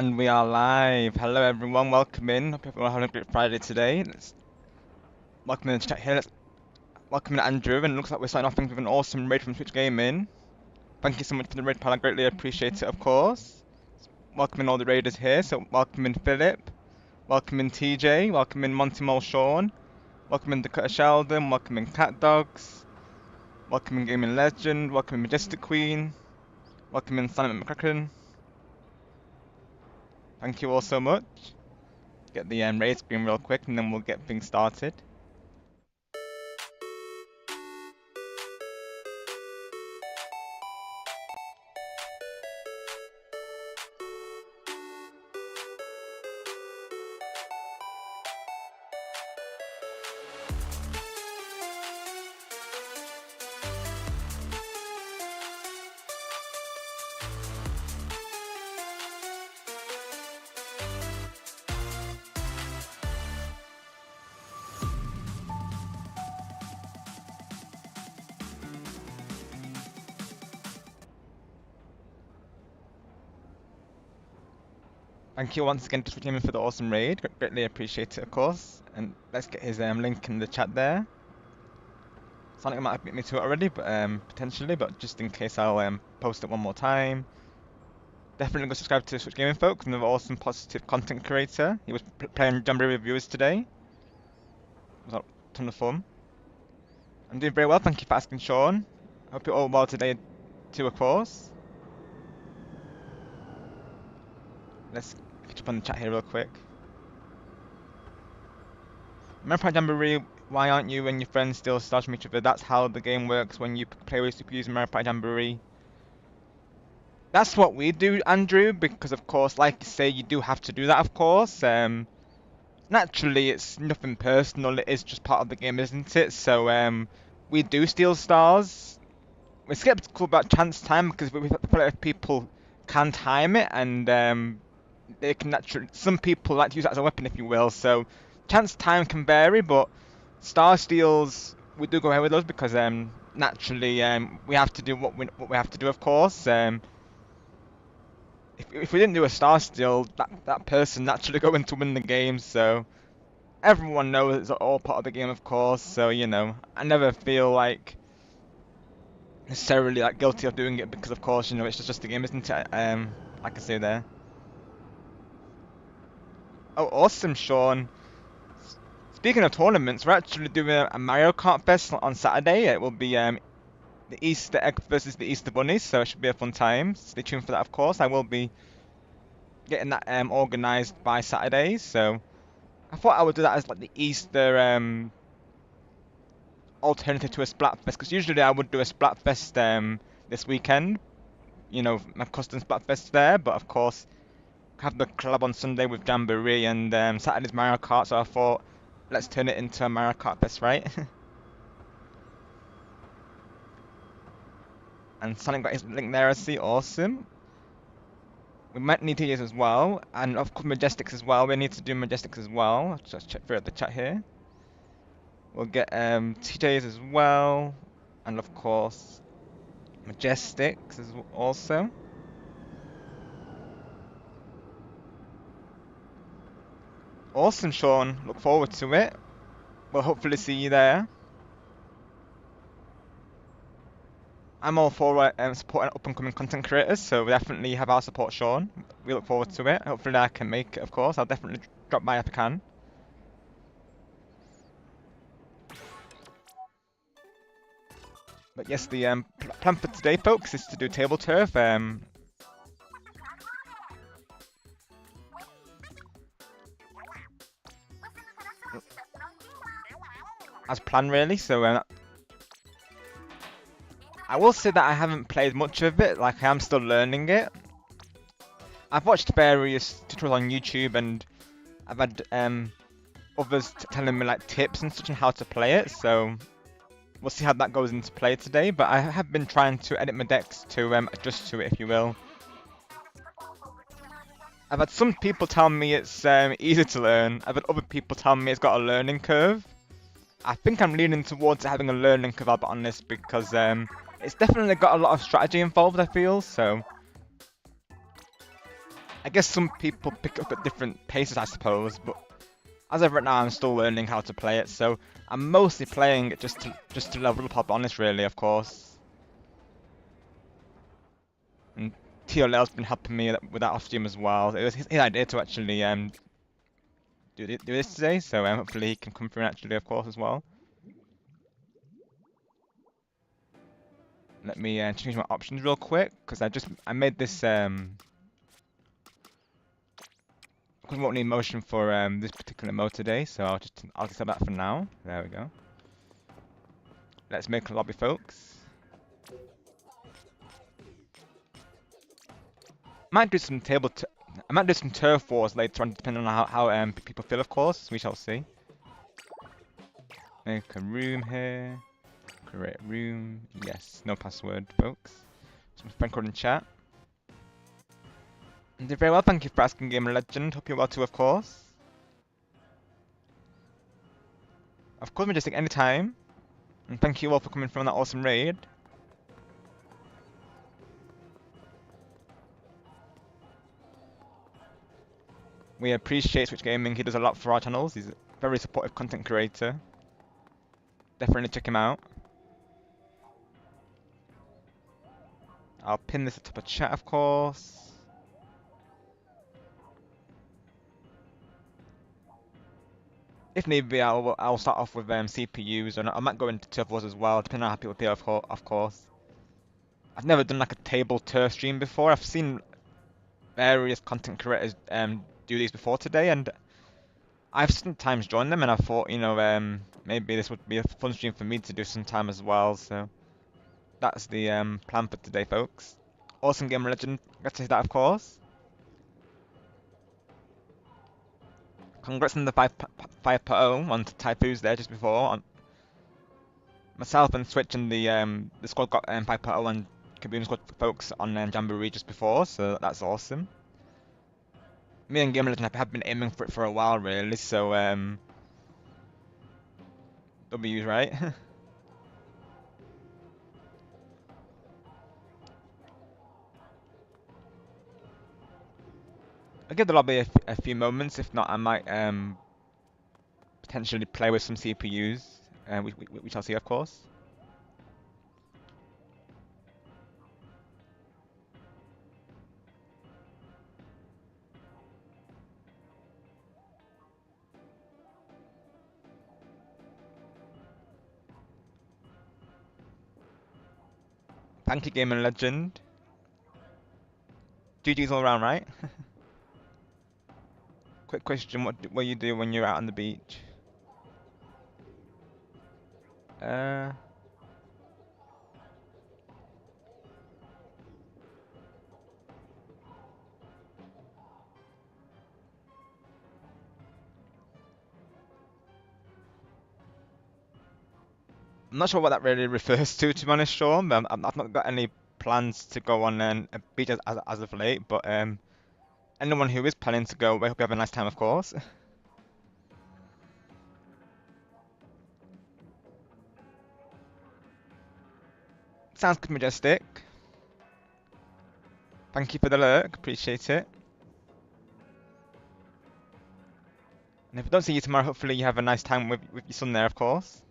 And we are live. Hello everyone, welcome in. Hope everyone having a great Friday today. Welcome in the chat here. Welcome in Andrew, and it looks like we're starting off things with an awesome raid from Switch Gaming. Thank you so much for the raid, pal. I greatly appreciate it, of course. Welcome in all the raiders here. So welcome in Philip, welcome in TJ, welcome in Monty Mole Sean, welcome in Dakota Sheldon, welcome in Cat Dogs, welcome in Gaming Legend, welcome in Majestic Queen, welcome in Simon McCracken. Thank you all so much. Get the raid screen real quick and then we'll get things started. Thank you once again to Switch Gaming for the awesome raid. Greatly appreciate it, of course. And let's get his link in the chat there. Sounding like I might have beat me to it already, but potentially. But just in case, I'll post it one more time. Definitely go subscribe to Switch Gaming, folks. Another awesome, positive content creator. He was playing Jamboree with viewers today. It was a ton of fun. I'm doing very well. Thank you for asking, Sean. Hope you're all well today, too, of course. Let's catch up on the chat here real quick. Remember Jamboree, why aren't you and your friends still start from each other? That's how the game works when you play with CPUs in Mario Jamboree. That's what we do, Andrew, because of course, like you say, you do have to do that, of course. Naturally, it's nothing personal, it is just part of the game, isn't it? So, we do steal stars. We're skeptical about chance time because we feel like if people can time it and they can naturally, some people like to use that as a weapon, if you will. So chance time can vary, but star steals we do go ahead with those because naturally we have to do what we have to do, of course. If we didn't do a star steal, that person naturally going to win the game. So everyone knows it's all part of the game, of course. So you know, I never feel like necessarily like guilty of doing it because, of course, you know, it's just the game, isn't it? Like I say there. Oh, awesome, Sean. Speaking of tournaments, we're actually doing a Mario Kart Fest on Saturday. It will be the Easter Egg versus the Easter Bunnies, so it should be a fun time. Stay tuned for that, of course. I will be getting that organised by Saturday, so I thought I would do that as like the Easter alternative to a Splatfest, because usually I would do a Splatfest this weekend. You know, my custom Splatfest there, but of course have the collab on Sunday with Jamboree and Saturday's Mario Kart, so I thought let's turn it into a Mario Kart Fest, right? And Sonic got his link there, I see, awesome. We might need TJs as well, and of course Majestics as well, we need to do Majestics as well. Just check through the chat here. We'll get TJs as well, and of course Majestics as also. Awesome, Sean. Look forward to it. We'll hopefully see you there. I'm all for supporting up-and-coming content creators, so we definitely have our support, Sean. We look forward to it. Hopefully I can make it, of course. I'll definitely drop by if I can. But yes, the plan for today, folks, is to do table turf. As planned, really. So I will say that I haven't played much of it. Like, I am still learning it. I've watched various tutorials on YouTube, and I've had others telling me like tips and such on how to play it. So we'll see how that goes into play today, but I have been trying to edit my decks to adjust to it, if you will. I've had some people tell me it's easy to learn. I've had other people tell me it's got a learning curve. I think I'm leaning towards having a learning curve, I'll be honest, because it's definitely got a lot of strategy involved, I feel, so I guess some people pick up at different paces, I suppose, but as of right now, I'm still learning how to play it, so I'm mostly playing it just to level up, I'll be honest, really, of course. And TLL's been helping me with that off stream as well. It was his idea to actually do this today, so hopefully he can come through actually, of course, as well. Let me change my options real quick, because I made this because we won't need motion for this particular mode today, so I'll just have that for now. There we go. Let's make a lobby, folks. Might do some I might do some turf wars later on, depending on how people feel, of course. We shall see. Make a room here. Create room. Yes, no password, folks. Some friend code in chat. And did very well, thank you for asking, Gamer Legend. Hope you're well too, of course. Of course, Majestic, anytime. And thank you all for coming from that awesome raid. We appreciate Switch Gaming. He does a lot for our channels. He's a very supportive content creator. Definitely check him out. I'll pin this at the top of chat, of course. If need be, I'll start off with CPUs, and I might go into turf wars as well, depending on how people feel, of course. I've never done like a table turf stream before. I've seen various content creators do these before today, and I've sometimes joined them, and I thought, you know, maybe this would be a fun stream for me to do sometime as well. So that's the plan for today, folks. Awesome Gamer Legend, got to say that, of course. Congrats on the 5.0 on Typhoos there just before. Myself and Switch and the squad got 5.0 and Kaboom squad folks on Jamboree just before, so that's awesome. Me and Gamer Legend have been aiming for it for a while, really, so W's right. I'll give the lobby a few moments. If not, I might potentially play with some CPUs. We shall see, of course. Thank you, Gamer Legend. GG's all around, right? Quick question: what you do when you're out on the beach? I'm not sure what that really refers to be honest, Sean. I've not got any plans to go on a beach as of late, but anyone who is planning to go, I hope you have a nice time, of course. Sounds good, Majestic. Thank you for the lurk, appreciate it. And if I don't see you tomorrow, hopefully you have a nice time with your son there, of course.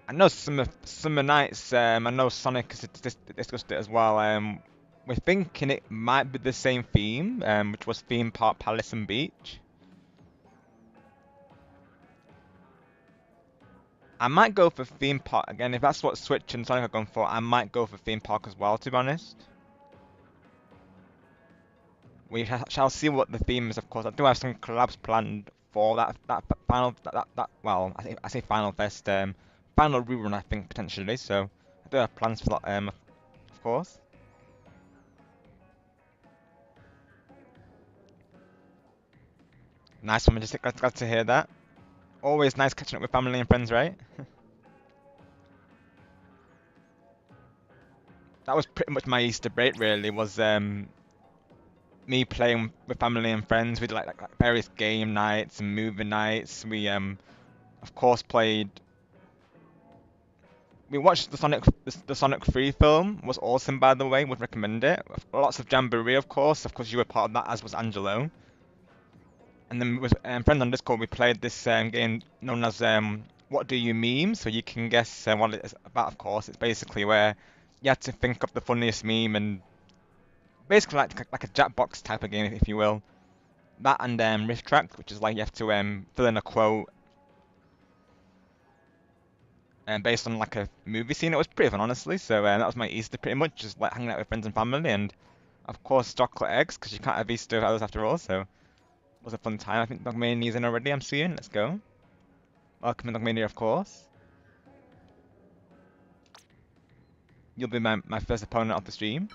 I know summer nights. I know Sonic has discussed it as well. We're thinking it might be the same theme, which was theme park, palace, and beach. I might go for theme park again if that's what Switch and Sonic are going for. I might go for theme park as well, to be honest. We shall see what the theme is, of course. I do have some collabs planned for that final well, I say final fest, final rerun, I think, potentially. So I do have plans for that, of course. Nice one, Majestic. Glad to hear that. Always nice catching up with family and friends, right? That was pretty much my Easter break, really. Was me playing with family and friends. We did like various game nights and movie nights. We of course played we watched the Sonic 3 film. Was awesome, by the way. Would recommend it. Lots of Jamboree, of course. Of course, you were part of that, as was Angelo. And then with friends on Discord, we played this game known as What Do You Meme? So you can guess what it's about. Of course, it's basically where you had to think of the funniest meme and basically like a Jackbox type of game, if you will. That and Riff Track, which is like you have to fill in a quote and based on like a movie scene. It was pretty fun, honestly. So that was my Easter, pretty much, just like hanging out with friends and family, and of course chocolate eggs, because you can't have Easter without those after all. So it was a fun time. I think Dogmania's in already. I'm seeing. Let's go. Welcome in Dogmania, of course. You'll be my first opponent of the stream.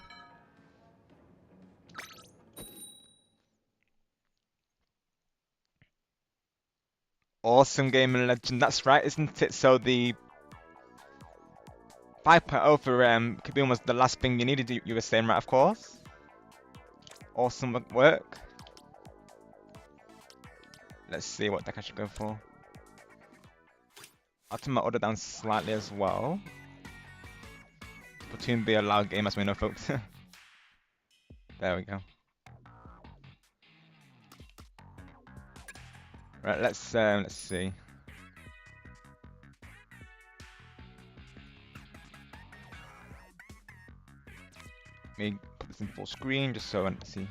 Awesome gaming legend. That's right, isn't it? So the 5.0 for Kaboom was the last thing you needed. You were saying, right? Of course. Awesome work. Let's see what deck I should go for. I'll turn my order down slightly as well. Splatoon be a loud game, as we know, folks. There we go. Right, let's see. Let me put this in full screen just so I can see.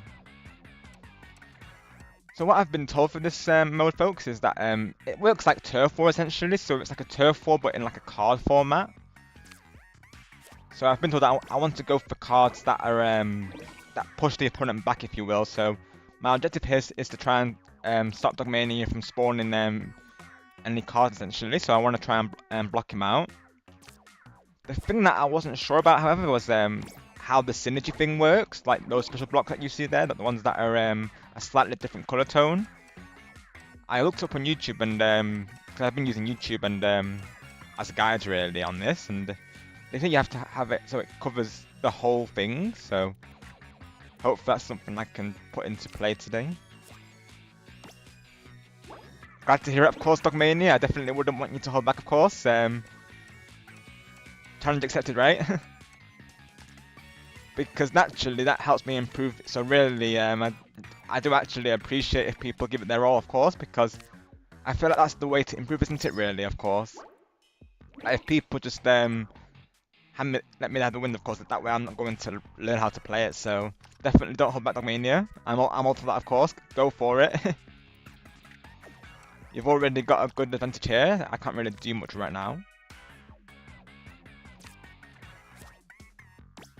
So what I've been told for this mode, folks, is that it works like Turf War essentially. So it's like a Turf War, but in like a card format. So I've been told that I want to go for cards that are that push the opponent back, if you will. So my objective here is to try and stop Dogmania from spawning any cards essentially. So I want to try and block him out. The thing that I wasn't sure about, however, was how the synergy thing works. Like those special blocks that you see there, the ones that are a slightly different color tone. I looked up on YouTube and because I've been using YouTube and as a guide really on this, and they think you have to have it so it covers the whole thing. So hopefully that's something I can put into play today. Glad to hear it, of course, Dogmania. I definitely wouldn't want you to hold back, of course. Challenge accepted, right? Because naturally that helps me improve. So really, I do actually appreciate if people give it their all, of course, because I feel like that's the way to improve, isn't it? Really, of course. Like if people just let me have the win, of course. That way, I'm not going to learn how to play it. So definitely don't hold back, Dogmania. I'm all for that, of course. Go for it. You've already got a good advantage here. I can't really do much right now.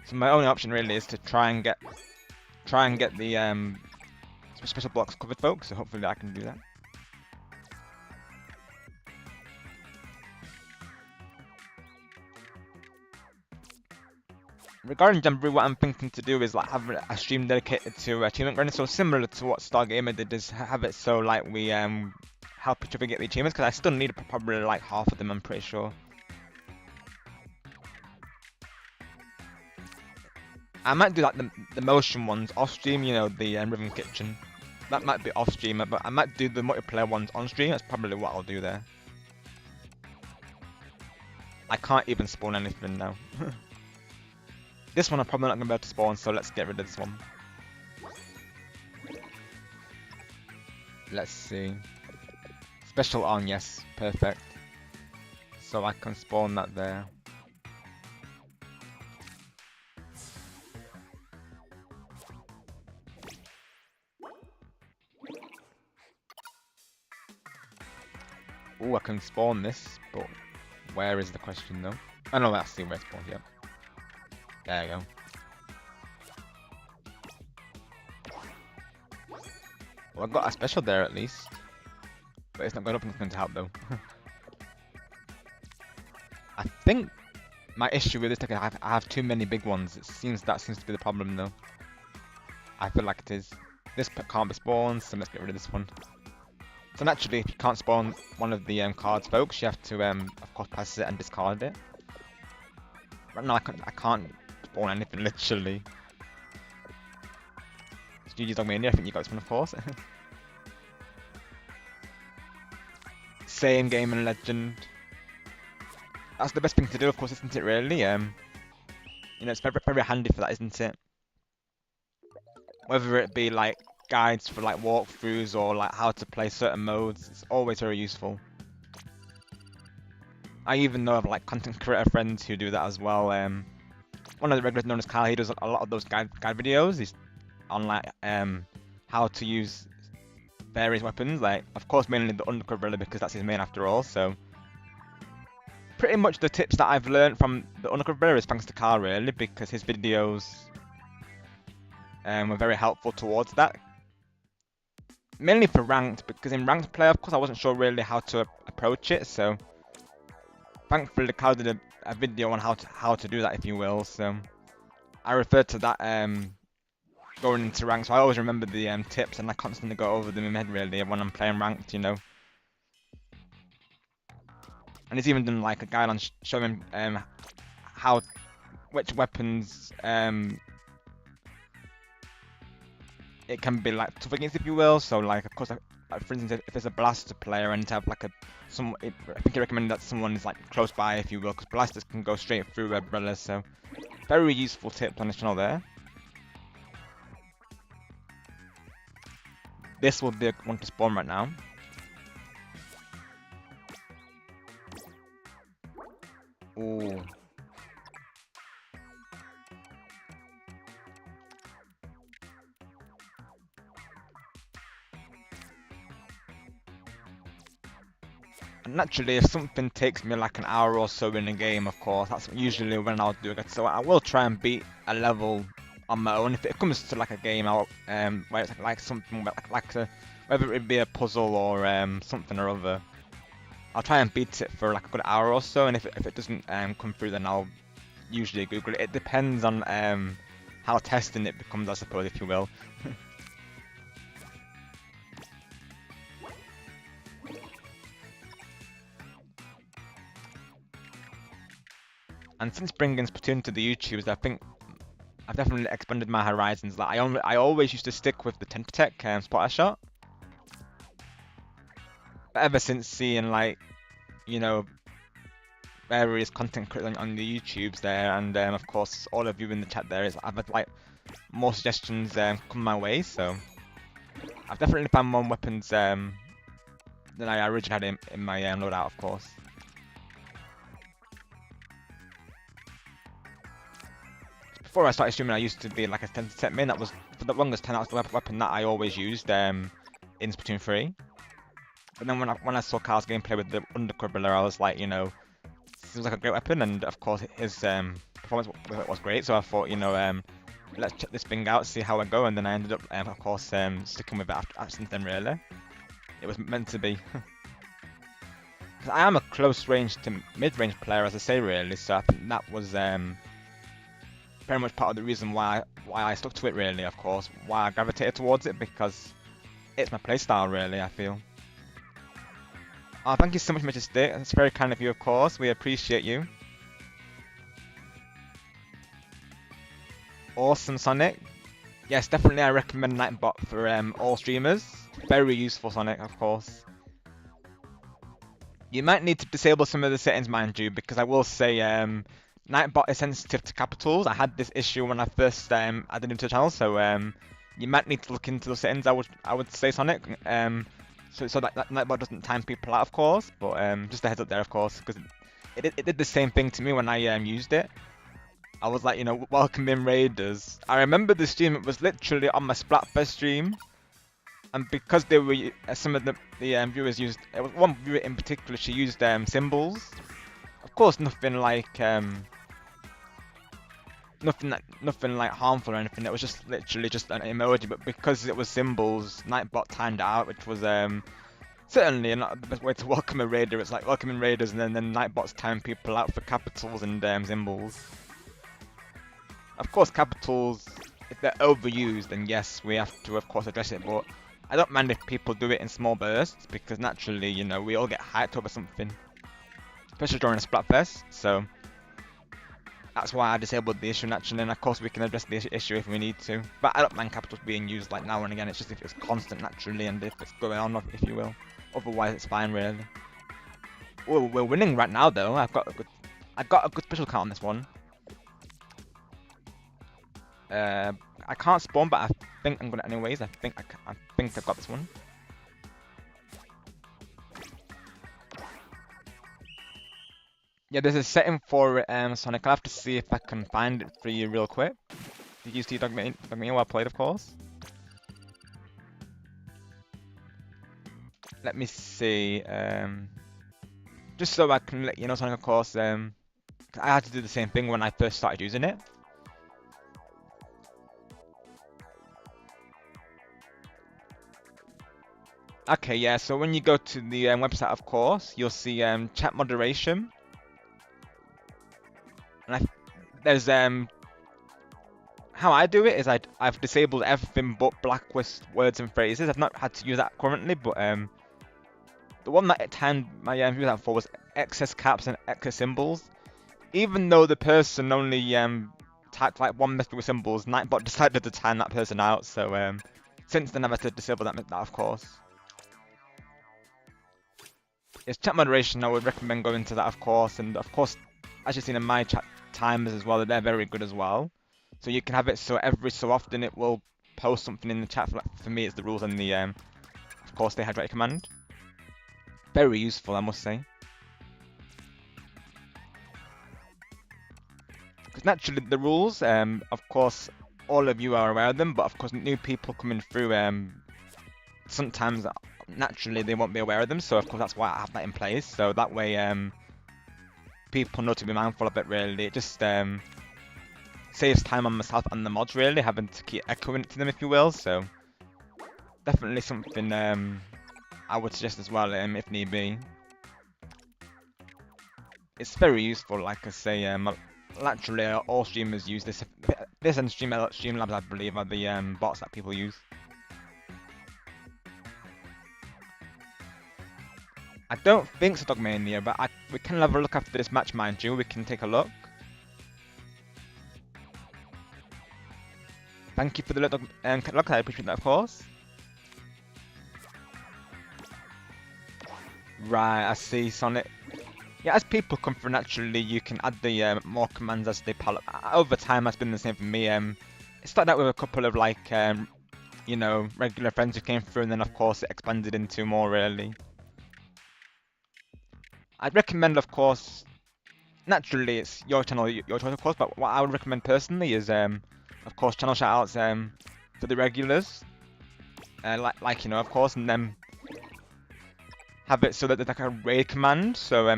So my only option really is to try and get the special blocks covered, folks. So hopefully I can do that. Regarding Jamboree, what I'm thinking to do is like have a stream dedicated to achievement grinding. So similar to what Stargamer did, is have it so like we help each other get the achievements. Because I still need probably like half of them, I'm pretty sure. I might do like the motion ones off stream, you know, the Rhythm Kitchen. That might be off stream, but I might do the multiplayer ones on stream. That's probably what I'll do there. I can't even spawn anything now. This one I'm probably not going to be able to spawn, so let's get rid of this one. Let's see. Special on, yes, perfect. So I can spawn that there. Ooh, I can spawn this, but where is the question though? I know, let's see where it's spawned, yeah. There you go. Well, I've got a special there at least. But it's not going up, it's going to help though. I think my issue with this deck is I have too many big ones. That seems to be the problem though. I feel like it is. This can't be spawned, so let's get rid of this one. So naturally, if you can't spawn one of the cards, folks, you have to, of course, pass it and discard it. Right now, I can't spawn anything, literally. It's GG's Dogmania, I think you got this one, of course. Same game and legend. That's the best thing to do, of course, isn't it? Really, you know, it's very, very handy for that, isn't it? Whether it be like guides for like walkthroughs or like how to play certain modes, it's always very useful. I even know of like content creator friends who do that as well. One of the regulars known as Kyle, he does a lot of those guide videos. He's on like how to use various weapons, like of course mainly the undercover gorilla because that's his main after all. So pretty much the tips that I've learned from the undercover gorilla is thanks to Kyle really, because his videos were very helpful towards that. Mainly for ranked, because in ranked play, of course, I wasn't sure really how to approach it. So thankfully, Kyle did a video on how to do that, if you will. So I referred to that going into ranked, so I always remember the tips, and I constantly go over them in my head really when I'm playing ranked, you know. And he's even done like a guide on showing which weapons it can be like tough against, if you will. So like, of course, like, for instance, if there's a blaster player and to have like I think he recommended that someone is like close by, if you will, because blasters can go straight through umbrellas. So very useful tips on the channel there. This will be a one to spawn right now. Ooh. Naturally, if something takes me like an hour or so in a game, of course, that's usually when I'll do it. So I will try and beat a level on my own. If it comes to like a game out where it's like something whether it be a puzzle or something or other, I'll try and beat it for like a good hour or so. And if it doesn't come through, then I'll usually Google it. It depends on how testing it becomes, I suppose, if you will. And since bringing Splatoon to the YouTubes, I think I've definitely expanded my horizons. Like I always used to stick with the Tech spotter shot, but ever since seeing like, you know, various content creators on the YouTubes there, and of course all of you in the chat there, I've had like more suggestions come my way. So I've definitely found more weapons than I originally had in my loadout, of course. Before I started streaming, I used to be like a 10% main. That was for the longest time. That was the weapon that I always used in Splatoon 3. But then when I saw Carl's gameplay with the undercover, I was like, you know, this was like a great weapon, and of course his performance with it was great. So I thought, you know, let's check this thing out, see how I go, and then I ended up, of course, sticking with it after since then. Really, it was meant to be. Because I am a close range to mid-range player, as I say, really. So I think that was very much part of the reason why I stuck to it, really. Of course, why I gravitated towards it, because it's my playstyle, really. I feel. Thank you so much, Mr. Stick. That's very kind of you, of course. We appreciate you. Awesome, Sonic. Yes, definitely I recommend Nightbot for all streamers. Very useful, Sonic, of course. You might need to disable some of the settings, mind you, because I will say Nightbot is sensitive to capitals. I had this issue when I first added him to the channel, so you might need to look into the settings. I would say, Sonic. So that Nightbot doesn't time people out, of course, but just a heads up there, of course, because it did the same thing to me when I used it. I was like, you know, welcome in Raiders. I remember the stream, it was literally on my Splatfest stream, and because they were some of the viewers used, it was one viewer in particular, she used symbols. Of course, nothing like nothing like harmful or anything. It was just literally just an emoji, but because it was symbols, Nightbot timed it out, which was certainly not the best way to welcome a raider. It's like welcoming raiders, and then Nightbot's time people out for capitals and symbols. Of course, capitals, if they're overused, then yes, we have to of course address it. But I don't mind if people do it in small bursts, because naturally, you know, we all get hyped over something, especially during a Splatfest. So that's why I disabled the issue naturally, and of course we can address the issue if we need to. But I don't mind capitals being used like now and again. It's just if it's constant naturally, and if it's going on, if you will. Otherwise, it's fine, really. We're winning right now, though. I've got a good I got a good special count on this one. I can't spawn, but I think I'm gonna anyways. I think I've got this one. Yeah, there's a setting for it, Sonic. I'll have to see if I can find it for you real quick. Did you see Dogmeat while I played, of course? Let me see. Just so I can let you know, Sonic, of course. I had to do the same thing when I first started using it. Okay, yeah. So when you go to the website, of course, you'll see chat moderation, and there's how I do it is I've disabled everything but blacklist words and phrases. I've not had to use that currently, but the one that it turned my use that for was excess caps and excess symbols. Even though the person only typed like one message with symbols, Nightbot decided to time that person out. So since then I've had to disable that of course. It's chat moderation. I would recommend going to that, of course, and of course, as you've seen in my chat timers as well, they're very good as well. So you can have it so every so often it will post something in the chat. For me, it's the rules and the, of course, the hydrate command. Very useful, I must say. Because naturally, the rules, of course, all of you are aware of them, but of course, new people coming through, sometimes naturally they won't be aware of them. So of course, that's why I have that in place. So that way, people know to be mindful of it. Really, it just saves time on myself and the mods, really, having to keep echoing it to them, if you will. So definitely something I would suggest as well, if need be. It's very useful, like I say. Naturally, all streamers use this. This and Streamlabs, I believe, are the bots that people use. I don't think so, Dogmania, but we can have a look after this match, mind you. We can take a look. Thank you for the look, I appreciate that, of course. Right, I see, Sonic. Yeah, as people come through naturally, you can add the more commands as they pile up. Over time, that's been the same for me. It started out with a couple of like, you know, regular friends who came through, and then of course it expanded into more really. I'd recommend, of course, naturally it's your channel, your choice, of course. But what I would recommend personally is, of course, channel shoutouts for the regulars, like you know, of course, and then have it so that there's like a raid command. So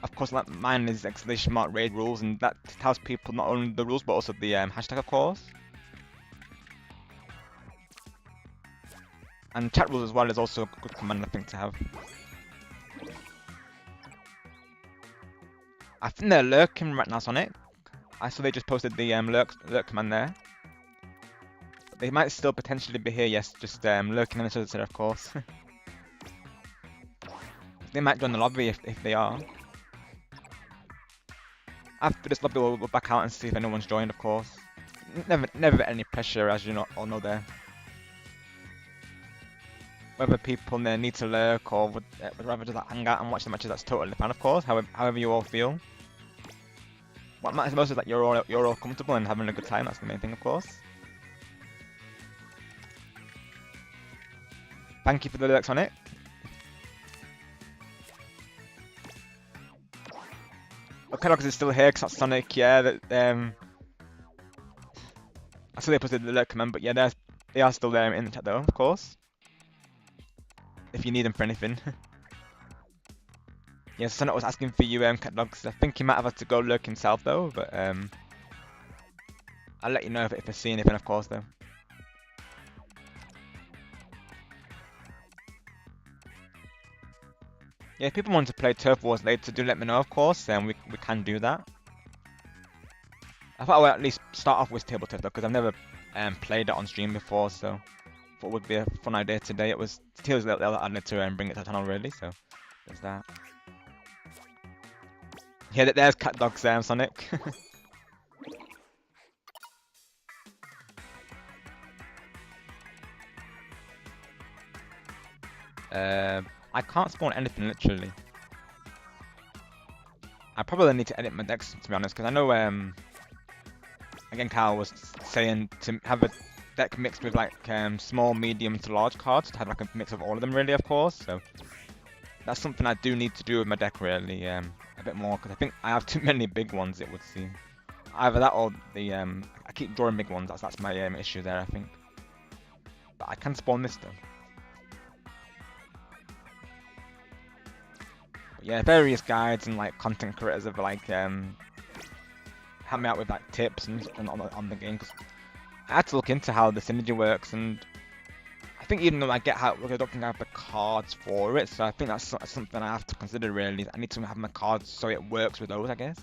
of course, like mine is exclamation mark raid rules, and that tells people not only the rules but also the hashtag, of course. And chat rules as well is also a good command, I think, to have. I think they're lurking right now, Sonic. I saw they just posted the lurk command there. But they might still potentially be here, yes, just lurking in the center, of course. They might join the lobby if they are. After this lobby, we'll back out and see if anyone's joined, of course. Never any pressure, as you all know there. Whether people need to lurk or would rather just hang out and watch the matches, that's totally fine, of course. However you all feel. What matters most is that you're all comfortable and having a good time. That's the main thing, of course. Thank you for the lurks on it. Okay, Logs is still here because that's Sonic. Yeah, I saw they posted the lurk command, but yeah, they are still there in the chat though, of course. If you need them for anything. Yeah, Sonic was asking for you, Cat Dogs. I think he might have had to go lurk himself though, but I'll let you know if I see anything, of course, though. Yeah, if people want to play Turf Wars later, do let me know, of course, and we can do that. I thought I would at least start off with TableTurf though, because I've never played it on stream before, so thought it would be a fun idea today. It was Teal's little idea to bring it to the channel, really, so there's that. Yeah, there's Cat Dogs, Sonic. I can't spawn anything, literally. I probably need to edit my decks, to be honest, because I know, again, Kyle was saying to have a deck mixed with like small, medium to large cards, to have like a mix of all of them, really, of course. So that's something I do need to do with my deck, really, a bit more, because I think I have too many big ones, it would seem. Either that or the I keep drawing big ones. That's my issue there, I think. But I can spawn this though. But yeah, various guides and like content creators have like helped me out with like tips and on the game, because I had to look into how the synergy works, and I think even though I get how I don't think I have the cards for it, so I think that's something I have to consider really. I need to have my cards so it works with those, I guess.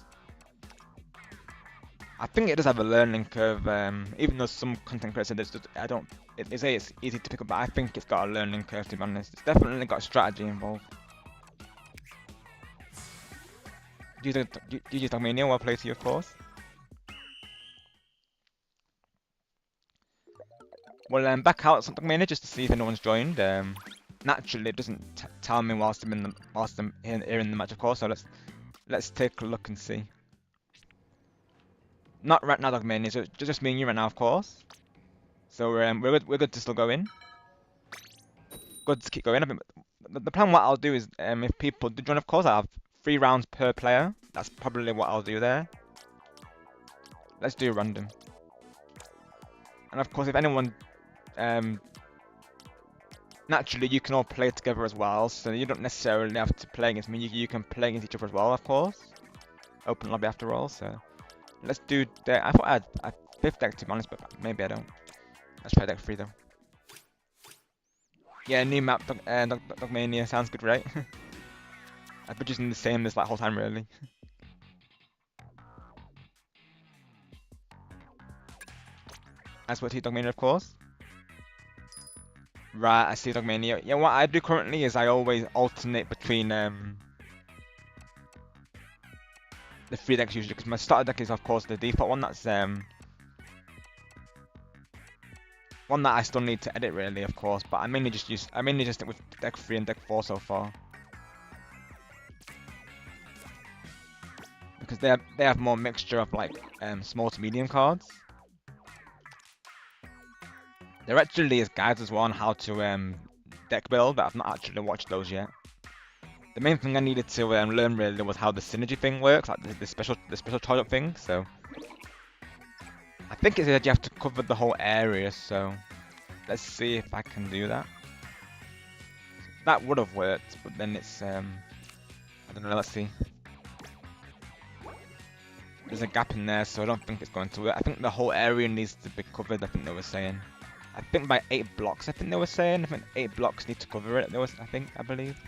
I think it does have a learning curve, even though some content creators say they say it's easy to pick up, but I think it's got a learning curve, to be honest. It's definitely got a strategy involved. GG Dogmania, well played to you, of course. Well, back out some Dogmania just to see if anyone's joined. Naturally, it doesn't tell me whilst I'm here in the match, of course. So let's take a look and see. Not right now, Dogmania. So just me and you right now, of course. So we're good to still go in. Good to keep going. I mean, the plan, what I'll do is, if people do join, of course, I'll have 3 rounds per player. That's probably what I'll do there. Let's do random. And of course, if anyone, naturally, you can all play together as well, so you don't necessarily have to play against me. You can play against each other as well, of course. Open lobby after all, so let's do deck. I thought I had a 5th deck, to be honest, but maybe I don't. Let's try deck 3 though. Yeah, new map, Dogmania, sounds good, right? I've been using the same this like whole time, really. As what Dogmania, of course. Right, I see Dogmania. Yeah, what I do currently is I always alternate between the 3 decks usually, because my starter deck is of course the default one. That's one that I still need to edit really, of course. But I mainly just stick with deck 3 and deck 4 so far, because they have more mixture of like small to medium cards. There actually is guides as well on how to deck build, but I've not actually watched those yet. The main thing I needed to learn really was how the synergy thing works, like the special charge up thing. So I think it's that you have to cover the whole area. So let's see if I can do that. That would have worked, but then it's I don't know. Let's see. There's a gap in there, so I don't think it's going to work. I think the whole area needs to be covered. I think they were saying. I think by 8 blocks. I think they were saying. I think 8 blocks need to cover it. I believe.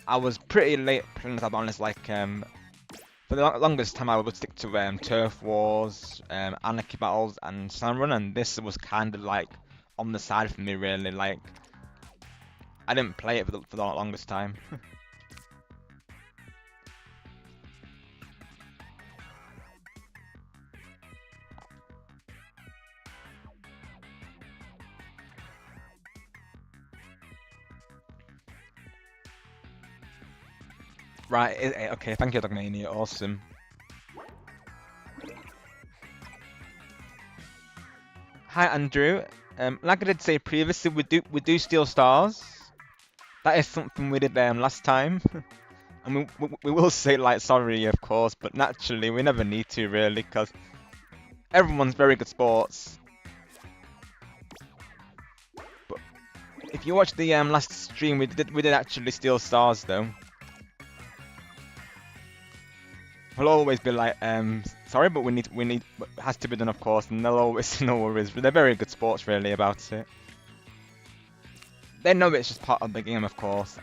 I was pretty late playing, to be honest. Like for the longest time, I would stick to Turf Wars, Anarchy Battles, and Sunrun, and this was kind of like on the side for me, really. Like I didn't play it for the longest time. Right, okay, thank you, Dogmania, awesome. Hi, Andrew. Like I did say previously, we do steal stars. That is something we did last time. And we will say like sorry, of course, but naturally we never need to really, because everyone's very good sports. But if you watch the last stream, we did actually steal stars though. We'll always be like, sorry, but we need, it has to be done, of course, and they'll always, no worries. They're very good sports, really, about it. They know it's just part of the game, of course.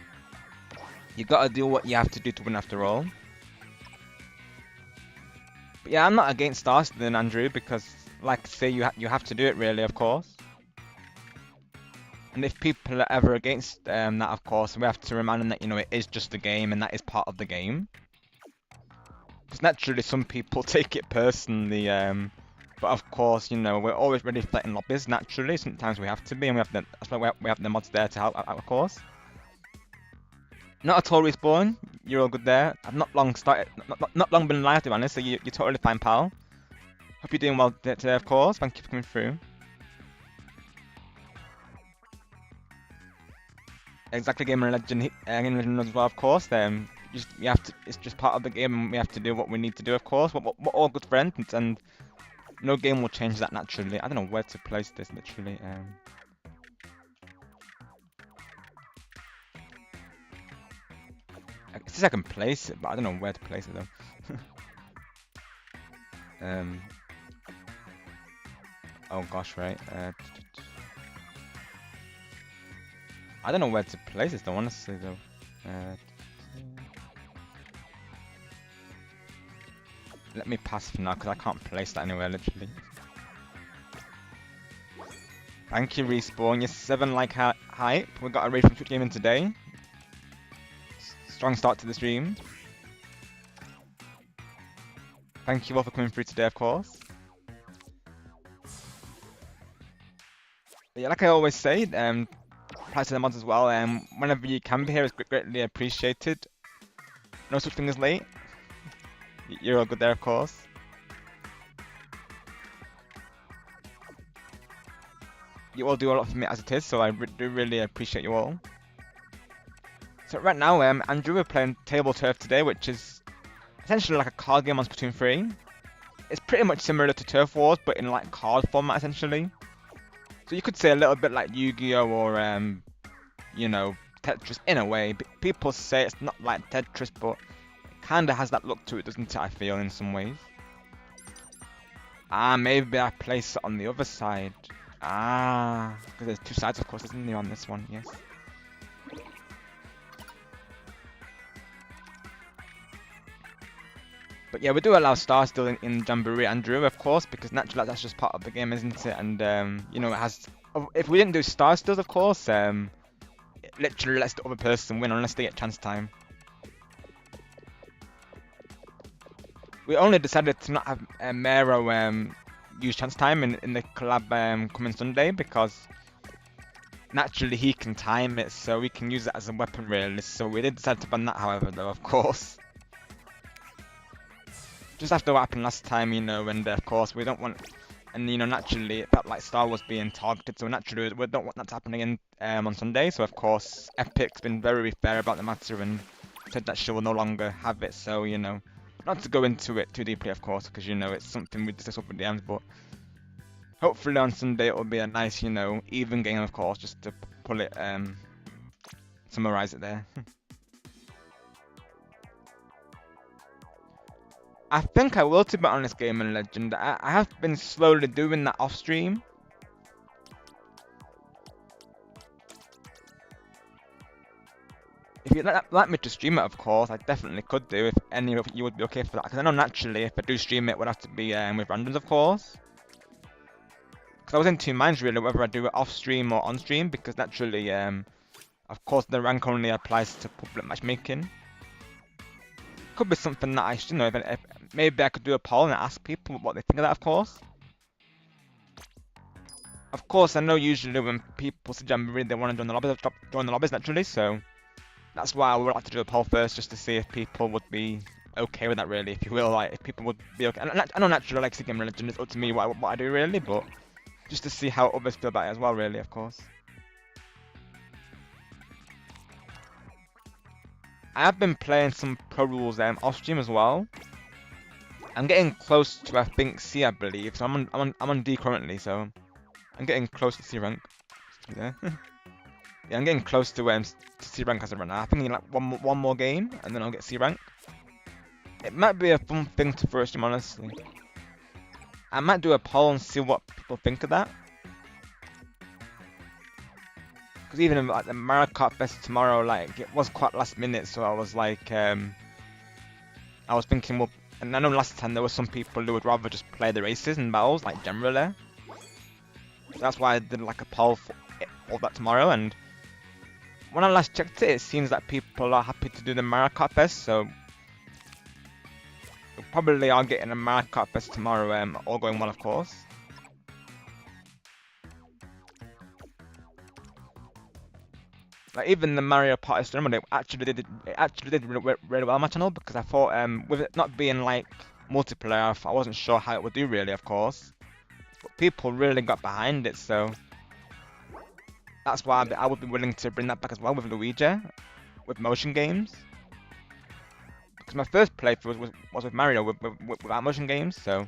You gotta do what you have to do to win, after all. But yeah, I'm not against star stealing, Andrew, because, like I say, you have to do it, really, of course. And if people are ever against that, of course, we have to remind them that, you know, it is just a game, and that is part of the game. Because naturally some people take it personally, but of course, you know, we're always ready to fight in lobbies, naturally. Sometimes we have to be, and that's why we have the mods there to help, of course. Not at all, Respawn. You're all good there. I've not long started, not long been live to be honest, so you're totally fine, pal. Hope you're doing well today, of course. Thank you for coming through. Exactly, Gamer Legend, Game Legend as well, of course. We have to. It's just part of the game, and we have to do what we need to do, of course. We're all good friends, and no game will change that naturally. I don't know where to place this, literally. It says I can place it, but I don't know where to place it though. Oh gosh, right. I don't know where to place this though, honestly though. Let me pass for now, because I can't place that anywhere, literally. Thank you, Respawn. You're 7 like hype. We got a raid from Twitch Gaming today. Strong start to the stream. Thank you all for coming through today, of course. But yeah, like I always say, price to the mods as well. Whenever you can be here is greatly appreciated. No such thing as late. You're all good there, of course. You all do a lot for me as it is, so I do really appreciate you all. So right now, Andrew, we're playing TableTurf today, which is essentially like a card game on Splatoon 3. It's pretty much similar to Turf Wars, but in like card format, essentially. So you could say a little bit like Yu-Gi-Oh! Or, you know, Tetris in a way. People say it's not like Tetris, but it kinda has that look to it, doesn't it, I feel, in some ways. Ah, maybe I place it on the other side. Ah, because there's two sides, of course, isn't there, on this one, yes. But yeah, we do allow star still in Jamboree and Drew, of course, because naturally that's just part of the game, isn't it? And, you know, it has... If we didn't do star stills, of course, it literally lets the other person win unless they get chance time. We only decided to not have Mero use chance time in the collab coming Sunday, because naturally he can time it, so we can use it as a weapon, really. So we did decide to ban that, however, though, of course. Just after what happened last time, you know, and of course we don't want, and you know, naturally it felt like Star was being targeted, so naturally we don't want that to happen again on Sunday. So of course Epic's been very fair about the matter and said that she will no longer have it. So you know, not to go into it too deeply, of course, because you know it's something we discuss over DMs, but hopefully on Sunday it will be a nice, you know, even game, of course, just to pull it, summarize it there. I think I will, to be honest, Gaming Legend. I have been slowly doing that off stream. If you'd like me to stream it, of course, I definitely could do, if any of you would be okay for that. Because I know naturally, if I do stream it, it would have to be with randoms, of course. Because I was in two minds, really, whether I do it off stream or on stream, because naturally, of course, the rank only applies to public matchmaking. Could be something that I should know. If maybe I could do a poll and ask people what they think of that, of course. Of course, I know usually when people say Jamboree, they want to join the lobbies naturally, so that's why I would like to do a poll first, just to see if people would be okay with that, really, if you will, like, if people would be okay. And I know naturally, like, Game Religion, it's up to me what I do, really, but just to see how others feel about it as well, really, of course. I have been playing some Pro Rules off stream as well. I'm getting close to, I think, C, I believe. So I'm on D currently, so I'm getting close to C rank. Yeah, yeah, I'm getting close to C rank as of right now. I think in like one more game, and then I'll get C rank. It might be a fun thing to first stream, honestly. I might do a poll and see what people think of that. Because even like the Mario Kart Fest tomorrow, like it was quite last minute, so I was like, I was thinking, well, and I know last time there were some people who would rather just play the races and battles, like generally. So that's why I did like a poll for all that tomorrow. And when I last checked it, it seems that people are happy to do the Mario Kart Fest, so we probably are getting a Mario Kart Fest tomorrow. All going well, of course. Like even the Mario Party streamer, it actually did really well on my channel because I thought with it not being like multiplayer, I wasn't sure how it would do really, of course. But people really got behind it, so that's why I would be willing to bring that back as well with Luigi, with motion games. Because my first playthrough was with Mario without motion games, so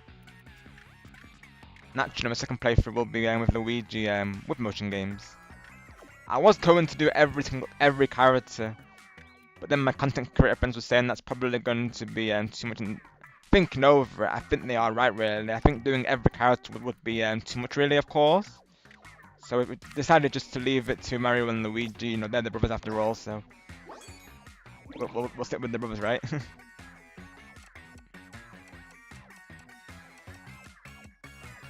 naturally my second playthrough will be with Luigi with motion games. I was going to do every character, but then my content creator friends were saying that's probably going to be too much. And thinking over it, I think they are right really. I think doing every character would be too much really, of course. So we decided just to leave it to Mario and Luigi. You know, they're the brothers after all, so we'll stick with the brothers, right?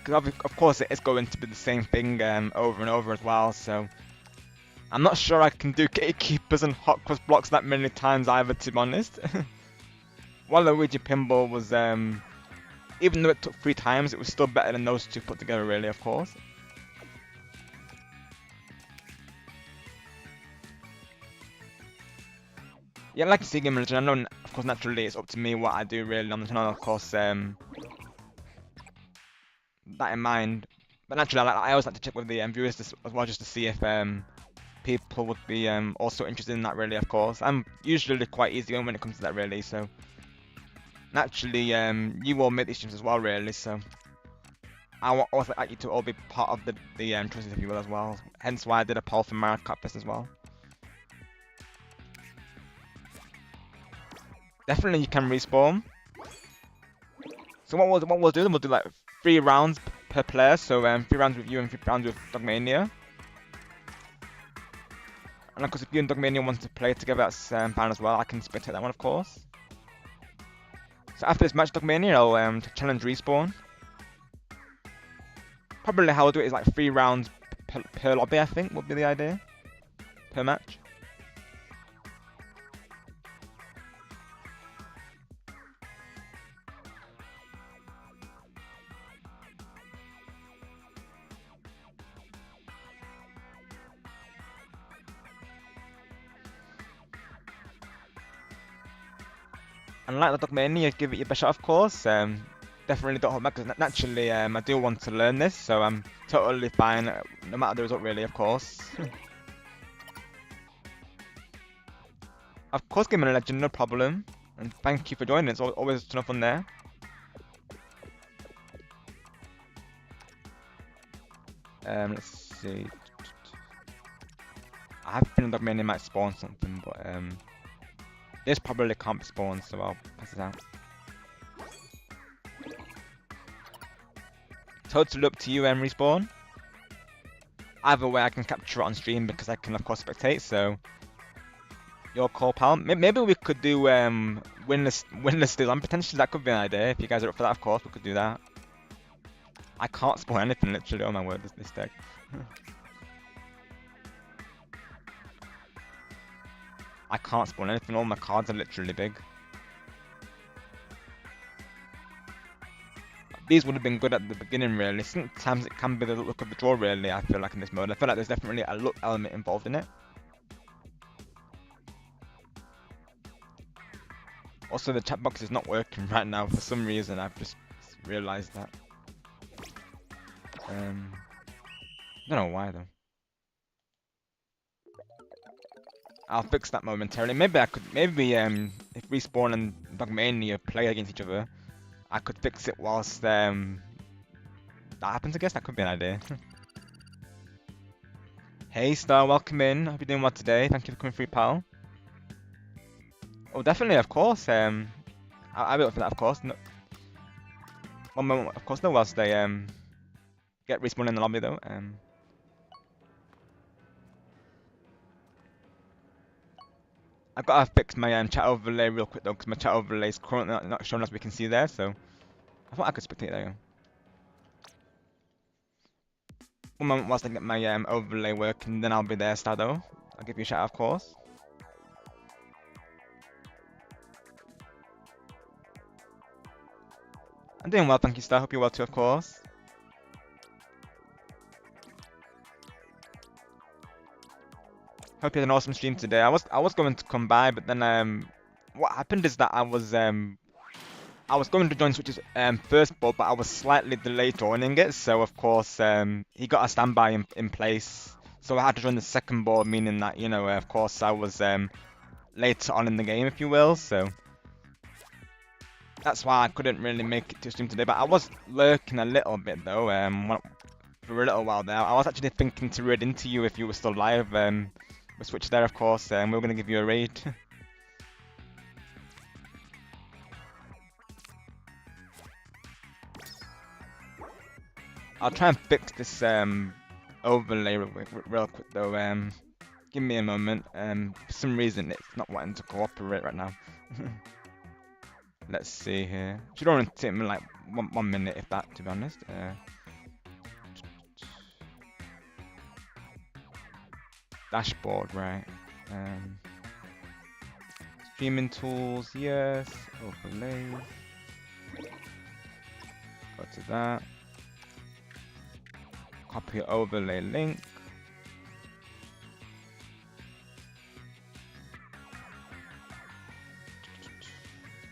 Because of course it is going to be the same thing over and over as well. So I'm not sure I can do gatekeepers and hot cross blocks that many times either, to be honest. While Luigi Pinball was, even though it took 3 times, it was still better than those 2 put together, really, of course. Yeah, I like to see game religion. I know, of course, naturally it's up to me what I do really on the channel, of course. That in mind, but naturally, I always like to check with the viewers as well, just to see if people would be also interested in that, really, of course. I'm usually quite easy when it comes to that, really, so naturally you all make these streams as well, really, so I want also like you to all be part of the choices, if you will, as well. Hence why I did a poll for Mario Kart Fest as well. Definitely you can respawn. So what we'll do, then we'll do like 3 rounds per player, so 3 rounds with you and 3 rounds with Dogmania. And of course, if you and Dogmania want to play together, that's fine as well. I can spectate that one, of course. So after this match, Dogmania, I'll challenge respawn. Probably how I'll do it is like 3 rounds per lobby, I think, would be the idea. Per match. And like the Dogmania, give it your best shot, of course. Definitely don't hold back, because naturally I do want to learn this, so I'm totally fine, no matter the result, really, of course. Of course, Game and Legend, no problem. And thank you for joining, it's always a ton of fun there. Let's see. I have a feeling Dogmania might spawn something, but this probably can't be spawned, so I'll pass it out. Totally up to you, Respawn. Either way, I can capture it on stream because I can, of course, spectate, so your call, pal. Maybe we could do winless steal on potentially. That could be an idea. If you guys are up for that, of course, we could do that. I can't spawn anything, literally. Oh my word, this deck. I can't spawn anything. All my cards are literally big. These would have been good at the beginning, really. Sometimes it can be the luck of the draw, really, I feel like, in this mode. I feel like there's definitely a luck element involved in it. Also, the chat box is not working right now for some reason. I've just realised that. I don't know why, though. I'll fix that momentarily. Maybe if Respawn and Dogmania play against each other, I could fix it whilst that happens. I guess that could be an idea. Hey Star, welcome in. Hope you're doing well today. Thank you for coming through, pal. Oh, definitely, of course. I'll be up for that, of course. No, one moment, of course, no. Whilst they get Respawn in the lobby, though. I've got to fix my chat overlay real quick though, because my chat overlay is currently not showing as we can see there. So I thought I could spectate there. One moment whilst I get my overlay working, then I'll be there, Stado. I'll give you a shout, of course. I'm doing well, thank you, Star. Hope you're well too, of course. Hope you had an awesome stream today. I was going to come by, but then what happened is that I was going to join Switch's first board, but I was slightly delayed joining it, so of course he got a standby in place, so I had to join the second board, meaning that of course I was later on in the game, if you will. So that's why I couldn't really make it to stream today. But I was lurking a little bit though, for a little while there. I was actually thinking to raid into you if you were still live. With Switch there, of course, we were gonna give you a raid. I'll try and fix this overlay real quick though. Give me a moment. For some reason it's not wanting to cooperate right now. Let's see here. Should only take me like one minute, if that, to be honest. Dashboard, right? Streaming tools, yes. Overlays. Go to that. Copy overlay link.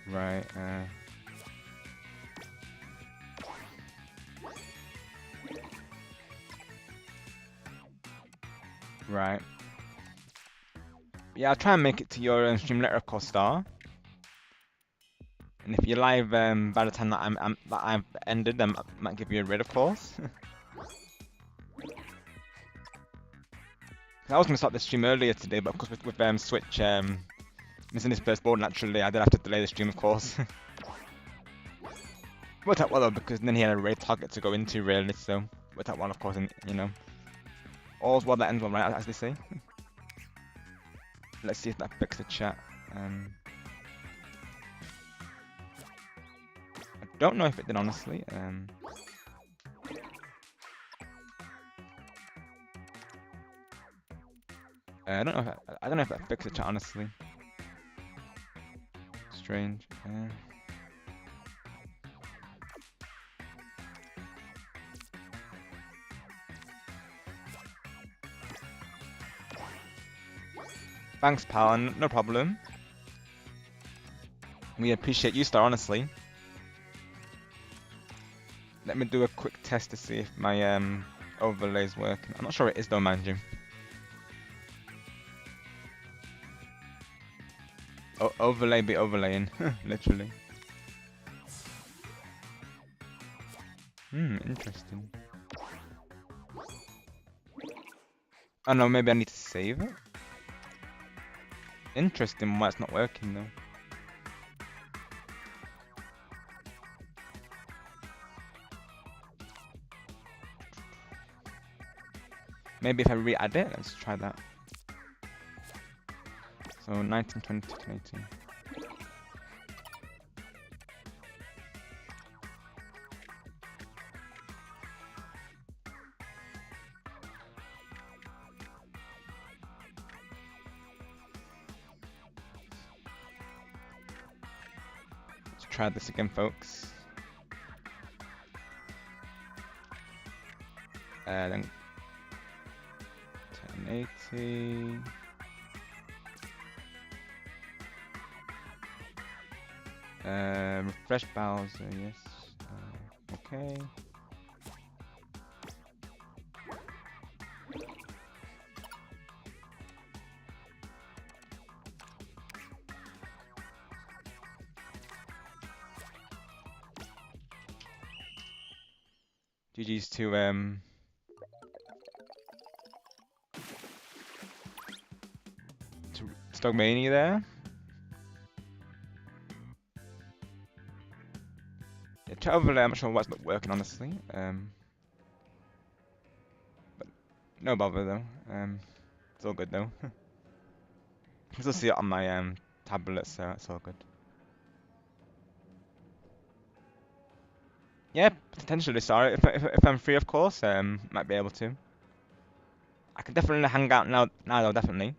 Right. Right. Yeah, I'll try and make it to your stream later, of course, Star. And if you're live by the time that I've ended, I might give you a raid, of course. I was gonna start the stream earlier today, but of course with Switch missing his first board, naturally I did have to delay the stream, of course. Worked out well though, because then he had a raid target to go into, really. So worked out well, of course, and all's well that ends well, right, as they say. Let's see if that fixed the chat. I don't know if it did, honestly. I don't know if that fixed the chat, honestly. Strange. Thanks, pal, no problem. We appreciate you, Star, honestly. Let me do a quick test to see if my overlay's working. I'm not sure it is though, mind you. Overlay be overlaying, literally. Interesting. Oh no, maybe I need to save it? Interesting why it's not working though. Maybe if I re-add it, let's try that. So 19, 20, 22. Let's try this again, folks. Then 1080. Refresh browser, yes. Okay. GG's to Stogmania there. Yeah, chat overlay, I'm not sure why it's not working, honestly. But no bother though. It's all good though. I can still see it on my tablet, so it's all good. Yeah, potentially. Sorry, if I'm free, of course, might be able to. I can definitely hang out now though, definitely.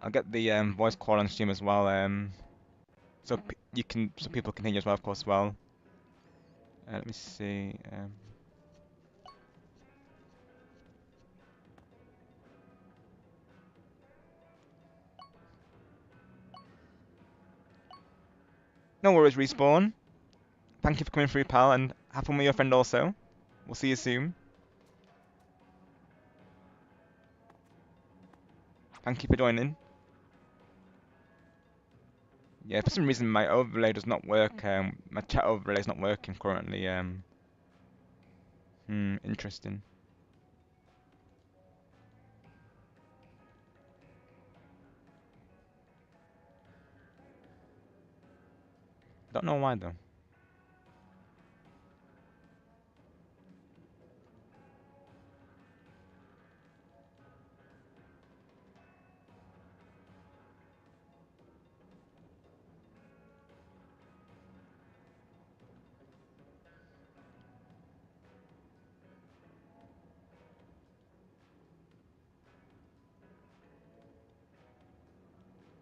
I'll get the voice call on stream as well, so people can hear you as well, of course, as well. Let me see. No worries, Respawn. Thank you for coming through, pal, and have fun with your friend also. We'll see you soon. Thank you for joining. Yeah, for some reason my overlay does not work. My chat overlay is not working currently. Interesting. Don't know why though.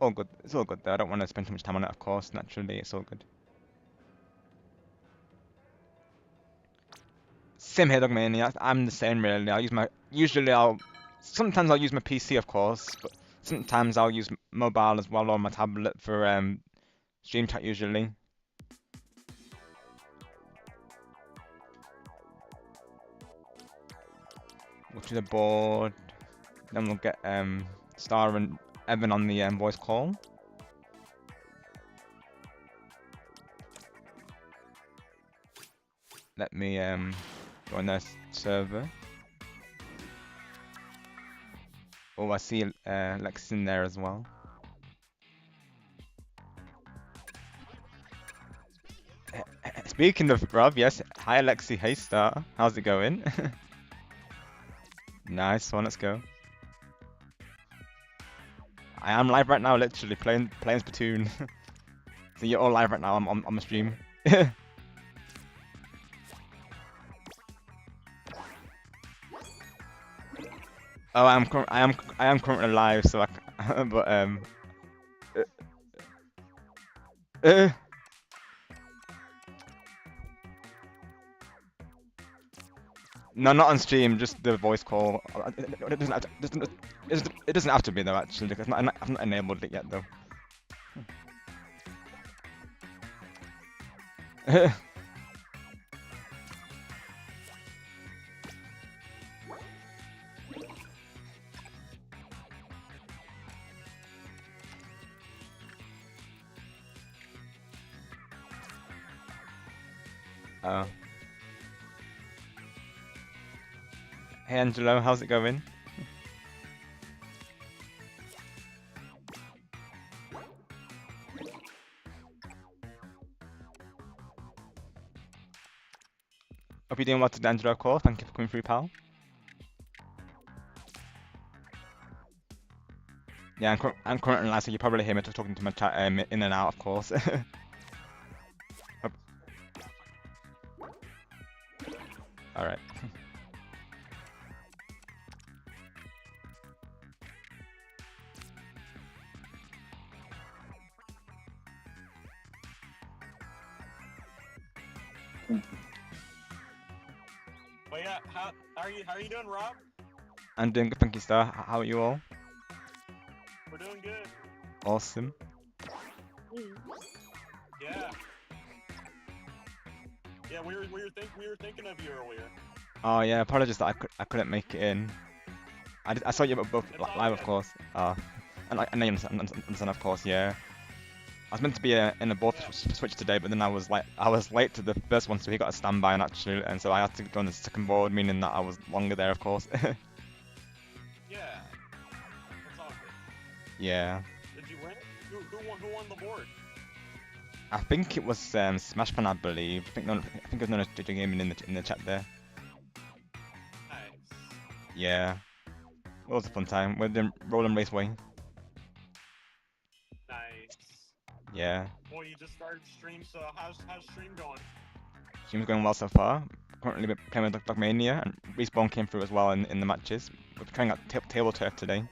All good. It's all good though. I don't want to spend too much time on it, of course. Naturally, it's all good. Same here, Dogmania. I'm the same really. Sometimes I'll use my PC, of course, but sometimes I'll use mobile as well or my tablet for stream chat usually. Go to the board. Then we'll get Star and Evan on the voice call. Let me join their server. Oh, I see Lex in there as well. Speaking of Rob, yes. Hi Alexi, hey Star. How's it going? Nice one, let's go. I am live right now, literally playing Splatoon. So you're all live right now. I'm on the stream. Oh, I am currently live, so but uh, no, not on stream, just the voice call. It doesn't have to be though, actually, because I've not enabled it yet though. Oh. Hey Angelo, how's it going? Hope you're doing well today, Angelo, of course. Thank you for coming through, pal. Yeah, I'm currently live, so you probably hear me talking to my chat in and out, of course. Alright. But yeah, how are you doing, Rob? I'm doing good, thank you, Star. How are you all? We're doing good. Awesome. Yeah. Yeah, we were thinking of you earlier. Oh yeah, apologies that I couldn't make it in. I saw you both live, of course. And I know you understand, of course. Yeah. I was meant to be in a both switch today, but then I was late to the first one, so he got a standby actually, and so I had to go on the second board, meaning that I was longer there, of course. Yeah. That's all good. Yeah. Did you win? Who won the board? I think it was Smashman, I believe. I think it was known as JJ Gaming in the chat there. Nice. Yeah. It was a fun time. We're doing Rolling Raceway. Nice. Yeah. Well, you just started stream, so how's stream going? Stream's going well so far. Currently we're playing with Dogmania, and Respawn came through as well in the matches. We're trying out TableTurf today.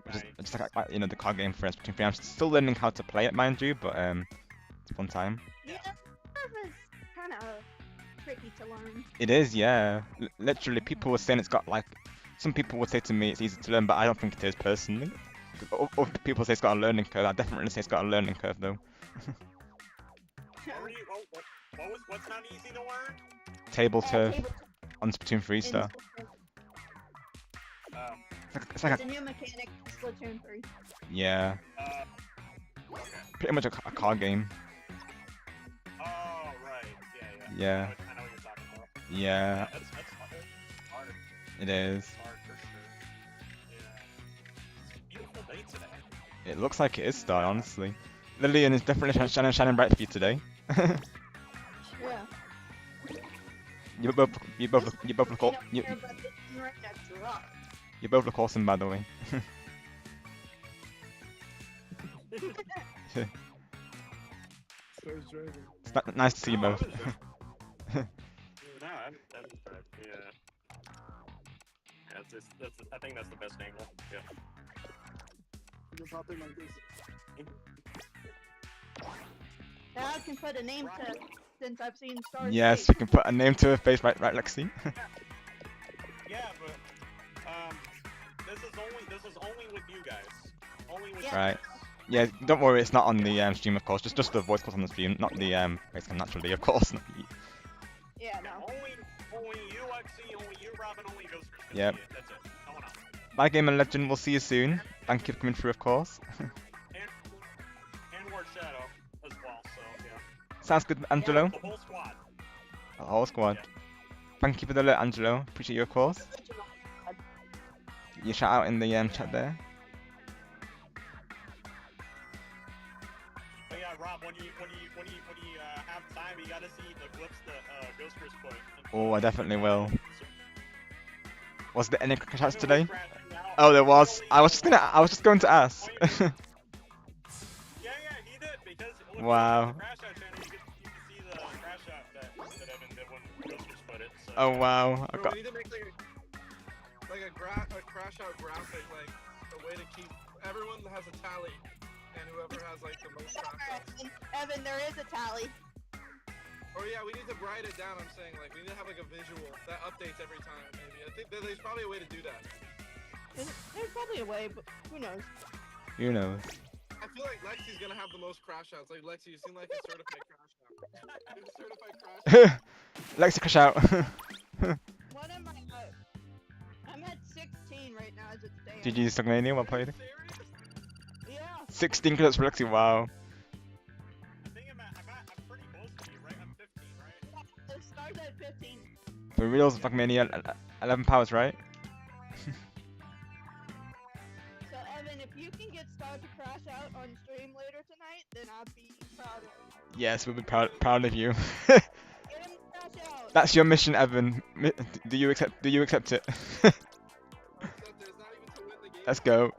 Which is just like you know, the card game for Splatoon 3. I'm still learning how to play it, mind you, but it's a fun time. Yeah, turf is kind of tricky to learn. It is, yeah. Literally, people were saying it's got like, some people would say to me it's easy to learn, but I don't think it is personally. Other people say it's got a learning curve. I definitely say it's got a learning curve though. What's not easy to learn? TableTurf Table on Splatoon 3 in star. Splatoon. It's like It's a new mechanic in Splatoon 3. yeah, Okay. pretty much a car game. Oh, right. Yeah. Yeah. I know what you're talking about. Yeah, That's hard. it is. Hard for sure. Yeah. Beautiful day today. It looks like it is star, honestly. Lillian is definitely shining bright for you today. Yeah. You both look You look awesome, by the way. It's nice to see you both. No, I'm yeah. I think that's the best angle. Yeah. Now I can put a name to since I've seen stars. Yes, we can put a name to her face, right, Lexi? Yeah, but this is only with you guys. Only with Yeah. you Right. guys. Yeah, don't worry, it's not on the stream, of course. Just the voice calls on the stream, not the face cam naturally, of course. Yeah, no. Only you, Lexi, only you, Robin, only Ghost. Yep. That's it. No one else. Bye, Gamer Legend. We'll see you soon. Thank you for coming through, of course. And Ward Shadow as well. So yeah. Sounds good, Angelo. The whole squad. The whole squad. Yeah. Thank you for the alert, Angelo. Appreciate you, of course. You shout out in the chat there. But yeah, Rob, when you have time, you gotta see the clips that Ghost Chris put. Oh, I definitely will. Was there any crash outs Evan today? was crashing out. Oh, there was. I was just going to ask. Yeah, he did because when you Wow. watch the crash out channel, you can see the crash out that Evan did when Ghost Chris put it. So. Oh wow. I Bro, got. we need to make like a crash out graphic, like a way to keep everyone has a tally, and whoever has like the most crash outs. Evan, there is a tally. Or yeah, we need to write it down. I'm saying like we need to have like a visual that updates every time. Maybe I think that there's probably a way to do that. There's probably a way, but who knows? Who knows? I feel like Lexi's gonna have the most crash outs. Like Lexi, you seem like a certified crash out. You're a certified crash out. Lexi crash out. What am I at? I'm at 16 right now as it stands. GG Stogmania, well played. Serious? Yeah. 16 clips for Lexi, wow. I think I'm pretty close to you, right? I'm 15, right? The star's at 15. For reals, Stogmania, 11 powers, right? So Evan, if you can get Star to crash out on stream later tonight, then I'll be proud of you. Yes, we'll be proud of you. Get him to crash out. That's your mission, Evan. Do you accept it? Except there's not even to win the game. Let's go.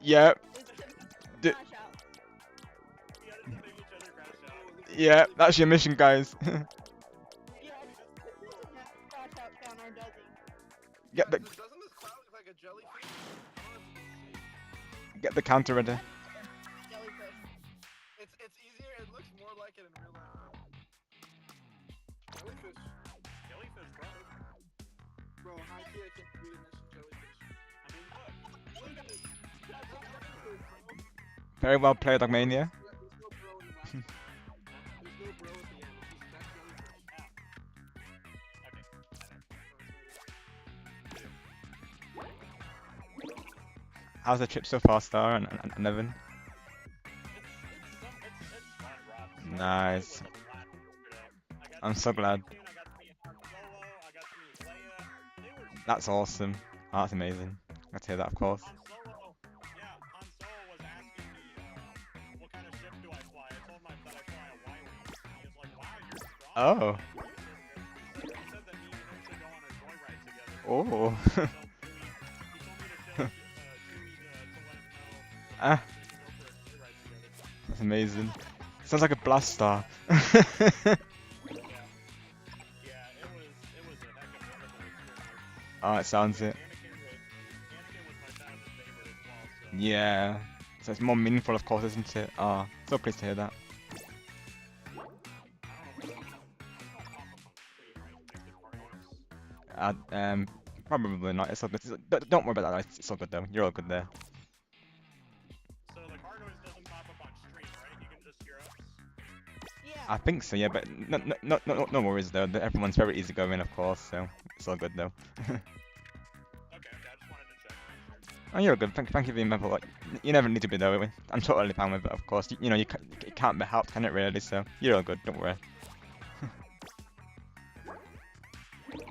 Yep. It's to D- crash out. We gotta make each other crash out. Yeah, that's your mission, guys. Yeah, crash out counter, does he? Get the Doesn't this cloud look like a jellyfish? I don't know if you can see. get the counter ready. Jellyfish. It's easier. It looks more like it in real life. Jellyfish. Jellyfish, bro. Bro, high key, I can't read this jellyfish. I mean, look. Look at this. That's a jellyfish, bro. Very well played, Dogmania. There's no bro in the match. There's no bro at the end. It's just that jellyfish. How's the trip so far, Star and Evan? It's fun, Rob. Nice. I'm so glad. That's awesome. Oh, that's amazing. Let's hear that, of course. Han Solo, yeah, Han Solo was asking me, what kind of ship do I fly? I told him that I fly a Y-Wing. He was like, wow, you're strong. Oh. He said that me and him should go on a joyride together. Oh. So he told me to tell Chewie to let him know Ah, we should go for a joyride together. that's amazing. Sounds like a blast, Star. Yeah. Yeah, it was a heck of a experience. Oh, it sounds it. Anakin was my childhood favorite as well, so. Yeah. So it's more meaningful, of course, isn't it? Ah, so pleased to hear that. Probably not. It's all good. Don't worry about that. It's all good though. You're all good there. I think so, yeah, but no worries though. Everyone's very easygoing, of course, so it's all good though. Okay, I just wanted to check. Oh, you're good. Thank you for being mindful. Like, you never need to be though. I'm totally fine with it, of course. You know, it can't be helped, can it really? So you're all good. Don't worry.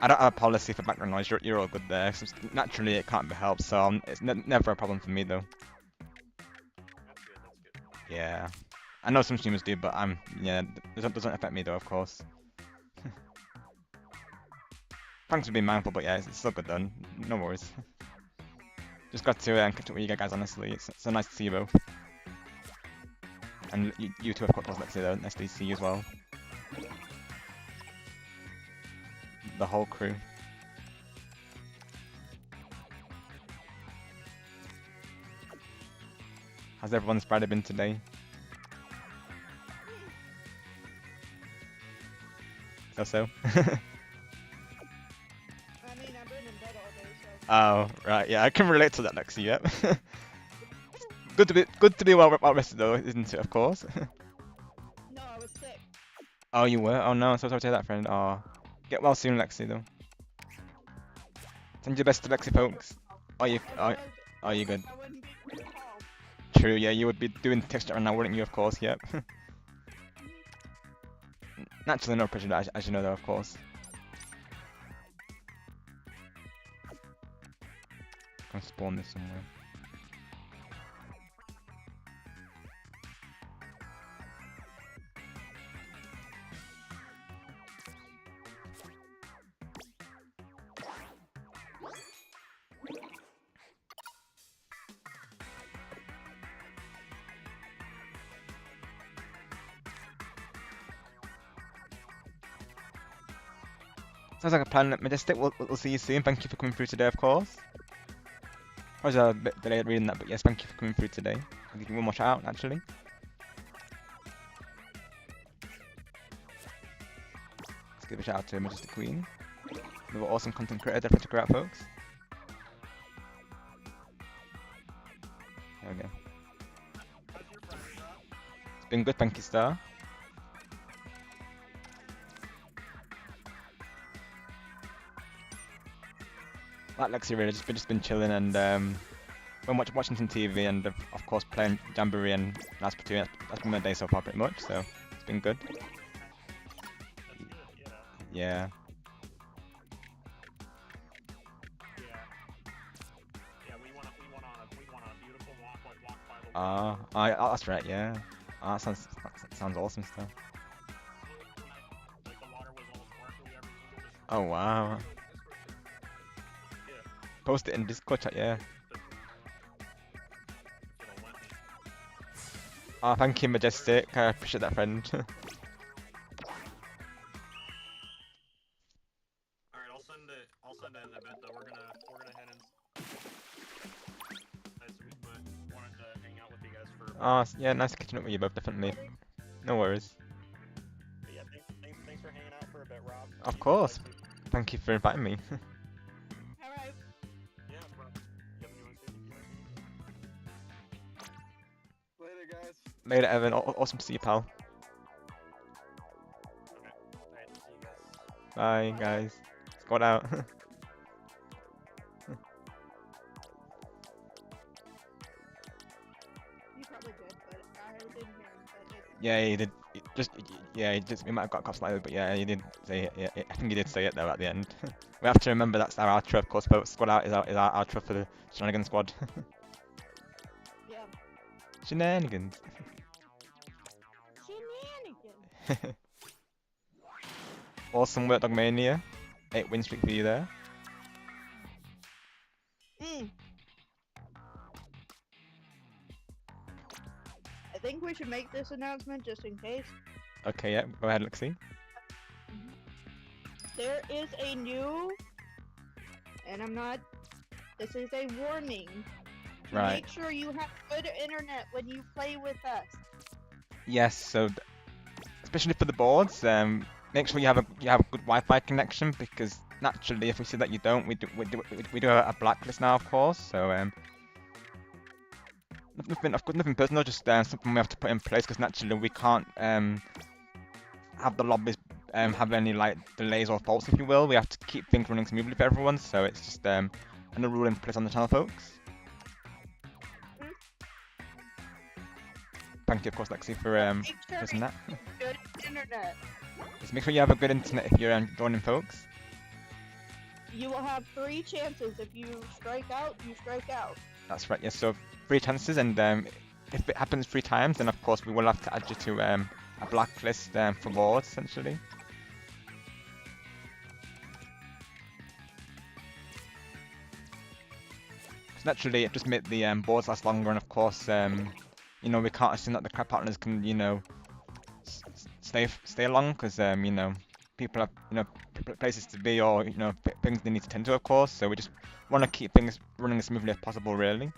I don't have a policy for background noise. You're all good there. So naturally, it can't be helped. So it's never a problem for me though. That's good, that's good. Yeah. I know some streamers do, but yeah, doesn't affect me though, of course. Thanks for being mindful, but yeah, it's still good though. No worries. Just got to catch up with you guys, honestly. It's so nice to see you both. And you two, of course, Lexi, though. Nice to see you as well. The whole crew. How's everyone's Friday been today? So? I mean, I've been in bed all day, so. Oh, right, yeah, I can relate to that, Lexi, yep. Good to be well rested though, isn't it, of course? No, I was sick. Oh, you were? Oh no, so sorry to hear that, friend. Oh, get well soon, Lexi, though. Send your best to Lexi, folks. Are you good? I wouldn't be pretty calm. True, yeah, you would be doing texture right now, wouldn't you, of course, yep. Naturally, no pressure, as you know, though, of course. I'm gonna spawn this somewhere. Sounds like a plan, Majestic. We'll see you soon. Thank you for coming through today, of course. I was a bit delayed reading that, but yes, thank you for coming through today. I'll give you one more shout out, actually. Let's give a shout out to Majestic Queen. Another awesome content creator, definitely check her out, folks. There we go. How's your Friday, Rob? It's been good, thank you, Star. Like Lexi, really, just been chilling and been watching some TV and of course playing Jamboree and Splatoon. That's been my day so far, pretty much. So it's been good. That's good, Yeah. Yeah, we went on a beautiful walk by the Oh, that's right. Yeah. Oh, that sounds awesome stuff. Like the water was all sparkly, everything was just Oh wow. yeah. Post it in Discord chat, yeah. It'll let me. Oh, thank you, Majestic. I appreciate that, friend. Alright, I'll send it in a bit though. We're gonna head in. Nice to meet you, but wanted to hang out with you guys for Oh, yeah, nice catching up with you both, definitely. No worries. but yeah, thanks for hanging out for a bit, Rob. Of You course. guys too. Thank you for inviting me. Alright. Yeah, bro. You have anyone say anything? Later, guys. Later, Evan. Awesome to see you, pal. Okay. Alright, see you guys. Bye, guys. Squad out. You probably did, but I didn't hear him say it. Yeah, he did. He might have got caught slightly, but yeah, he did say it. Yeah, I think he did say it though at the end. We have to remember that's our outro, of course. Folks, squad out is our outro for the Shenanigans squad. Yeah. Shenanigans. Shenanigans. Awesome work, Dogmania. 8 win streak for you there. I think we should make this announcement just in case. Okay, yeah. Go ahead, Lexi. There is a new, and this is a warning. Right. Make sure you have good internet when you play with us. Yes. So, especially for the boards, make sure you have a good Wi-Fi connection because naturally, if we see that you don't, we do a blacklist now, of course. So nothing personal, just something we have to put in place because naturally we can't have the lobbies have any like delays or faults, if you will. We have to keep things running smoothly for everyone, so it's just another rule in place on the channel, folks. Thank you, of course, Lexi, for Make sure pressing that. you have good internet. Just make sure you have a good internet if you're joining, folks. You will have 3 chances. If you strike out, you strike out. That's right, yes. So 3 chances, and if it happens 3 times, then of course we will have to add you to a blacklist for boards, essentially. So naturally, it just made the boards last longer, and of course, you know, we can't assume that the crab partners can, you know, stay long, because you know, people have, you know, places to be, or you know, things they need to tend to, of course. So we just want to keep things running as smoothly as possible, really.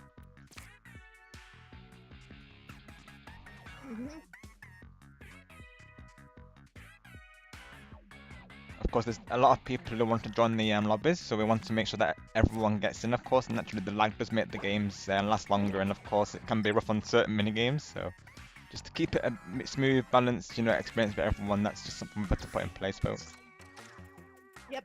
Of course, there's a lot of people who want to join the lobbies, so we want to make sure that everyone gets in, of course, and naturally the lag does make the games last longer, and of course it can be rough on certain mini-games, so just to keep it a smooth, balanced, you know, experience for everyone, that's just something we've got to put in place, folks. Yep.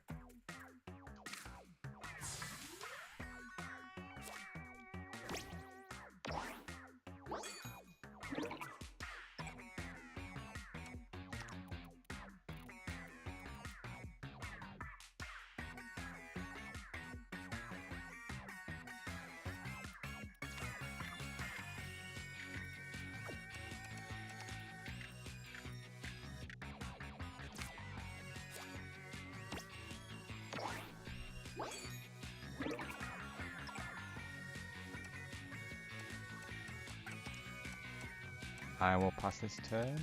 I will pass this turn.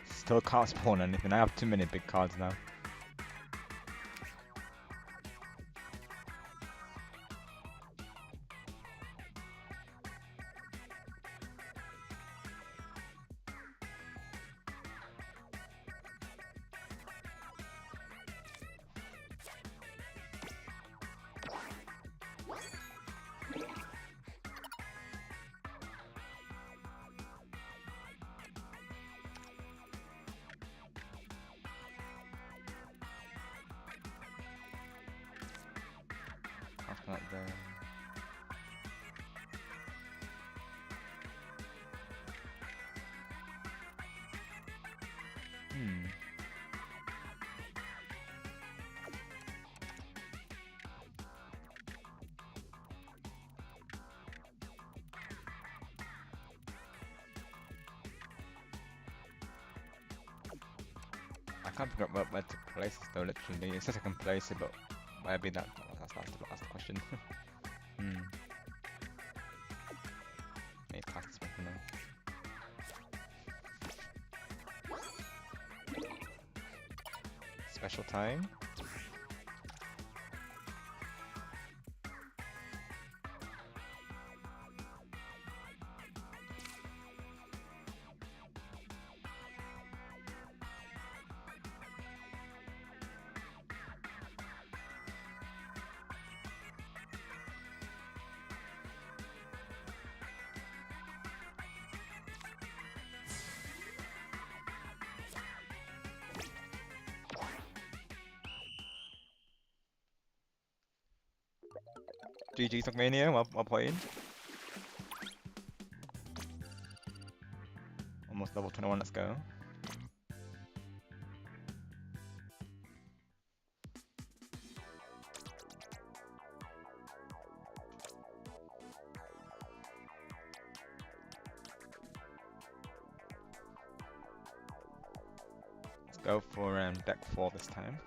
Still can't spawn anything. I have too many big cards now. After that, there. I can't figure out where to place this though, literally. It says I can place it, but where be that? That's the question. Maybe pass this one for now. Special time. GG Stockmania, well played. Almost level 21, let's go. Let's go for deck 4 this time.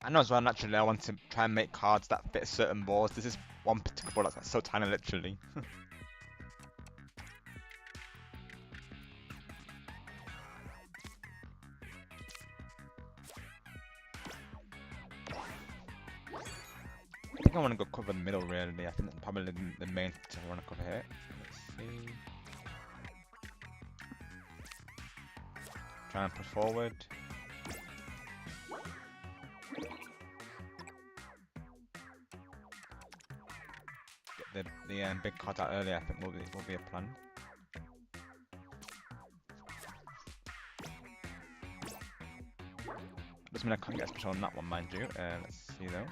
I know as well, naturally, I want to try and make cards that fit certain boards. This is one particular board that's so tiny, literally. I think I want to go cover the middle, really. I think that's probably the main thing I want to cover here. Let's see. Try and push forward. Get the big cards out early, I think will be a plan. Doesn't mean I can't get a special on that one, mind you. Let's see though.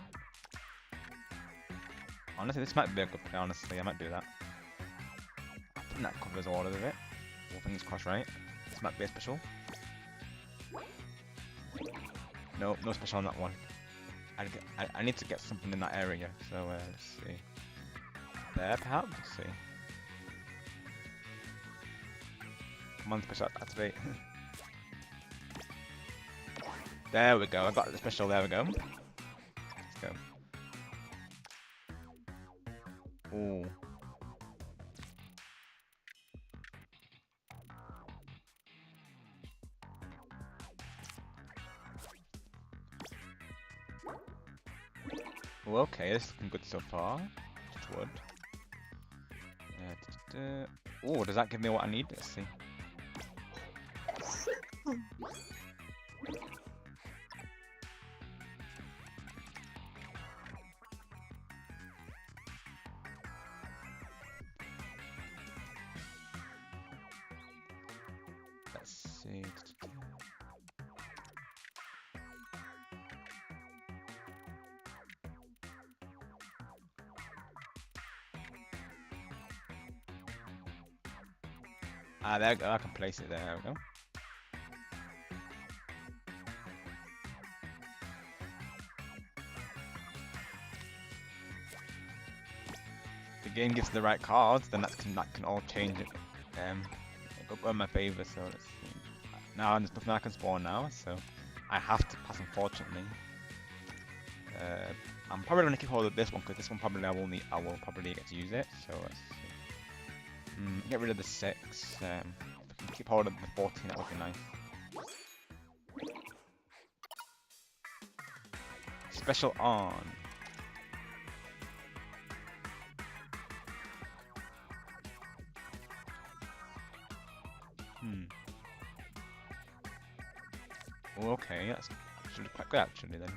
Honestly, this might be a good play, honestly. I might do that. I think that covers all of it. All things crossed, right? This might be a special. No, no special on that one. I need to get something in that area, so let's see. There, perhaps? Let's see. Come on, special activate. There we go, I got the special, there we go. Let's go. Ooh. Ooh, okay, this is looking good so far. Touch wood. Ooh, does that give me what I need? Let's see. Let's see. Ah, there we go. I can place it there. There we go. If the game gives the right cards, then that can all change it. Go in my favor. So let's see. Now there's nothing I can spawn now, so I have to pass. Unfortunately, I'm probably gonna keep hold of this one because this one probably I will probably get to use it. So let's see. Get rid of the 6. If I can keep hold of the 14, that would be nice. Special on. Oh, okay, that's actually quite good actually then.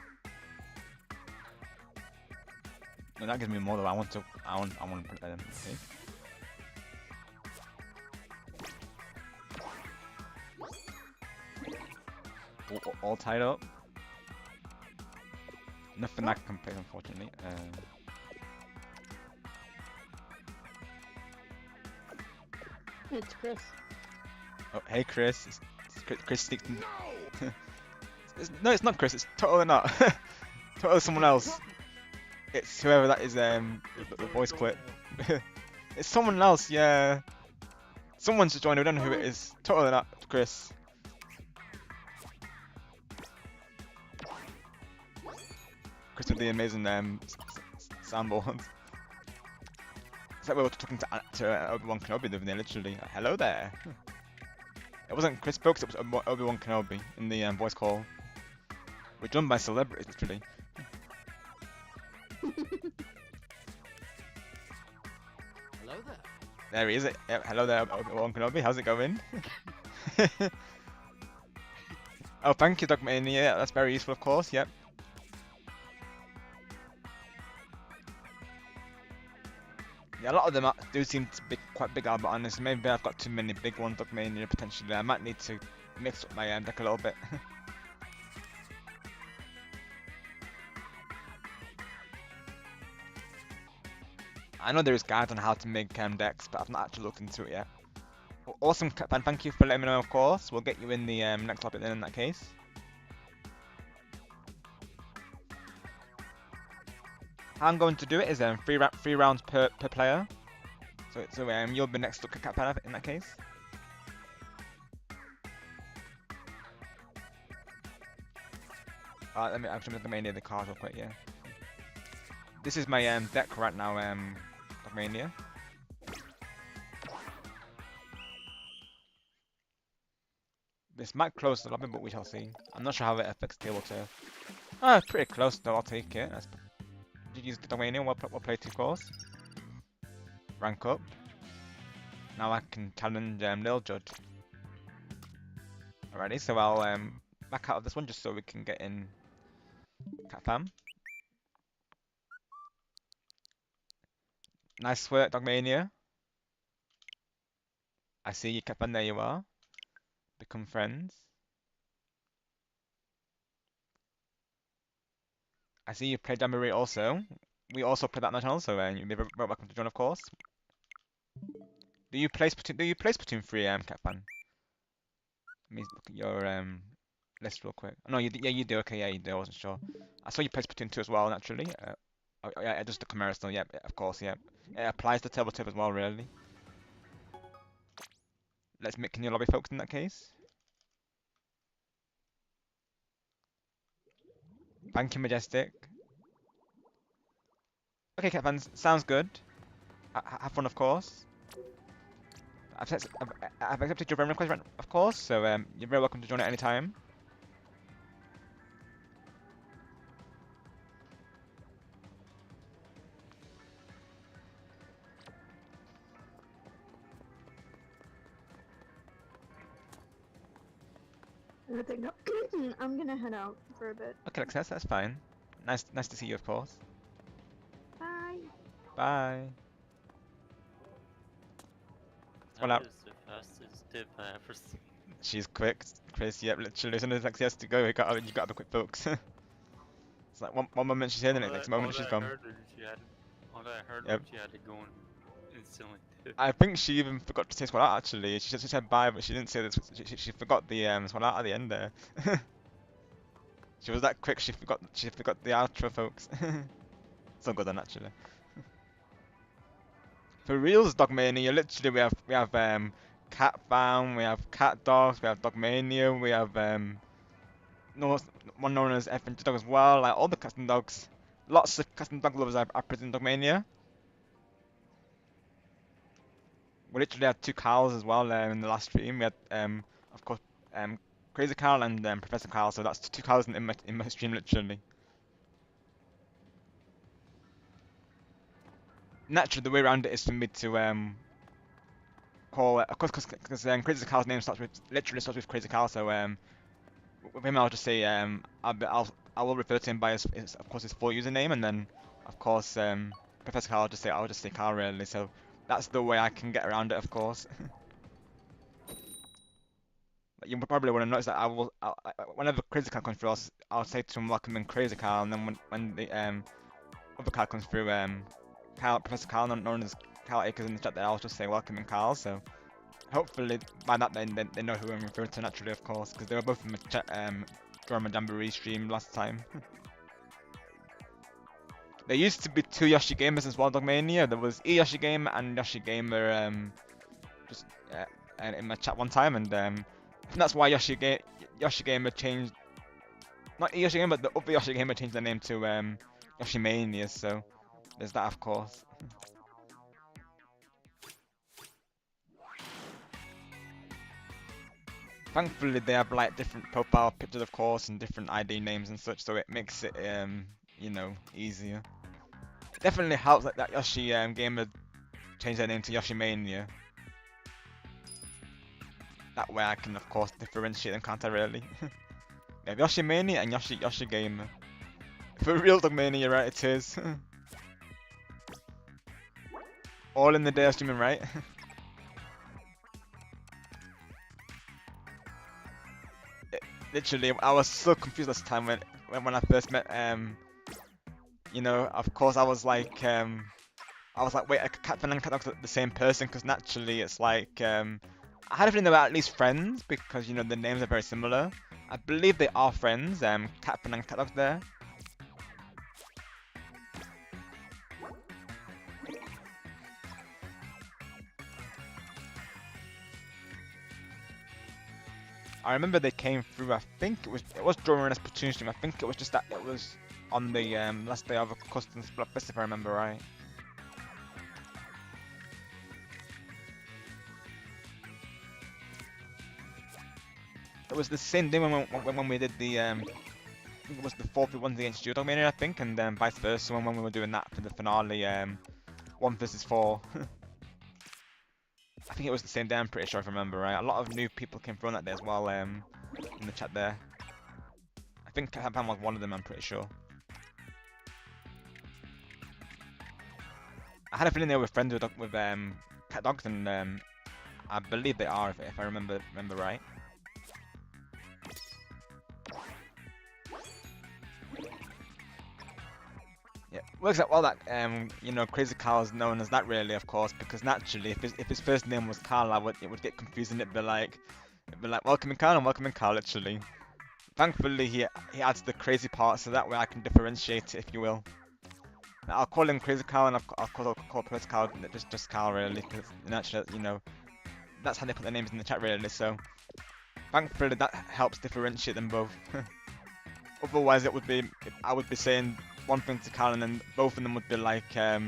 Well, that gives me more than I want to put it there. Okay. All tied up. Nothing I can play, unfortunately. It's Chris. Oh, hey Chris. Chris sneaked in. No, it's not Chris. It's totally not. Totally someone else. It's whoever that is. The voice clip. It's someone else. Yeah. Someone's joined. I don't know who it is. Totally not Chris. Chris with the amazing soundboard. It's like we were talking to Obi-Wan Kenobi the other day, literally. Hello there. It wasn't Chris Brooks, it was Obi-Wan Kenobi in the voice call. We're done by celebrities, literally. Hello there. There he is. Yep, hello there, Obi-Wan Kenobi. How's it going? Oh, thank you, Dogmania. Yeah, that's very useful, of course. Yep. Yeah, a lot of them do seem to be quite big, I'll be honest. Maybe I've got too many big ones, Dogmania, potentially. I might need to mix up my deck a little bit. I know there's guides on how to make decks, but I've not actually looked into it yet. Well, awesome, Captain. Thank you for letting me know, of course. We'll get you in the next topic then, in that case. How I'm going to do it is three rounds per player. So you'll be next to Captain in that case. Let me actually make the mania the card real quick, yeah. This is my deck right now, Mania. This might close the lobby, but we shall see. I'm not sure how it affects TableTurf. Ah, pretty close though, I'll take it. GG's Dogmania, we'll play 2 calls. Rank up. Now I can challenge Lil Judge. Alrighty, so I'll back out of this one just so we can get in Cat Fam. Nice work, Dogmania. I see you, Cat Fam. There you are. Become friends. I see you play Jamboree also. We also play that on the channel, so you're very welcome to join, of course. Do you play Splatoon? Do you play Splatoon 3, Cat Fan? Let me look at your list real quick. No, yeah, you do. Okay, yeah, you do. I wasn't sure. I saw you play Splatoon 2 as well, naturally. Oh, yeah, just the Chimera still. Yeah, of course, yeah. It applies to TableTurf as well, really. Let's make new lobby, folks. In that case. Thank you, Majestic. Okay, Cat fans, sounds good. Have fun, of course. I've accepted your friend request, of course, so you're very welcome to join at any time. I think I'm gonna head out for a bit. Okay, Alexis, that's fine. Nice to see you, of course. Bye. Bye. Well, That is the fastest dip I ever seen. she's quick, Chris. Yep, literally. As soon as Alexis has to go, you got to be quick, folks. It's like one moment she's here, the next moment she's gone. All I heard Yep. was she had to go and instantly dip. I think she even forgot to say squad out actually. She said bye, but she didn't say this. She forgot the squad out at the end there. She was that quick. She forgot the outro, folks. So good then actually. For reals, Dogmania. Literally, we have Cat Fam, we have Cat Dogs, we have Dogmania, we have one known as FNG Dog as well. Like all the custom dogs. Lots of custom dog lovers are present in Dogmania. We literally had two Carls as well in the last stream. We had, of course, Crazy Carl and Professor Carl. So that's two Carls in my stream, literally. Naturally, the way around it is for me to call, of course, because Crazy Carl's name literally starts with Crazy Carl. So with him, I'll just say I will refer to him by his of course his full username, and then of course Professor Carl, I'll just say Carl really. So that's the way I can get around it, of course. You probably would have noticed that whenever Crazy Carl comes through, I'll say to him welcome in Crazy Carl, and then when the other Carl comes through, Professor Carl, known as Carl Akers in the chat, there, I'll just say welcome in Carl. So hopefully by that they know who I'm referring to naturally, of course, because they were both in the chat during my Jamboree stream last time. There used to be two Yoshi gamers as well, Dogmania. There was Yoshi Gamer and Yoshi Gamer just in my chat one time, and that's why Yoshi Gamer changed, not Yoshi Gamer, but the other Yoshi Gamer changed their name to Yoshi Mania. So there's that, of course. Thankfully, they have like different profile pictures, of course, and different ID names and such, so it makes it, you know, easier. It definitely helps that Yoshi Gamer changed their name to Yoshi Mania. That way, I can, of course, differentiate them, can't I? Really? We have Yoshi Mania and Yoshi Gamer. For real, Dogmania, right? It is. All in the day of streaming, right? Literally, I was so confused last time when I first met you know, of course I was like wait, a Cat and Cat Dog's the same person, because naturally it's like I had a feeling they were at least friends, because you know the names are very similar. I believe they are friends, Cat and Cat Dog's there. I remember they came through. I think it was during a Splatoon stream. I think it was just that it was on the last day of a custom Splat Fest, if I remember right. It was the same day when we did the I think it was the 4v1 against Judo Mania, I think, and then vice versa when we were doing that for the finale 1 vs 4. I think think it was the same day, I'm pretty sure if I remember right. A lot of new people came through on that day as well, in the chat there. I think Japan was one of them, I'm pretty sure. I had a feeling they were friends with cat dogs, and I believe they are, if I remember right. Yeah, works out well that you know, Crazy Carl is known as that really, of course, because naturally, if his first name was Carl, it would get confusing. It'd be like welcome in Carl and welcome in Carl, literally. Thankfully, he adds the crazy part, so that way I can differentiate it, if you will. I'll call him Crazy Carl, and I'll call Perth Carl, just Carl really, because naturally, you know, that's how they put their names in the chat really. So thankfully, that helps differentiate them both. Otherwise, I would be saying one thing to Carl, and then both of them would be like, well,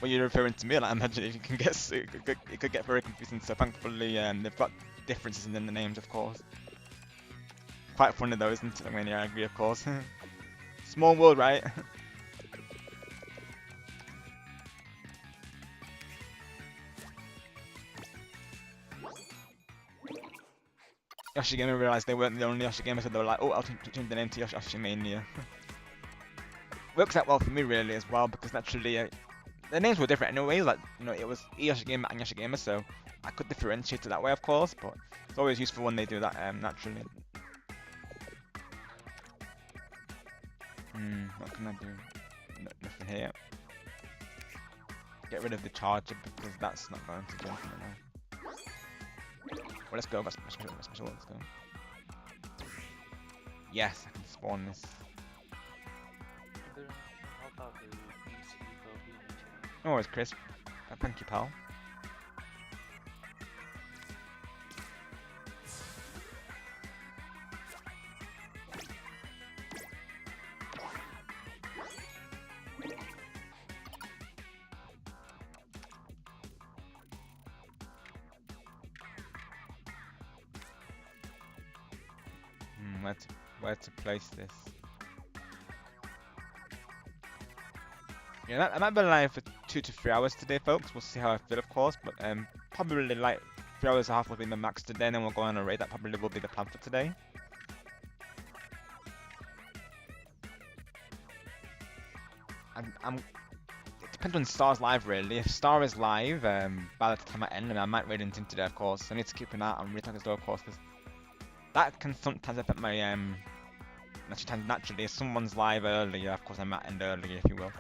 you're referring to me. Like, I imagine it can get it could get very confusing. So thankfully, they've got differences in the names, of course. Quite funny though, isn't it? I mean, yeah, I agree, of course. Small world, right? Yoshi Gamer realised they weren't the only Yoshi Gamer, so they were like, oh, I'll change the name to Yoshi Mania. Works out well for me really as well, because naturally their names were different anyway. Like, you know, it was Yoshi Gamer and Yoshi Gamer, so I could differentiate it that way, of course. But it's always useful when they do that naturally. What can I do? Nothing here. Get rid of the charger because that's not going to do anything right now. Well, let's go. Let's go. Yes, I can spawn this. No worries, Chris. Thank you, pal. Where to place this? Yeah, I might be live for 2 to 3 hours today, folks. We'll see how I feel, of course, but probably like 3 hours and a half will be my max today, and then we'll go on a raid. That probably will be the plan for today. It depends on Star's live, really. If Star is live, by the time I end, I might raid into today, of course. I need to keep an eye on Retag as well, of course, because that can sometimes affect my naturally, if someone's live earlier, of course I might end earlier, if you will.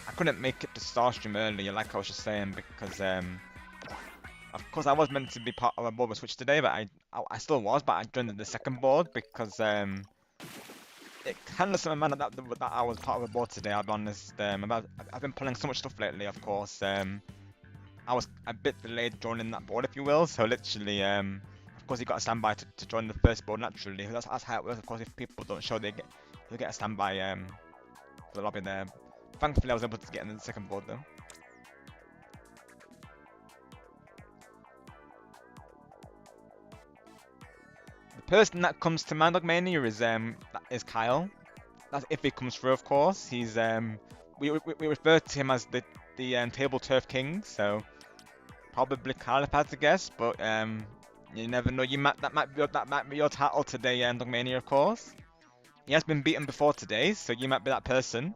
I couldn't make it to Starstream earlier, like I was just saying, because of course I was meant to be part of a board with Switch today, but I still was, but I joined the second board because it kind of sent my mind that I was part of a board today. I'll be honest. I've been playing so much stuff lately, of course. I was a bit delayed joining that board, if you will. So literally, of course, you got a standby to join the first board naturally. That's how it works. Of course, if people don't show, they get a standby for the lobby there. Thankfully, I was able to get in the second board though. The person that comes to Mandog Mania is Kyle. That's if he comes through, of course. He's we refer to him as the TableTurf King, so probably Kyle if I had to guess, but you never know. That might be your title today, Mandog Mania, of course. He has been beaten before today, so you might be that person.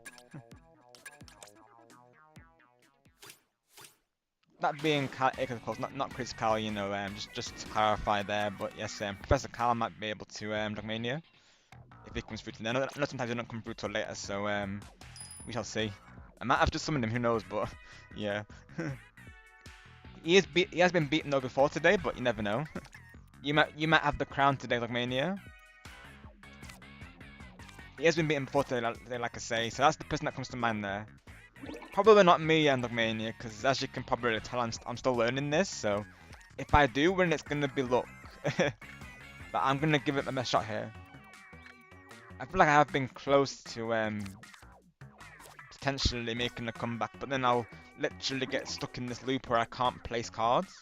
That being Kyle, of course, not Chris Kyle, you know, just to clarify there, but yes, Professor Kyle might be able to Dogmania if he comes through today. I know sometimes he don't come through till later, so we shall see. I might have just summoned him, who knows, but yeah. He has been beaten though before today, but you never know. you might have the crown today, Dogmania. He has been beaten before today, like I say, so that's the person that comes to mind there. Probably not me, Dogmania, because as you can probably tell, I'm still learning this, so if I do win, it's gonna be luck. But I'm gonna give it my best shot here. I feel like I have been close to potentially making a comeback, but then I'll literally get stuck in this loop where I can't place cards.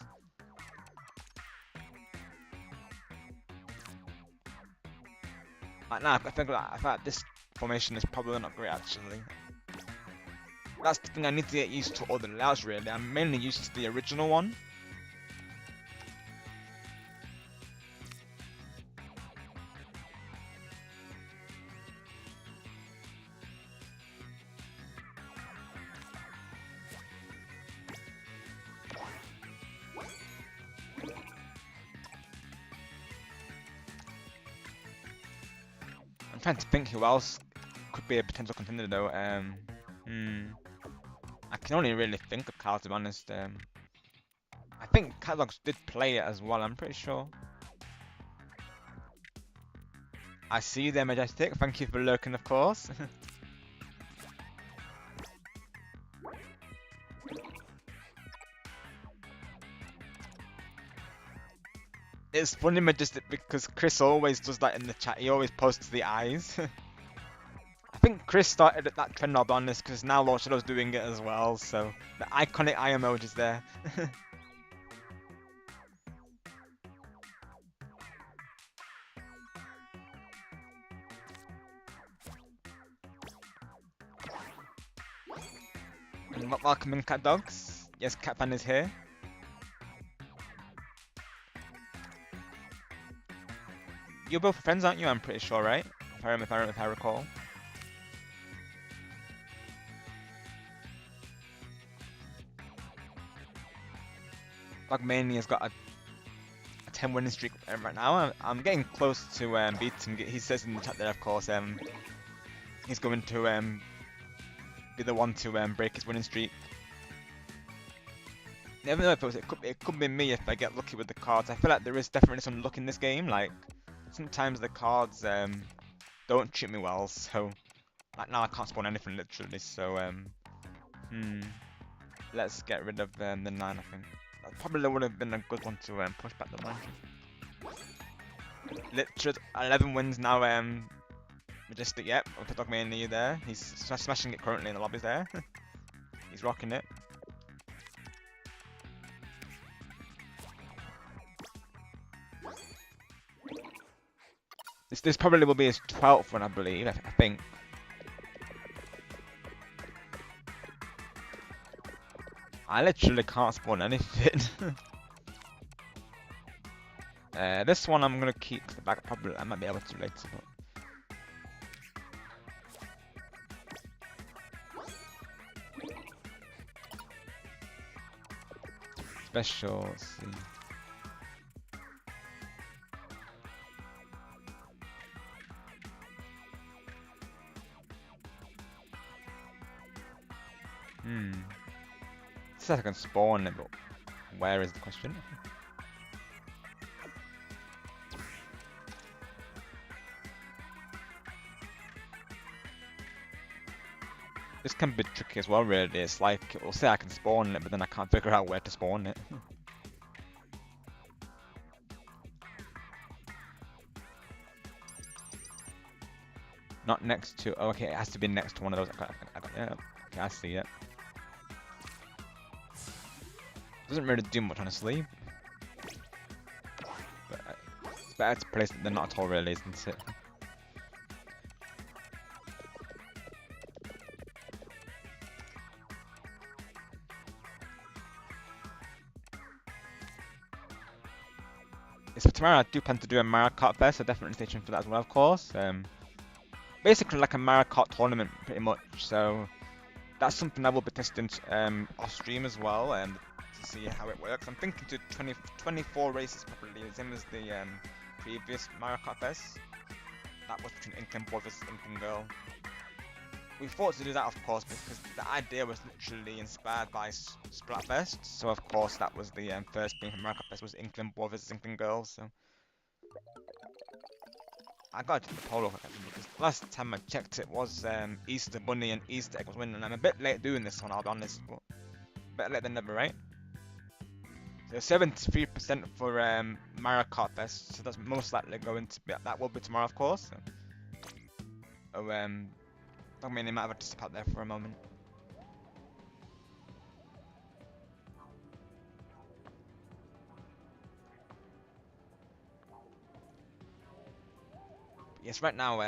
Like, nah, I think this formation is probably not great actually. That's the thing, I need to get used to all the layouts really. I'm mainly used to the original one. I'm trying to think who else could be a potential contender though. I can only really think of Carl, to be honest. I think Catalogs did play it as well, I'm pretty sure. I see you there, Majestic. Thank you for lurking, of course. It's funny, Majestic, because Chris always does that in the chat. He always posts the eyes. I think Chris started that trend, I'll be honest, because now Lord Shadow's doing it as well, so the iconic eye emoji's there. And welcome in, Cat Dogs. Yes, Catfan is here. You're both friends, aren't you? I'm pretty sure, right? If I recall. Dogmania's got a 10 winning streak right now. I'm getting close to beating. He says in the chat there, of course, he's going to be the one to break his winning streak. Never know if it could be me if I get lucky with the cards. I feel like there is definitely some luck in this game. Like sometimes the cards don't treat me well. So like now I can't spawn anything literally. So let's get rid of the 9. I think that probably would have been a good one to push back the 9. Literally 11 wins now. Majestic, yep. With the Dogmania there. He's smashing it currently in the lobbies there. He's rocking it. This probably will be his 12th one, I believe. I think. I literally can't spawn anything. This one I'm gonna keep the back. Probably I might be able to later. But... Special. Let's see. It says I can spawn it, but where is the question? This can be tricky as well, really. It's like, it will say I can spawn it, but then I can't figure out where to spawn it. Not next to... Oh, okay, it has to be next to one of those. Yeah, okay, I see it. Doesn't really do much, honestly. But it's better to place it than not at all, really, isn't it? So tomorrow I do plan to do a Mario Kart Fest, so definitely stay tuned for that as well, of course. Basically like a Mario Kart tournament, pretty much. So that's something I will be testing off stream as well, to see how it works. I'm thinking to 24 races probably, the same as the previous Mario Kart Fest. That was between Ink and Boy versus Ink and Girl. We thought to do that, of course, because the idea was literally inspired by Splatfest. So of course that was the first game from Mario Kart Fest was Inkling Boy versus Inkling Girls. So I got to the poll because last time I checked it was Easter Bunny and Easter Egg was winning, and I'm a bit late doing this one, I'll be honest, but better late than never, right? So 73% for Mario Kart Fest, so that's most likely going to be, that will be tomorrow, of course. So, I mean, they might have to step out there for a moment. Yes, right now,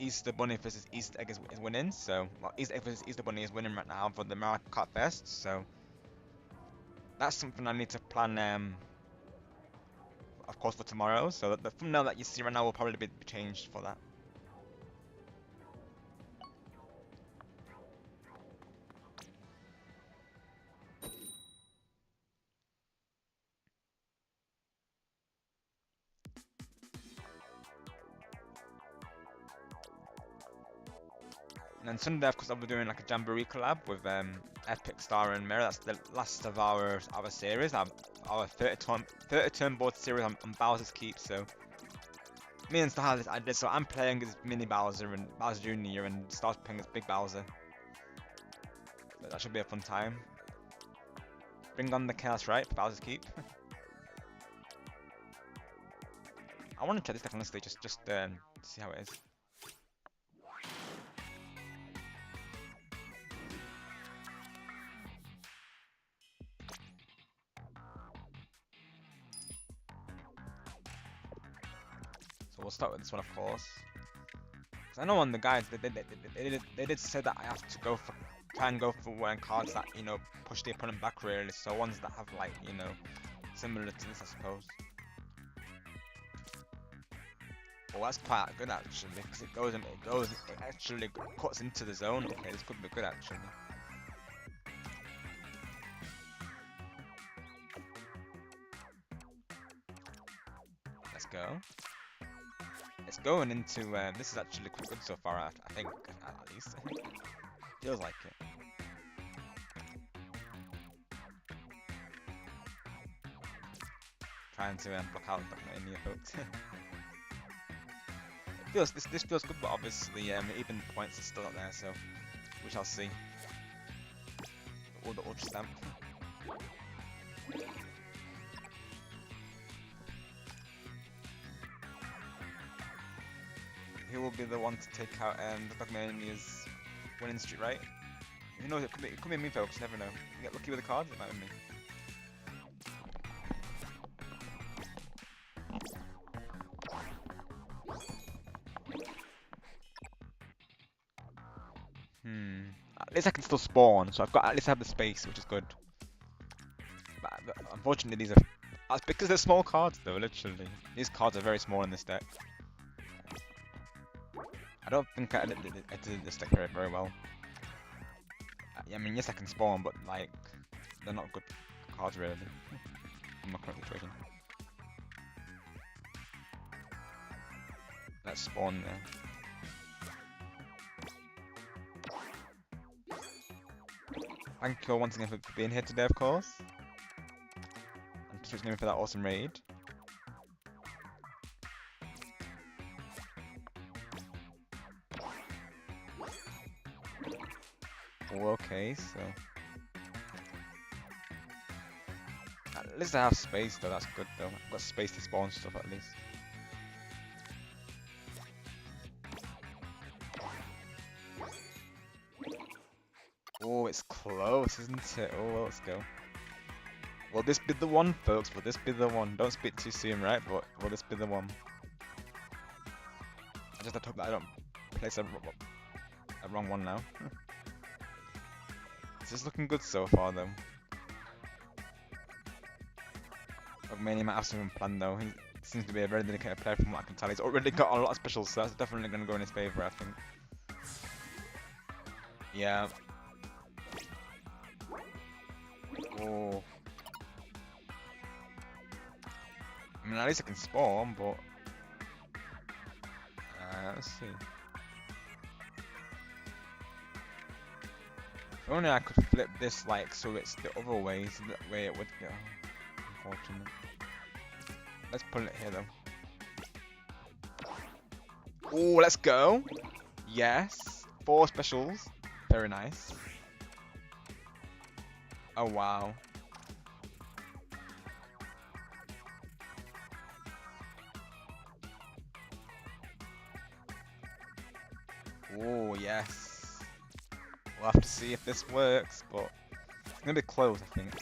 Easter Bunny versus Easter Egg is winning. So, well, Easter Egg versus Easter Bunny is winning right now for the Mario Kart Fest. So, that's something I need to plan. Of course, for tomorrow. So the thumbnail that you see right now will probably be changed for that. And then Sunday, of course, I'll be doing like a Jamboree collab with Epic, Star, and Mirror. That's the last of our series, our 30 turn board series on Bowser's Keep. So me and Star have this idea. So I'm playing as Mini Bowser and Bowser Jr. and Star's playing as Big Bowser. So that should be a fun time. Bring on the chaos, right? For Bowser's Keep. I want to try this deck honestly, just see how it is. So we'll start with this one, of course. Because I know on the guides they did say that I have to try and go for one cards that push the opponent back really. So ones that have like similar to this, I suppose. Well, that's quite good actually, because it actually cuts into the zone. Okay, this could be good actually. Let's go. It's going into, this is actually quite good so far, I think, at least. Feels like it. Trying to block out any folks. This feels good, but obviously even points are still up there, so we shall see. Or the ultra stamp. He will be the one to take out the Dogmania's winning streak, right? Who knows? It could be me, folks. You never know. You get lucky with the cards, it might be me. At least I can still spawn, so at least I have the space, which is good. But unfortunately, these are because they're small cards, though. Literally, these cards are very small in this deck. I don't think I edited this deck very well. I mean, yes, I can spawn, but like, they're not good cards really in my current situation. Let's spawn there. Thank you all once again for being here today, of course. And switching me for that awesome raid. Oh, okay, so at least I have space though. That's good though. I've got space to spawn stuff at least. Oh, it's close, isn't it? Oh, well, let's go. Will this be the one, folks? Will this be the one? Don't speak too soon, right? But will this be the one? I just hope that I don't place a wrong one now. This is looking good so far, though. Mania might have something planned, though. He seems to be a very dedicated player from what I can tell. He's already got a lot of specials, so that's definitely going to go in his favour, I think. Yeah. Oh. I mean, at least I can spawn, but... let's see. If only I could flip this, like, so it's the other way, so that way it would go. Unfortunate. Let's put it here, though. Oh, let's go! Yes! 4 specials. Very nice. Oh, wow. Oh, yes. We'll have to see if this works, but it's gonna be close, I think.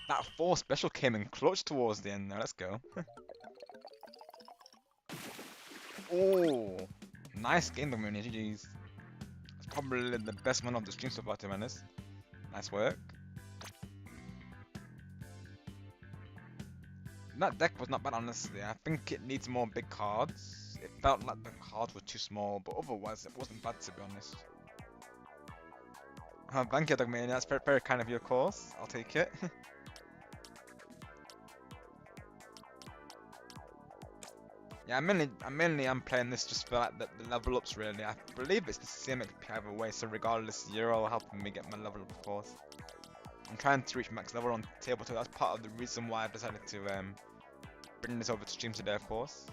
That 4 special came in clutch towards the end there, let's go. Oh, nice game, Dominion. GG's. It's probably the best one of the stream so far, to be honest. Nice work. That deck was not bad, honestly. I think it needs more big cards. It felt like the cards were too small, but otherwise it wasn't bad, to be honest. Thank you, Dogmania. That's very, very kind of you, of course. I'll take it. Yeah, I'm playing this just for like the level ups, really. I believe it's the same XP either way, so regardless, you're all helping me get my level up, of course. I'm trying to reach max level on TableTurf. That's part of the reason why I've decided to bring this over to stream today, of course.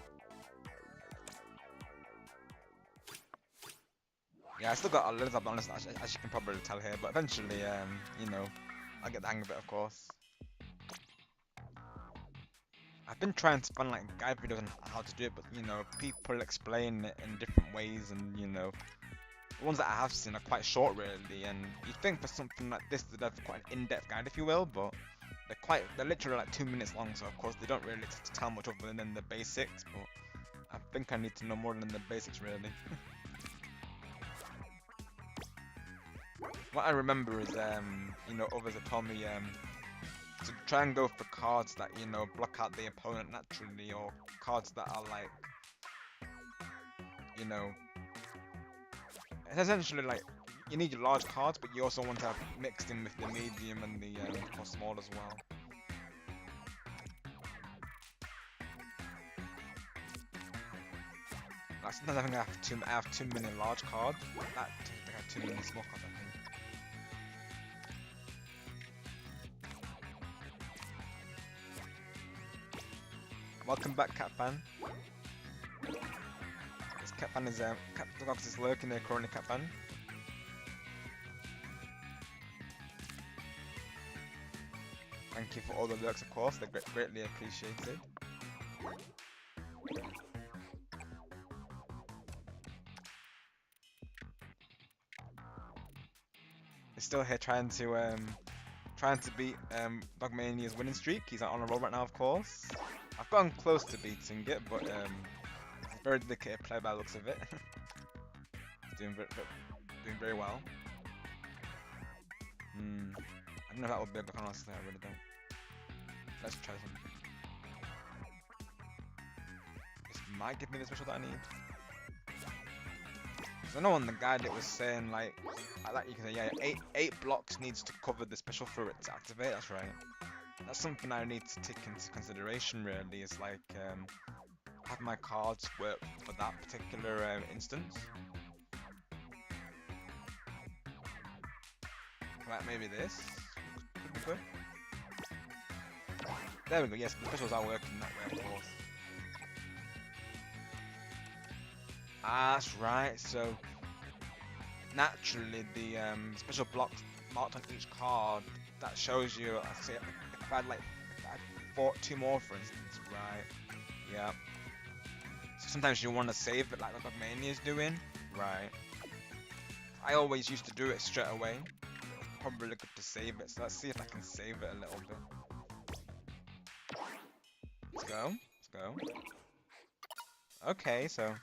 Yeah, I still got a little bit honest, as you can probably tell here, but eventually, you know, I'll get the hang of it, of course. I've been trying to find like guide videos on how to do it, but you know, people explain it in different ways, and you know, the ones that I have seen are quite short, really. And you think for something like this, they'd have quite an in-depth guide, if you will, but they're literally like 2 minutes long, so of course they don't really tell much other than the basics. But I think I need to know more than the basics, really. What I remember is, you know, others have told me, to try and go for cards that, you know, block out the opponent naturally, or cards that are like, you know, it's essentially like, you need your large cards, but you also want to have mixed in with the medium and the small as well. Like sometimes I think I have too many large cards. I think I have too many small cards, I think. Welcome back, Cat Fan. This Cat Fan is Cat is lurking there currently, Cat Fan. Thank you for all the lurks, of course. They're greatly appreciated. He's still here trying to beat Dogmania's winning streak. He's on a roll right now, of course. I've gotten close to beating it, but it's a very dedicated player by the looks of it. He's doing very well. I don't know if that would be a good one, honestly, I really don't. Let's try something. This might give me the special that I need. I know on the guide it was saying like you can say, yeah, 8 blocks needs to cover the special for it to activate. That's right. That's something I need to take into consideration. Really, is like have my cards work for that particular instance. Like maybe this could be good. There we go. Yes, the specials are working that way, of course. That's right, so naturally the special blocks marked on each card, that shows you, I say, if I had 2 more for instance, right, yeah. So sometimes you want to save it like Dogmania is doing, right. I always used to do it straight away, it's probably good to save it, so let's see if I can save it a little bit. Let's go. Okay, so...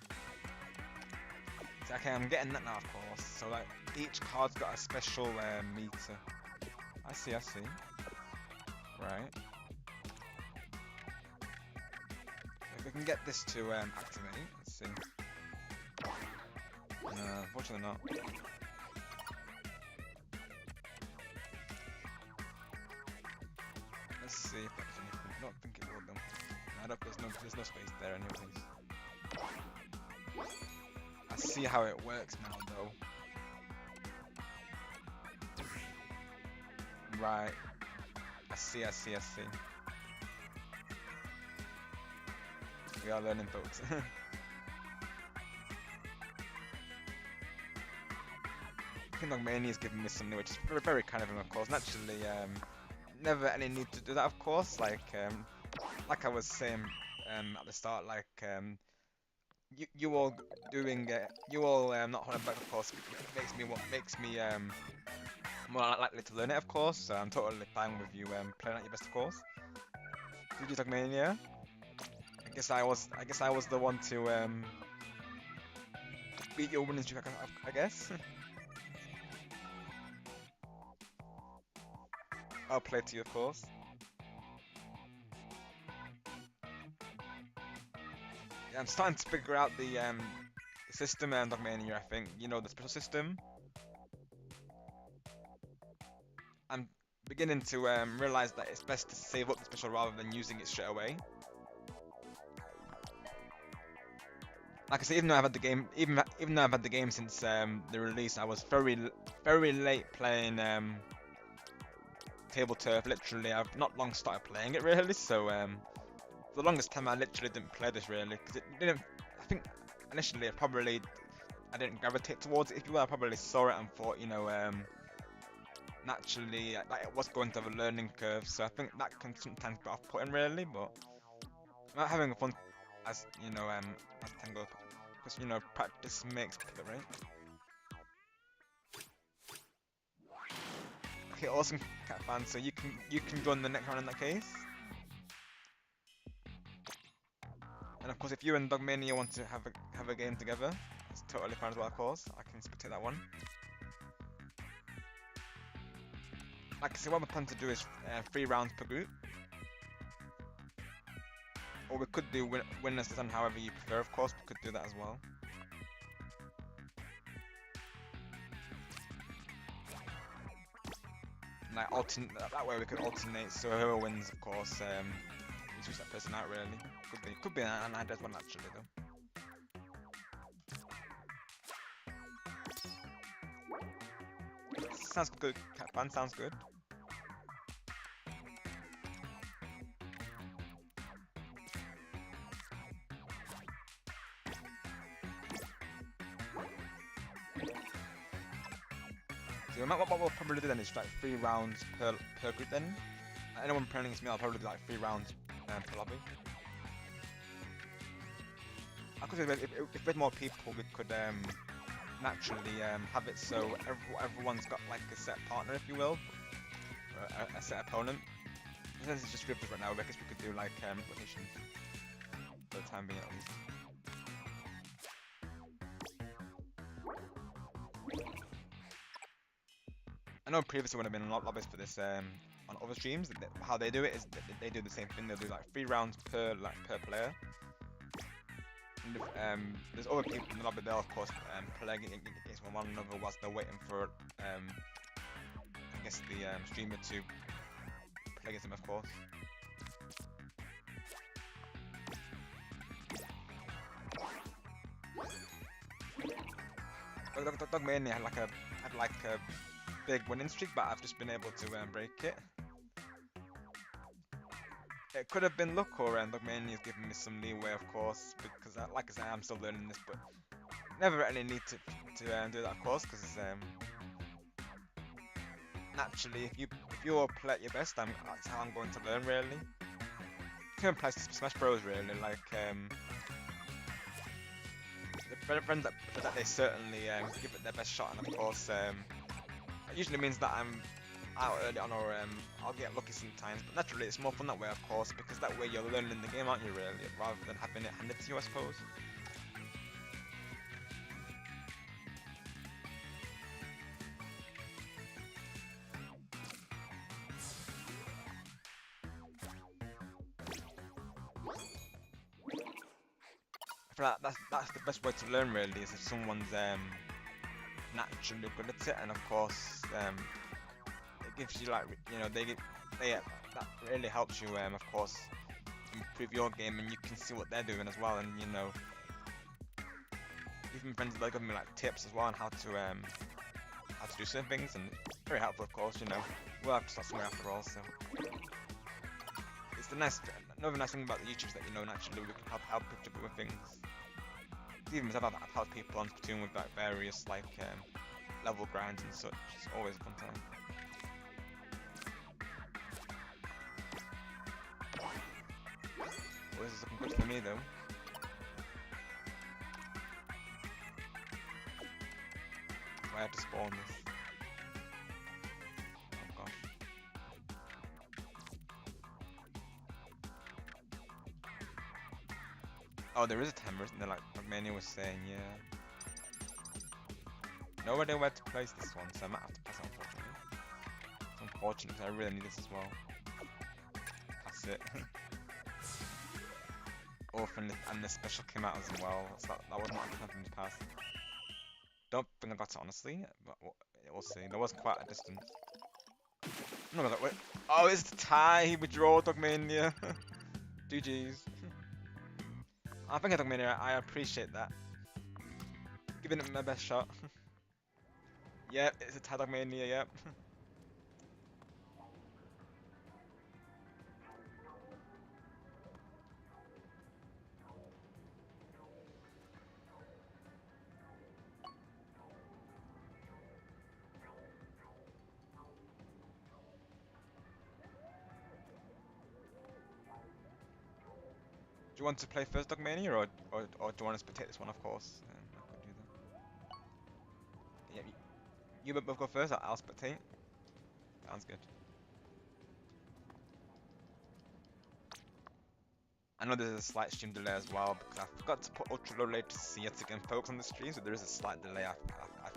Okay, I'm getting that now, of course. So, like, each card's got a special meter. I see. Right. If we can get this to activate, let's see. No, unfortunately not. Let's see if that's anything. I don't think it will though. There's no space there anyways. I see how it works now though. Right. I see. We are learning, folks. I think Dogmania is giving me something which is very, very kind of him, of course. Naturally, never any need to do that, of course. Like I was saying at the start, like you all doing you all not holding back, of course, makes me more likely to learn it, of course. So I'm totally fine with you playing at your best, of course. GG Dogmania. I guess I was the one to beat your winning streak, I guess. I'll play to you, of course. Yeah, I'm starting to figure out the system and Dogmania, I think. You know, the special system. I'm beginning to realize that it's best to save up the special rather than using it straight away. Like I say, even though I've had the game, even though I've had the game since the release, I was very late playing TableTurf. Literally, I've not long started playing it really. So for the longest time, I literally didn't play this really because it didn't. I think initially, I didn't gravitate towards it. If you will, I probably saw it and thought, you know, naturally that it was going to have a learning curve. So I think that can sometimes be off-putting really, but I'm having fun as you know as time goes, because you know practice makes perfect, right? Okay, awesome, Cat fan. So you can join the next round in that case. And of course, if you and Dogmania want to have a game together, it's totally fine as well. Of course, I can spectate that one. Like I said, what we plan to do is 3 rounds per group. Or we could do winners and however you prefer, of course, we could do that as well. Like that way we could alternate, so whoever wins, of course, we switch that person out really. Could be an idea as well actually though. Sounds good, Cat fan, sounds good. So what we'll probably do then is like 3 rounds per group then. Anyone playing against me, I'll probably do like 3 rounds per lobby. I could say if with more people, we could naturally have it so everyone's got like a set partner, if you will, or a set opponent. Since it's just ripped right now, I guess we could do like rotations for the time being at least. I know previously when I've been in lobbies for this on other streams, how they do it is they do the same thing. They'll do like 3 rounds per player. And if, there's other people in the lobby, they'll of course play against one another whilst they're waiting for I guess the streamer to play against them, of course. Dogmania had like a big winning streak, but I've just been able to break it. It could have been luck, or Dogmania's giving me some leeway, of course, because like I said, I'm still learning this, but never really need to do that, of course, because naturally, if you all play at your best, that's how I'm going to learn, really. Can play Smash Bros, really, like the friends that they certainly give it their best shot, and of course, it usually means that I'm out early on, or I'll get lucky sometimes, but naturally it's more fun that way, of course, because that way you're learning the game, aren't you, really, rather than having it handed to you, I suppose. I feel like that's the best way to learn, really, is if someone's naturally good at it, and of course it gives you, like, you know, that really helps you of course improve your game, and you can see what they're doing as well, and you know, even friends that give me like tips as well on how to do certain things, and very helpful, of course. You know, we'll have to start somewhere after all, so it's another nice thing about the YouTube is that, you know, naturally we can help each other with things. Even myself, I've helped people on Splatoon with like various like level grinds and such. It's always a fun time. Well, this is looking good for me though. I have to spawn this. Oh gosh. Oh, there is a timer, isn't there? Like Mania was saying, yeah. No idea where to place this one, so I might have to pass it, unfortunately. It's unfortunate because I really need this as well. Pass it. And the special came out as well, so that was not a good time for me to pass. Don't think I got it honestly, but we'll see. There was quite a distance. No, wait. Oh, it's the tie! Withdraw, Dogmania! GG's. I think Dogmania, I appreciate that. Giving it my best shot. Yep, it's a tie, Dogmania, yep. Do you want to play first, Dogmania, or do you want us to take this one, of course? I could do that. Yeah, you both go first, I'll spectate. Sounds good. I know there's a slight stream delay as well, because I forgot to put ultra low latency yet again focus on the stream, so there is a slight delay. I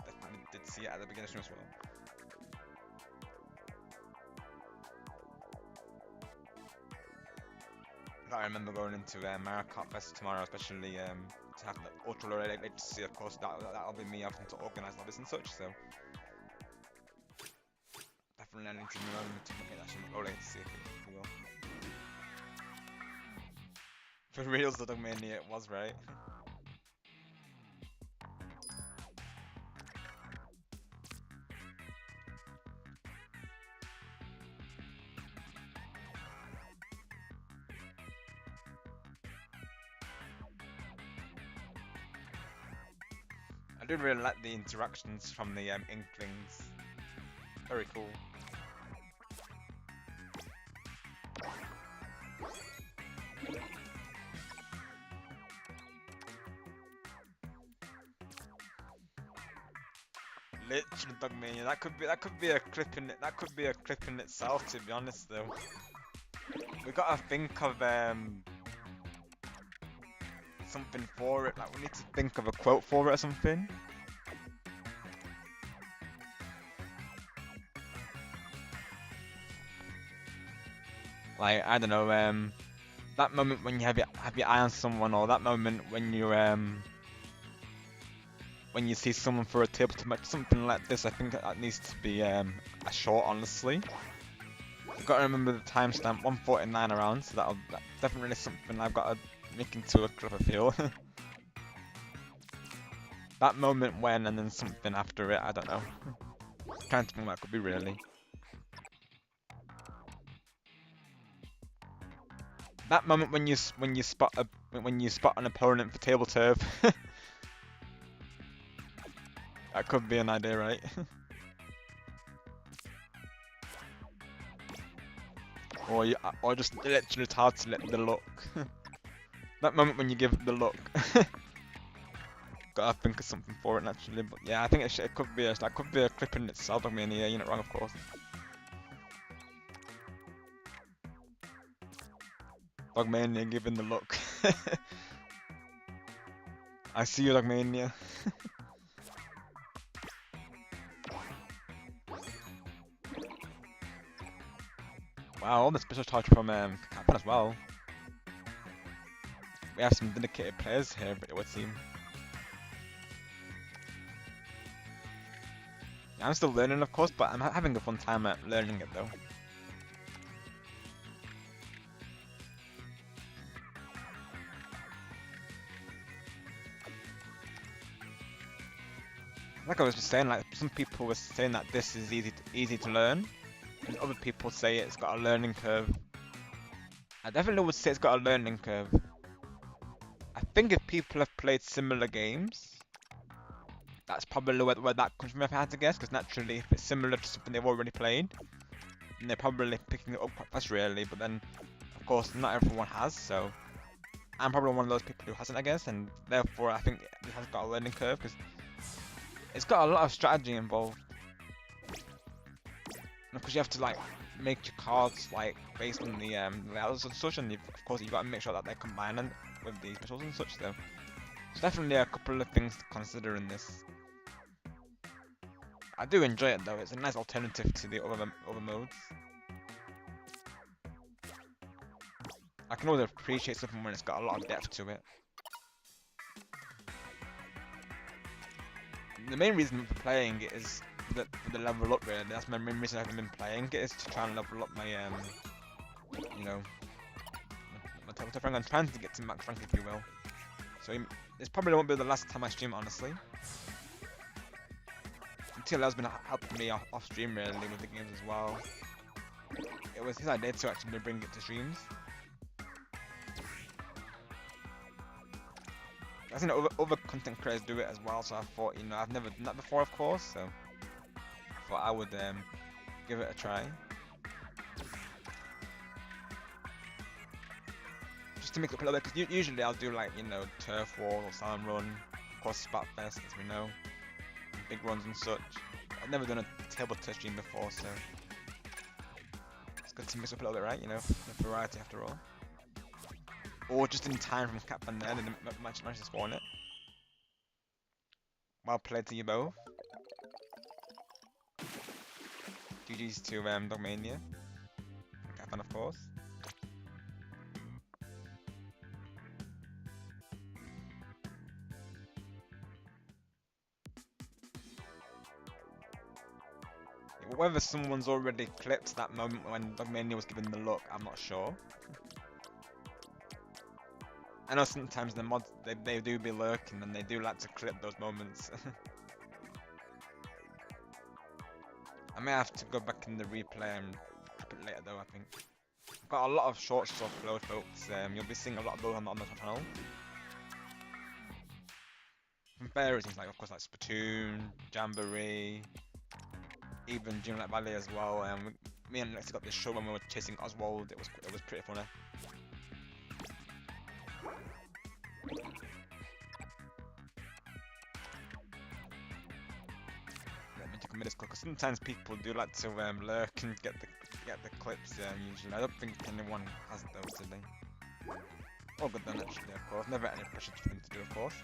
definitely did see it at the beginning of the stream as well. I remember going into Mario Kart Fest tomorrow, especially to have the ultra low latency. Of course, that'll be me having to organise lobbies and such. So definitely I need to learn to make that low latency if you will. For reals, the Dogmania, it was right. I do really like the interactions from the Inklings. Very cool. Literally, Dogmania. That could be a clip in it. That could be a clip in itself. To be honest, though, we gotta think of something for it. Like we need to think of a quote for it or something. Like I don't know. That moment when you have your eye on someone, or that moment when you see someone for a TableTurf match, something like this. I think that needs to be a short, honestly. I've got to remember the timestamp, 149 around, so that's definitely something I've got to make into a clip, I feel. That moment when, and then something after it, I don't know. Trying to think what it could be really. That moment when you spot an opponent for TableTurf. That could be an idea, right? or just literally hard to let the look. That moment when you give the look. Gotta think of something for it naturally, but yeah, I think it could be that could be a clip in itself. I mean, yeah, you're not wrong, of course. Dogmania giving the look. I see you, Dogmania. Wow, all the special touch from Captain as well. We have some dedicated players here, but it would seem. Yeah, I'm still learning, of course, but I'm having a fun time at learning it though. Like I was just saying, like some people were saying that this is easy to learn, and other people say it's got a learning curve. I definitely would say it's got a learning curve. I think if people have played similar games, that's probably where that comes from if I had to guess, because naturally if it's similar to something they've already played, then they're probably picking it up quite fast really, but then of course not everyone has, so I'm probably one of those people who hasn't, I guess, and therefore I think it has got a learning curve, because it's got a lot of strategy involved. Because you have to like make your cards like based on the layouts and such, and of course you've got to make sure that they're combining with the specials and such. So it's definitely a couple of things to consider in this. I do enjoy it though. It's a nice alternative to the other modes. I can always appreciate something when it's got a lot of depth to it. The main reason for playing it is for the level up really. That's my main reason I've been playing it, is to try and level up my you know, my TableTurf rank. I'm trying to get to max rank, if you will. So this probably won't be the last time I stream, honestly. Until has been helping me off stream really with the games as well. It was his idea to actually bring it to streams. I've seen other content creators do it as well, so I thought, you know, I've never done that before, of course, so I thought I would give it a try. Just to make it up a little bit, because usually I'll do like, you know, Turf Wall or Salon Run, of course Spatfest, as we know, big runs and such. I've never done a TableTurf stream before, so it's good to mix up a little bit, right? You know, the variety after all. Or just in time from Cap and then, and managed to spawn it. Well played to you both. GG's to Dogmania. Capan, of course. Whether someone's already clipped that moment when Dogmania was given the look, I'm not sure. I know sometimes the mods, they do be lurking and they do like to clip those moments. I may have to go back in the replay and clip it later though, I think. I've got a lot of shorts to upload, folks. You'll be seeing a lot of those on the channel. From various things like, of course, like Splatoon, Jamboree, even Dreamlight Valley as well. Me and Lexi got this show when we were chasing Oswald. It was pretty funny. Let me take a minute, because sometimes people do like to lurk and get the clips. Usually, I don't think anyone has those today. All good then, actually. Of course, never any pressure for them to do, of course.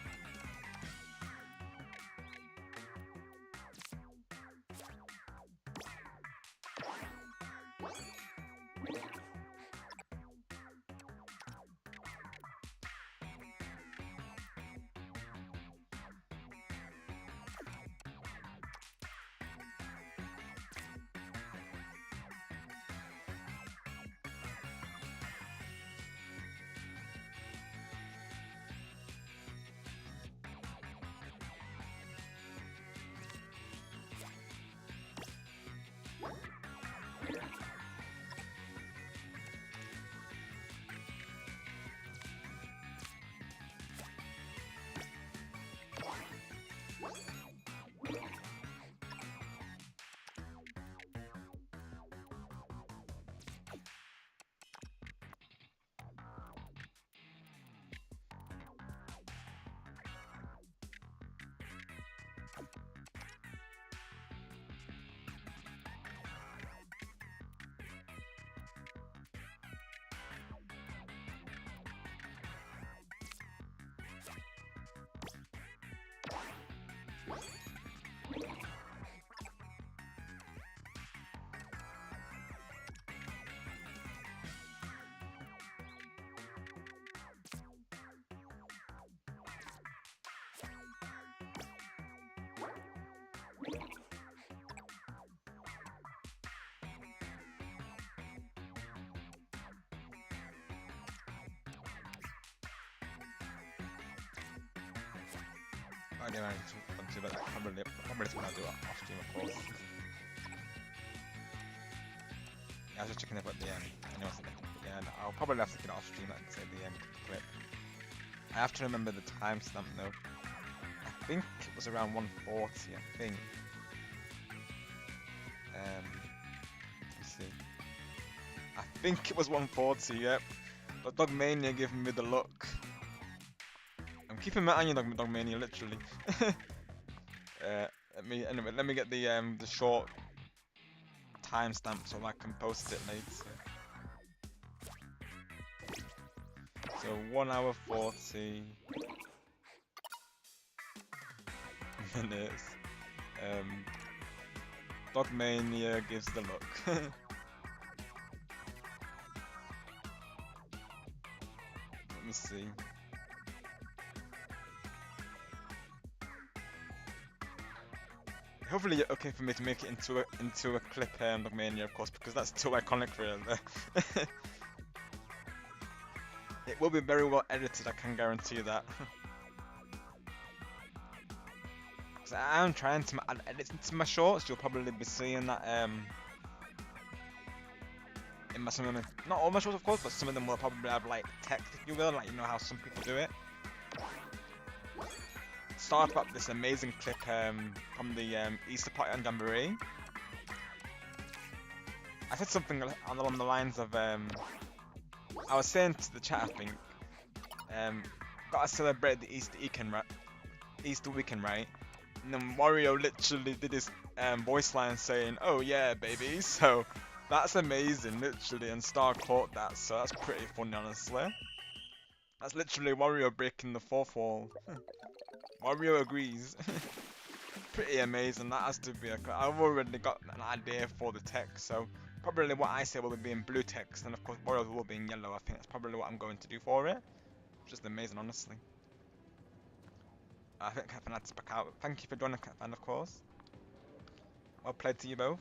I don't know, I want to, but probably when I do it off stream, of course. Yeah, I was just checking up at the end. I know yeah, I'll probably have to get it off stream, like say the end clip. I have to remember the timestamp though. I think it was around 140, I think. Let me see. I think it was 140, yep. But Dogmania giving me the look. I'm keeping my eye on Dogmania, literally. Let me get the short timestamp so I can post it later. So 1 hour 40 minutes. Dogmania gives the look. Let me see. Hopefully you're okay for me to make it into a clip, Dogmania, of course, because that's too iconic for it. It will be very well edited, I can guarantee that. So I'm trying to add edits into my shorts. You'll probably be seeing that in my some of them, not all my shorts, of course, but some of them will probably have like text, if you will, like you know how some people do it. Start about this amazing clip from the Easter party on Jamboree. I said something along the lines of I was saying to the chat, I think, gotta celebrate the Easter weekend, right? And then Wario literally did his voice line saying, "Oh yeah, baby." So that's amazing, literally, and Star caught that. So that's pretty funny, honestly. That's literally Wario breaking the fourth wall. Wario agrees. Pretty amazing. That has to be I've already got an idea for the text, so probably what I say will be in blue text, and of course Wario will be in yellow. I think that's probably what I'm going to do for it. Just amazing, honestly. I think Catfan had to back out. Thank you for joining, Catfan, of course. Well played to you both.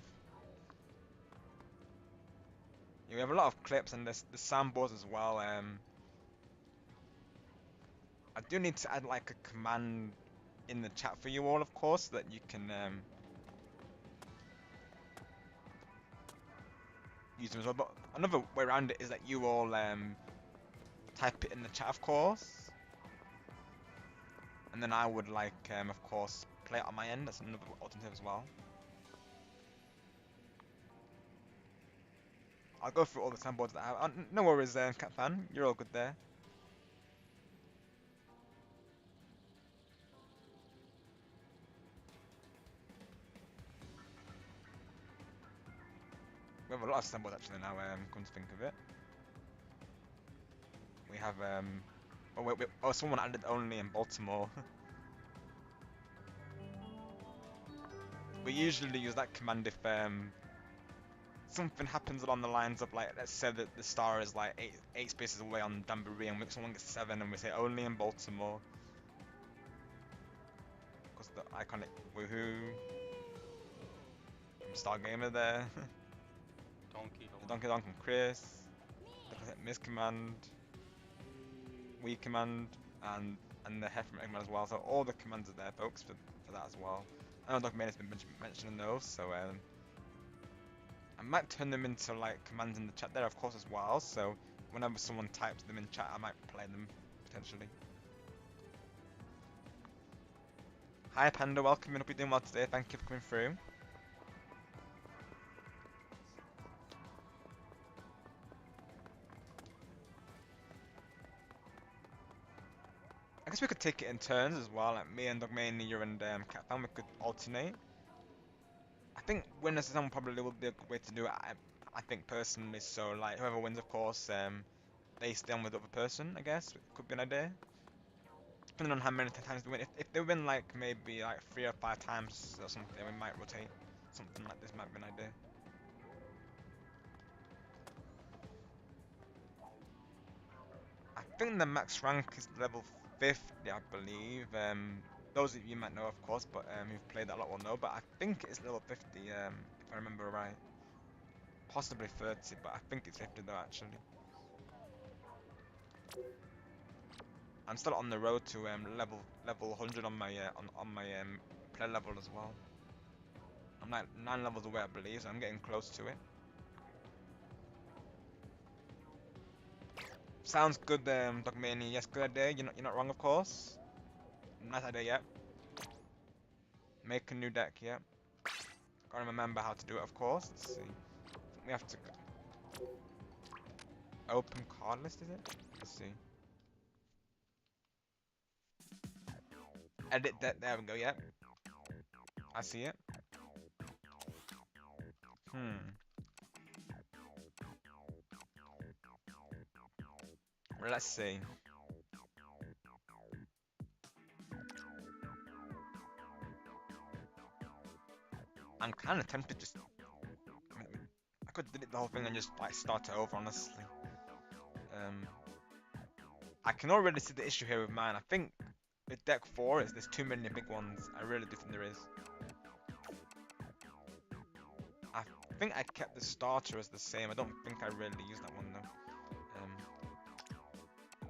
Yeah, we have a lot of clips and there's the soundboards as well. I do need to add like a command in the chat for you all, of course, so that you can use them as well. But another way around it is that you all type it in the chat, of course, and then I would like, of course, play it on my end. That's another alternative as well. I'll go through all the soundboards that I have. No worries, Catfan. You're all good there. We have a lot of soundboards actually now. Come to think of it, we have oh, someone added only in Baltimore. We usually use that command if something happens along the lines of, like, let's say that the star is like eight spaces away on Jamboree and someone gets 7 and we say only in Baltimore. Because the iconic woohoo from Star Gamer there. Donkey. Donkey and Chris. Miss command, we command, and the Hef from Eggman as well. So all the commands are there, folks, for that as well. I know Doc has been mentioning those, so I might turn them into like commands in the chat there, of course, as well. So whenever someone types them in chat, I might play them potentially. Hi Panda, welcome in. Hope you're doing well today. Thank you for coming through. I guess we could take it in turns as well, like me and Dogmania and Catfan, we could alternate. I think winners of probably will be a good way to do it, I think personally, so like whoever wins, of course, they stay on with the other person, I guess. It could be an idea. Depending on how many times they win. If they win like maybe like 3 or 5 times or something, we might rotate. Something like this might be an idea. I think the max rank is level 50, I believe. Those of you might know, of course, but who've played that a lot will know. But I think it's level 50, if I remember right. Possibly 30, but I think it's 50 though, actually. I'm still on the road to level 100 on my player level as well. I'm like 9 levels away, I believe, so I'm getting close to it. Sounds good, Dogmania. Yes, good idea. You're not wrong, of course. Nice idea, yeah. Make a new deck, yeah. Gotta remember how to do it, of course. Let's see. We have to open card list, is it? Let's see. Edit that. There we go. Yeah. I see it. Let's see. I'm kind of tempted just. I could delete the whole thing and just like start it over, honestly. I can already see the issue here with mine. I think with deck 4, there's too many big ones. I really do think there is. I think I kept the starter as the same. I don't think I really used that one though.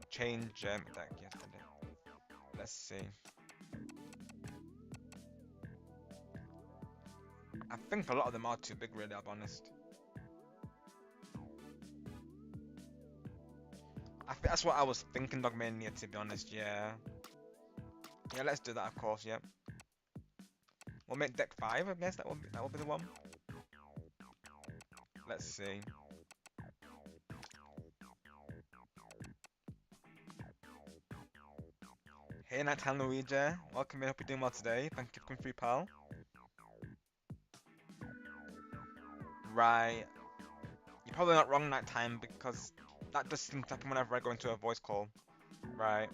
Change deck, yes I did. Let's see. I think a lot of them are too big really, I'll be honest. I think that's what I was thinking, Dogmania, to be honest, yeah. Yeah, let's do that, of course, yeah. We'll make deck 5, I guess, that will be the one. Let's see. Hey, Nighttime Luigi, welcome in, hope you're doing well today. Thank you for coming through, pal. Right. You're probably not wrong, Nighttime, because that does seem to happen whenever I go into a voice call. Right.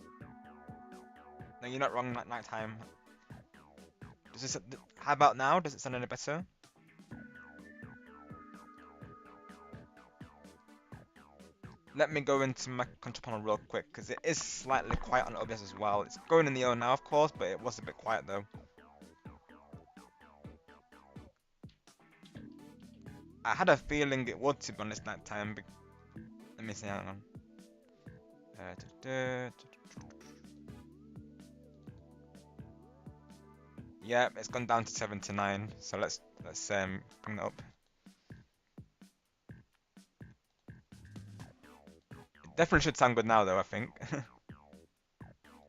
No, you're not wrong, Nighttime. Does this? How about now? Does it sound any better? Let me go into my control panel real quick, because it is slightly quiet on OBS as well. It's going in the O now, of course, but it was a bit quiet though. I had a feeling it would, to be honest, Nighttime. Let me see, hang on. Yeah, it's gone down to 79. So let's bring that up. It definitely should sound good now, though. I think.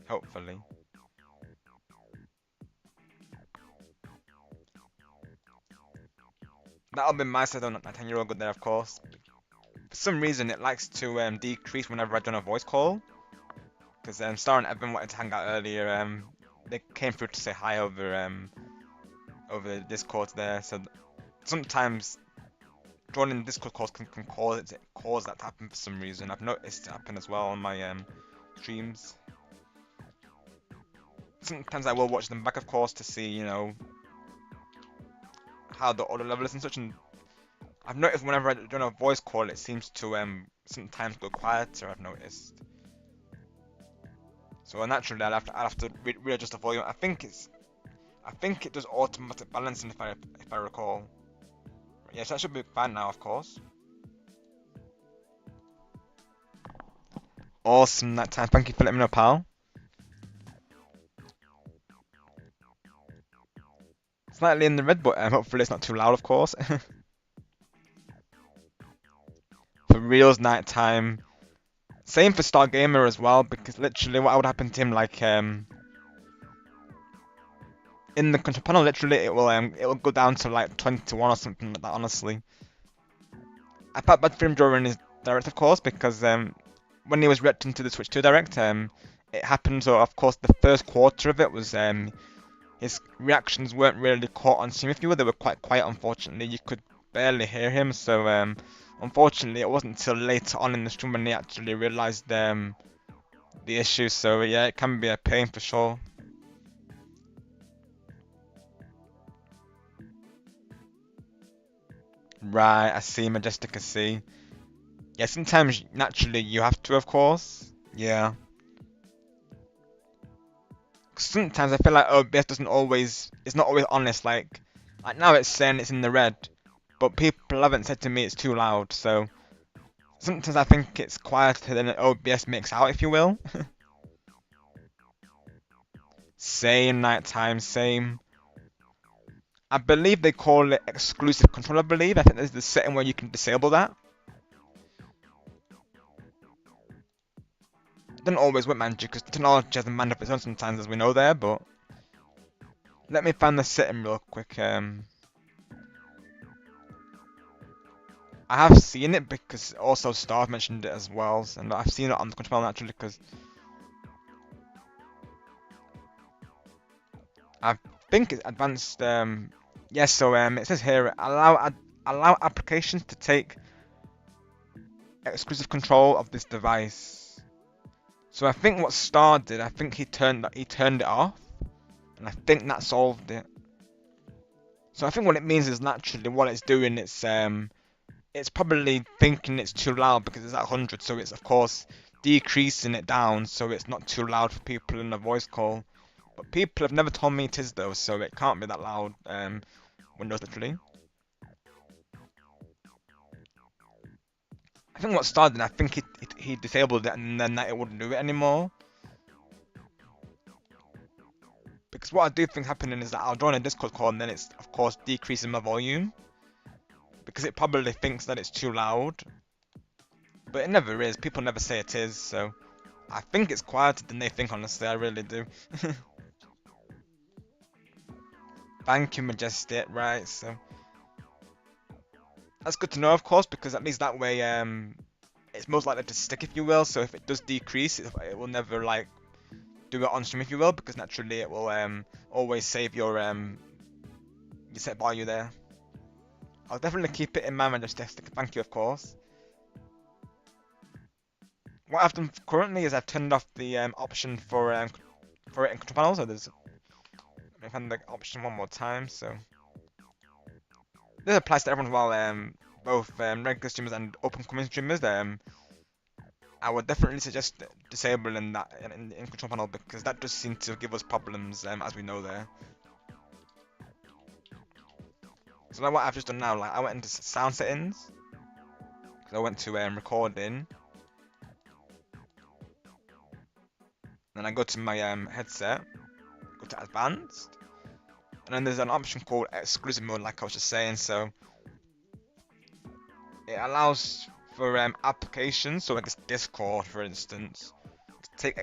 Hopefully. That'll be my side on that 10-year-old good there, of course. For some reason, it likes to decrease whenever I join a voice call. Because Star and Evan wanted to hang out earlier. They came through to say hi over the Discord there. So sometimes joining Discord calls can cause that to happen for some reason. I've noticed it happen as well on my streams. Sometimes I will watch them back, of course, to see, you know, how the audio level is and such. And I've noticed whenever I join a voice call, it seems to sometimes go quieter. I've noticed. So naturally, I'll have to readjust the volume. I think it does automatic balancing if I recall. Yes, that should be fine now, of course. Awesome that time. Thank you for letting me know, pal. Slightly in the red, but hopefully it's not too loud, of course. For reals, Nighttime. Same for Star Gamer as well, because literally what would happen to him, like in the control panel, literally it will go down to like 21 or something like that. Honestly, I felt bad for him during his direct, of course, because when he was reacting to the Switch 2 direct, it happened. So of course the first quarter of it was his reactions weren't really caught on stream. If you were, they were quite quiet. Unfortunately, you could barely hear him. So unfortunately, it wasn't until later on in the stream when he actually realised the issue. So yeah, it can be a pain for sure. Right, I see, Majestic, I see. Yeah, sometimes naturally you have to, of course. Yeah. Sometimes I feel like OBS it's not always honest. Like now it's saying it's in the red, but people haven't said to me it's too loud. So sometimes I think it's quieter than OBS makes out, if you will. Same, Nighttime, same. I believe they call it exclusive control, I believe. I think there's the setting where you can disable that. It doesn't always work, man, because technology has a mind of its own sometimes, as we know there, but... Let me find the setting real quick. I have seen it because also Star mentioned it as well, and I've seen it on the control naturally because... I think it's advanced, yes, so it says here, allow applications to take exclusive control of this device. So I think what Star did, I think he turned it off, and I think that solved it. So I think what it means is naturally what it's doing, it's probably thinking it's too loud because it's at 100, so it's of course decreasing it down so it's not too loud for people in a voice call. But people have never told me it is though, so it can't be that loud. Windows literally. I think what started, I think he disabled it and then that it wouldn't do it anymore. Because what I do think happening is that I'll join a Discord call and then it's of course decreasing my volume. Because it probably thinks that it's too loud. But it never is, people never say it is, so I think it's quieter than they think, honestly, I really do. Thank you, Majestic, right, so that's good to know, of course, because at least that way it's most likely to stick, if you will, so if it does decrease, it will never, like, do it on stream, if you will, because naturally it will always save your set value there. I'll definitely keep it in mind, Majestic, thank you, of course. What I've done currently is I've turned off the option for it in control panel, so there's... Let me find the option one more time, so... This applies to everyone as well, both regular streamers and open-coming streamers. I would definitely suggest disabling that in control panel because that does seem to give us problems, as we know there. So like what I've just done now, like I went into sound settings, because I went to recording, then I go to my headset, go to advanced, and then there's an option called exclusive mode, like I was just saying. So it allows for applications, so like this Discord, for instance, to take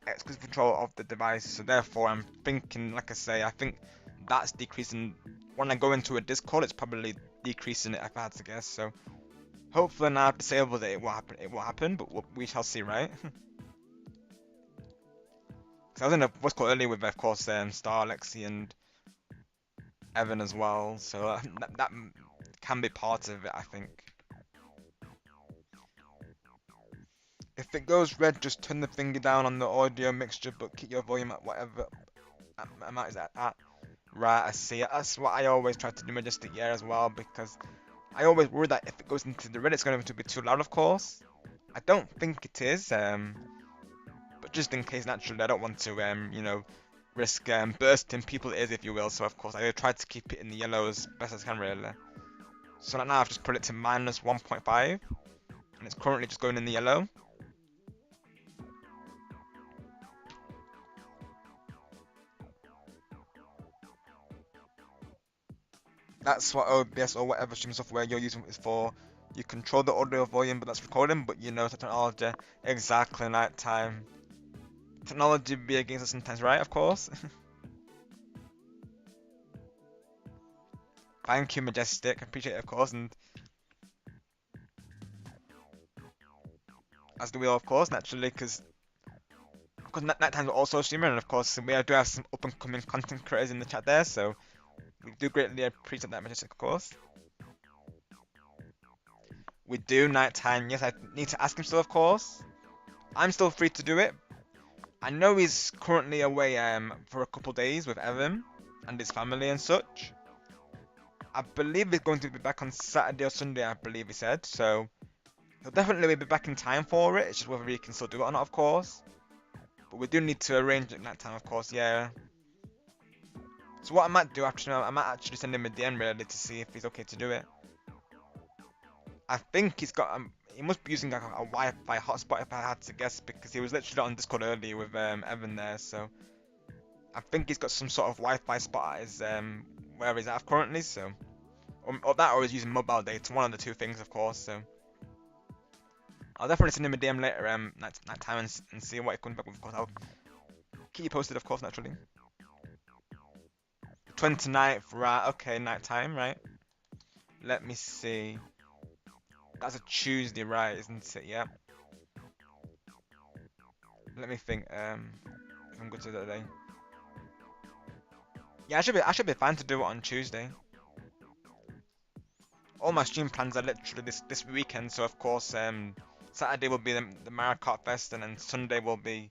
exclusive control of the device. So therefore, I'm thinking, like I say, I think that's decreasing. When I go into a Discord, it's probably decreasing it, if I had to guess. So hopefully now I've disabled it, it will happen. It will happen, but we shall see, right? Because I was in a voice call earlier with, of course, Star, Lexi, and Evan as well. So that can be part of it, I think. If it goes red, just turn the finger down on the audio mixture, but keep your volume at whatever amount is at. Right, I see it. That's what I always try to do, Majestic, yeah, as well, because I always worry that if it goes into the red, it's going to be too loud, of course. I don't think it is, but just in case, naturally, I don't want to, you know, risk bursting people's ears, if you will. So, of course, I try to keep it in the yellow as best as I can, really. So now I've just put it to minus 1.5, and it's currently just going in the yellow. That's what OBS or whatever streaming software you're using is for. You control the audio volume, but that's recording, but you know the technology. Exactly, night time. Technology be against us sometimes, right? Of course. Thank you, Majestic. I appreciate it, of course, and as do we all, of course, naturally, because night times are also streaming, and of course we do have some up and coming content creators in the chat there, so we do greatly appreciate that, Majestic, of course. We do nighttime. Yes, I need to ask him still, of course. I'm still free to do it. I know he's currently away for a couple days with Evan and his family and such. I believe he's going to be back on Saturday or Sunday, I believe he said. So he'll definitely be back in time for it. It's just whether he can still do it or not, of course. But we do need to arrange it at night time, of course, yeah. So what I might do after, I might actually send him a DM really to see if he's okay to do it. I think he's got he must be using like a Wi-Fi hotspot if I had to guess, because he was literally on Discord earlier with Evan there. So I think he's got some sort of Wi-Fi spot at his where he's at currently. So or that, or he's using mobile data. One of the two things, of course. So I'll definitely send him a DM later night time and see what he comes back with. Of course, I'll keep you posted, of course, naturally. 29th, right? Okay, night time, right? Let me see. That's a Tuesday, right? Isn't it? Yeah. Let me think. If I'm good to that day. Yeah, I should be fine to do it on Tuesday. All my stream plans are literally this weekend, so of course Saturday will be the Mario Kart Fest, and then Sunday will be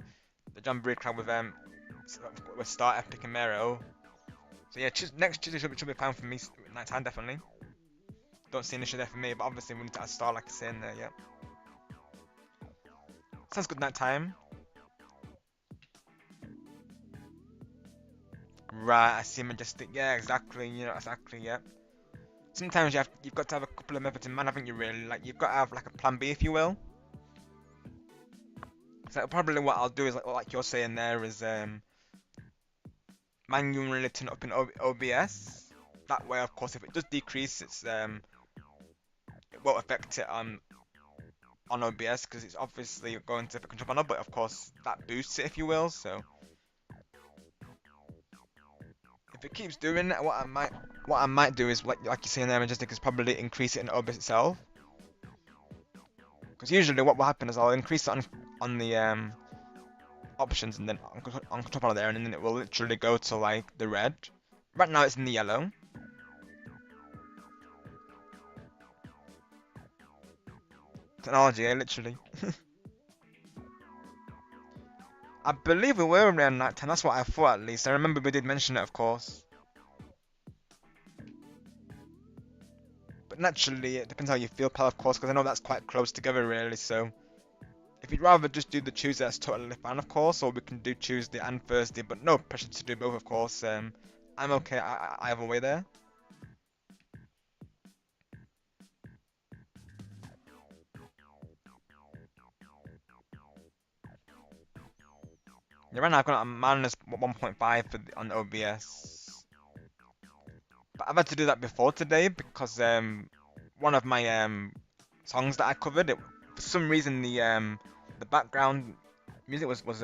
the Jamboree Crowd with Star, Epic, and Mero. So yeah, next Tuesday should be fine for me. Night time definitely. Don't see an issue there for me, but obviously we need to add star like I say in there. Yeah. Sounds good night time. Right, I see Majestic. Yeah, exactly. You know, exactly. Yeah. Sometimes you've got to have a couple of methods in mind, haven't you? Really, like you've got to have like a plan B, if you will. So probably what I'll do is like you're saying there is manually turn it up in OBS. That way, of course, if it does decrease, it won't affect it on OBS because it's obviously going to the control panel, but of course that boosts it, if you will. So if it keeps doing it, what I might do is like you're saying there, Majestic, is probably increase it in OBS itself. Because usually what will happen is I'll increase it on the options and then on control panel there, and then it will literally go to like the red. Right now it's in the yellow. Technology, literally. I believe we were around night time. That's what I thought at least. I remember we did mention it, of course. But naturally, it depends how you feel, pal, of course, because I know that's quite close together, really. So if you'd rather just do the Tuesday, that's totally fine, of course. Or we can do Tuesday and Thursday, but no pressure to do both, of course. I'm okay either way there. Yeah, right now I've got a minus 1.5 on OBS. But I've had to do that before today because one of my songs that I covered, for some reason the background music was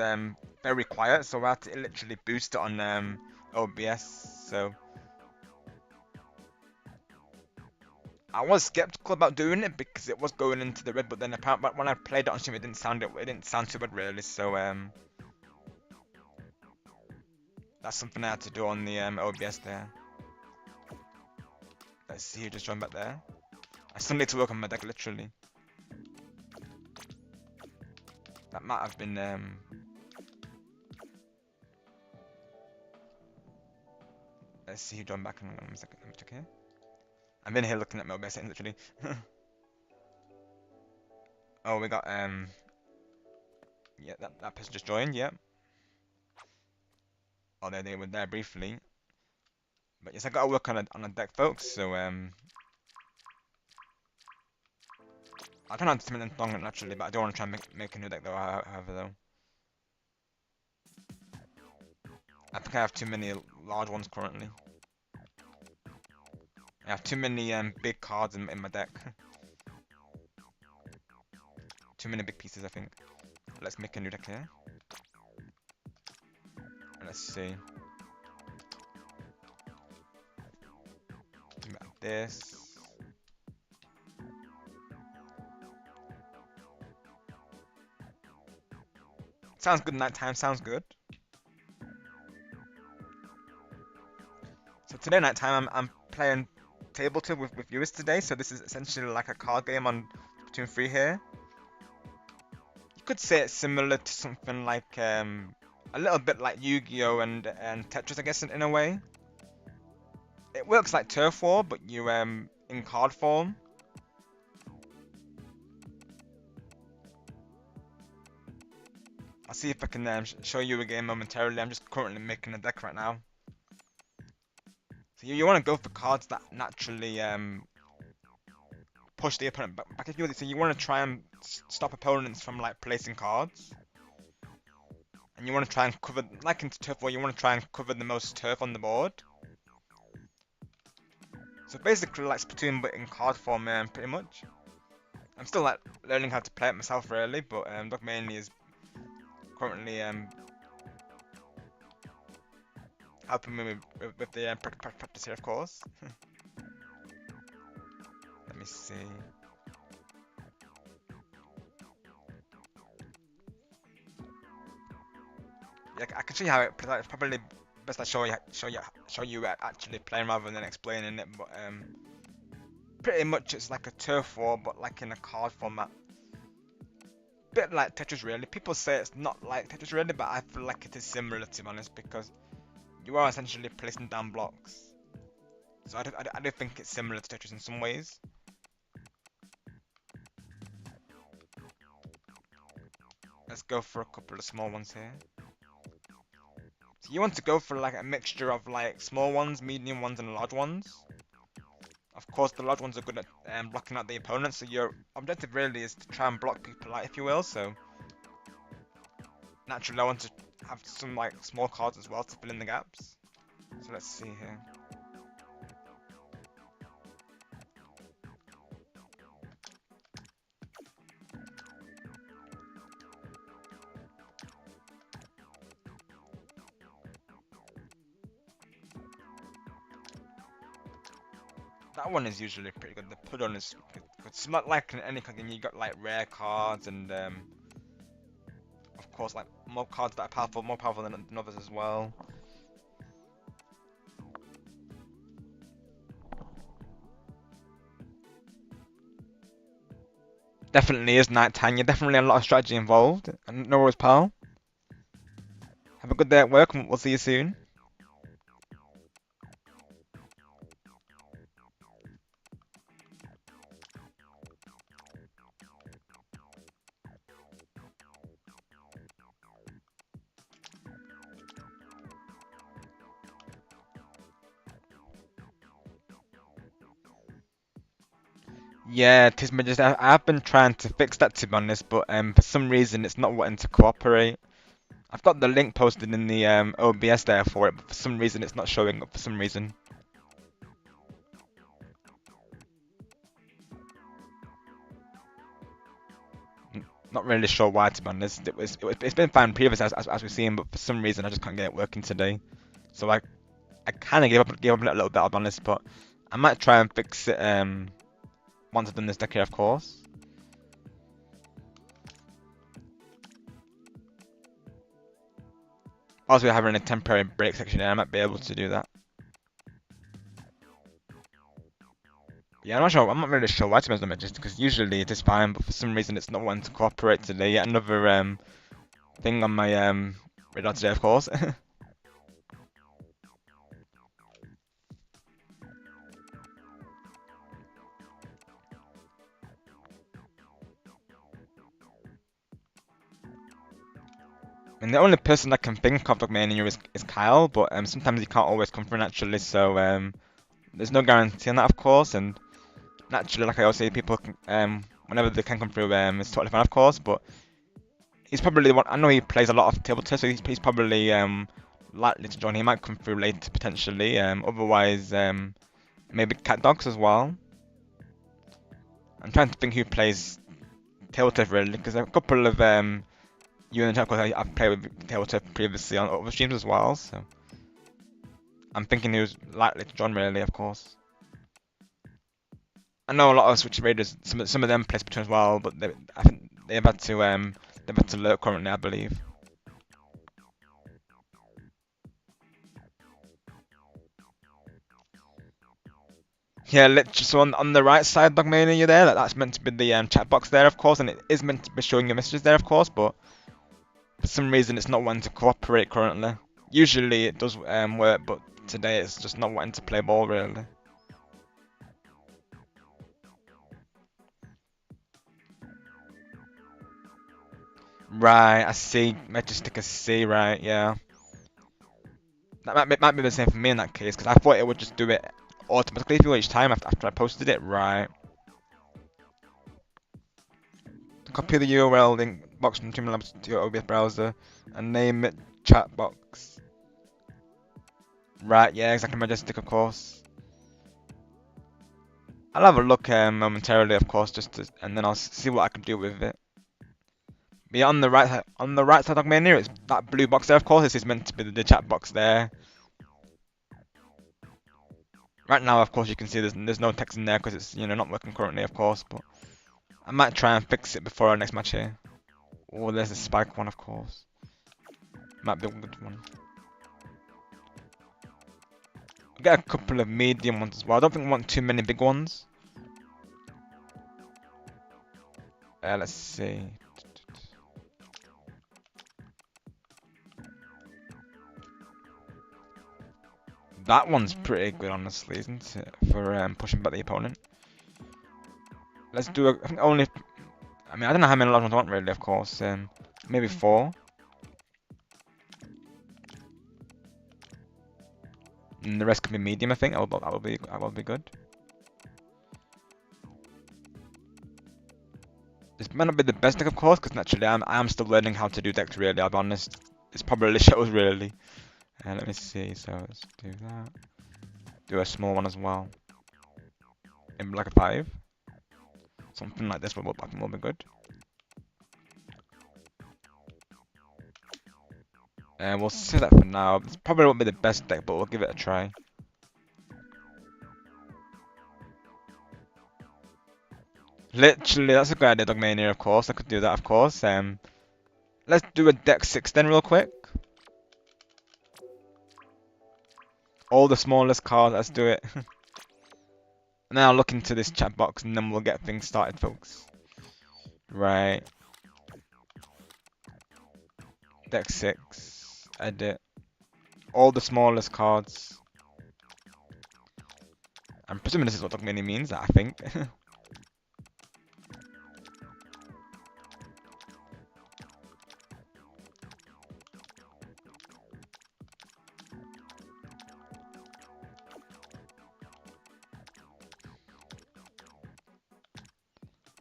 very quiet, so I had to literally boost it on OBS. So I was skeptical about doing it because it was going into the red, but then apparently when I played it on stream, it didn't sound too bad really. So that's something I had to do on the OBS there. Let's see who just joined back there. I still need to work on my deck, literally. That might have been let's see who joined back in 1 second. Let me check here. I'm in here looking at my OBS settings, literally. Oh, we got yeah, that person just joined. Yeah. Oh, they were there briefly. But yes, I gotta work on a deck, folks. So I don't know to make them naturally, but I don't want to try and make a new deck though. However, though, I think I have too many large ones currently. I have too many big cards in my deck. Too many big pieces, I think. Let's make a new deck here. Let's see. This. Sounds good nighttime, sounds good. So today nighttime I'm playing TableTurf with viewers today, so this is essentially like a card game on Splatoon 3 here. You could say it's similar to something like a little bit like Yu-Gi-Oh and Tetris, I guess, in a way. It works like Turf War, but you in card form. I'll see if I can show you a game momentarily. I'm just currently making a deck right now. So you want to go for cards that naturally push the opponent back if you want. So you want to try and stop opponents from like placing cards. And you want to try and cover, like in Turf War, you want to try and cover the most turf on the board. So basically like Splatoon but in card form, pretty much. I'm still like learning how to play it myself really, but Doc mainly is currently helping me with the practice here, of course. Let me see. Yeah, I can show you how it plays. It's probably best I show you actually playing rather than explaining it. But pretty much it's like a turf war, but like in a card format. Bit like Tetris really. People say it's not like Tetris really, but I feel like it is similar to be honest, because you are essentially placing down blocks. So I do think it's similar to Tetris in some ways. Let's go for a couple of small ones here. So you want to go for like a mixture of like small ones, medium ones, and large ones. Of course, the large ones are good at blocking out the opponents, so your objective really is to try and block people out, if you will. So naturally, I want to have some like small cards as well to fill in the gaps. So let's see here. That one is usually pretty good. The put on is good. It's not like in any card game. You got like rare cards and of course like more cards that are powerful, more powerful than others as well. Definitely is nighttime. You're definitely a lot of strategy involved. And no worries, pal. Have a good day at work, and we'll see you soon. Yeah, Tisma, just I've been trying to fix that to be honest, but for some reason it's not wanting to cooperate. I've got the link posted in the OBS there for it, but for some reason it's not showing up for some reason. Not really sure why to be honest. It's been fine previous as we've seen, but for some reason I just can't get it working today. So I kind of gave up a little bit, I'll be honest, but I might try and fix it once I've done this deck here, of course. Also, we're having a temporary break section here, I might be able to do that. Yeah, I'm not really sure why to be honest, just because usually it is fine, but for some reason it's not wanting to cooperate today. Yet another thing on my radar today, of course. And the only person I can think of Dogmania is Kyle, but sometimes he can't always come through naturally, so there's no guarantee on that, of course. And naturally, like I always say, people can, whenever they can come through, it's totally fine, of course. But he's probably the one. I know he plays a lot of TableTurf, so he's probably likely to join. He might come through later potentially. Otherwise, maybe Cat Dogs as well. I'm trying to think who plays TableTurf really, because a couple of you and the chat, of course, I've played with TableTurf previously on other streams as well, so I'm thinking he was likely to join really, of course. I know a lot of Switch Raiders, some of them play Splatoon as well, but I think they've had to lurk currently, I believe. Yeah, literally, so on the right side, Dogmania, you're there. That's meant to be the chat box there, of course, and it is meant to be showing your messages there, of course, but for some reason it's not wanting to cooperate currently. Usually it does work, but today it's just not wanting to play ball really. Right, I see. Majestic, I see. Right, yeah. That might be the same for me in that case, because I thought it would just do it automatically for you each time after I posted it. Right. Copy the URL link box from Labs to your OBS browser and name it chat box. Right, yeah, exactly. Majestic, of course. I'll have a look momentarily, of course, and then I'll see what I can do with it. But yeah, on the right side of menu, it's that blue box there. Of course, this is meant to be the chat box there. Right now, of course, you can see there's no text in there because it's not working currently, of course. But I might try and fix it before our next match here. Oh, there's a spike one, of course. Might be a good one. I'll get a couple of medium ones as well. I don't think I want too many big ones. Let's see. That one's pretty good, honestly, isn't it? For pushing back the opponent. Let's do I think only. I mean, I don't know how many large ones I want really, of course. Maybe 4. And the rest can be medium, I think. That will be good. This might not be the best deck, of course, because naturally I am still learning how to do decks. Really, I'll be honest. It's probably shows really. Let me see. So let's do that. Do a small one as well. In like a 5. Something like this I think will be good. And we'll see that for now. This probably won't be the best deck, but we'll give it a try. Literally, that's a good idea, Dogmania, of course. I could do that, of course. Let's do a deck 6 then, real quick. All the smallest cards, let's do it. And then I'll look into this chat box and then we'll get things started, folks. Right. Deck 6. Edit. All the smallest cards. I'm presuming this is what Dogmania means, I think.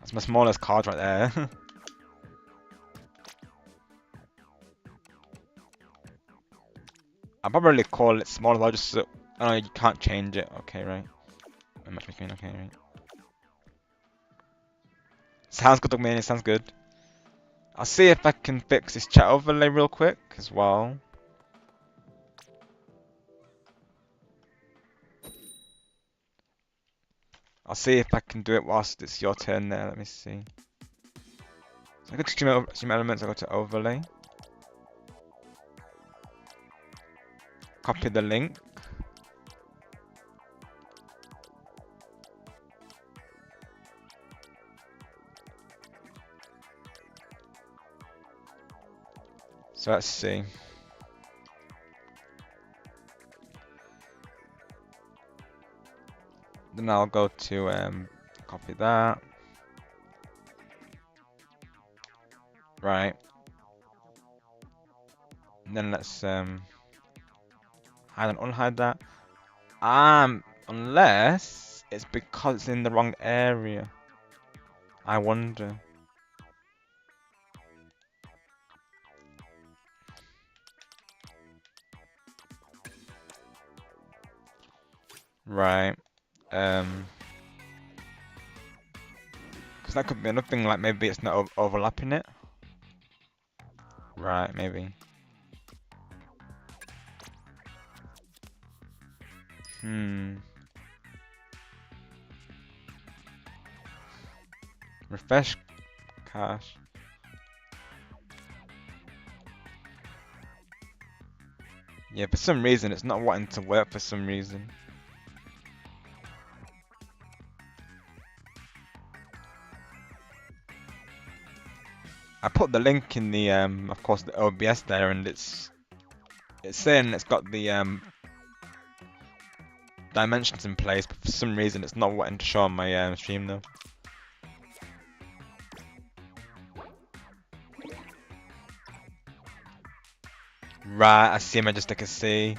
That's my smallest card right there. I'll probably call it small, but I'll just... oh no, you can't change it. Okay, right. Matchmaking, okay, right. Sounds good, Dogmania, sounds good. I'll see if I can fix this chat overlay real quick as well. I'll see if I can do it whilst it's your turn there. Let me see. So I go to stream elements, I go to overlay. Copy the link. So let's see. Then I'll go to copy that. Right. And then let's hide and unhide that. Unless it's because it's in the wrong area. I wonder. Right. Because that could be another thing, like maybe it's not overlapping it. Right, maybe. Refresh cache. Yeah, for some reason it's not wanting to work for some reason. I put the link in the of course the OBS there, and it's saying it's got the dimensions in place, but for some reason it's not wanting to show on my stream though. Right, I see, Majestic, I see.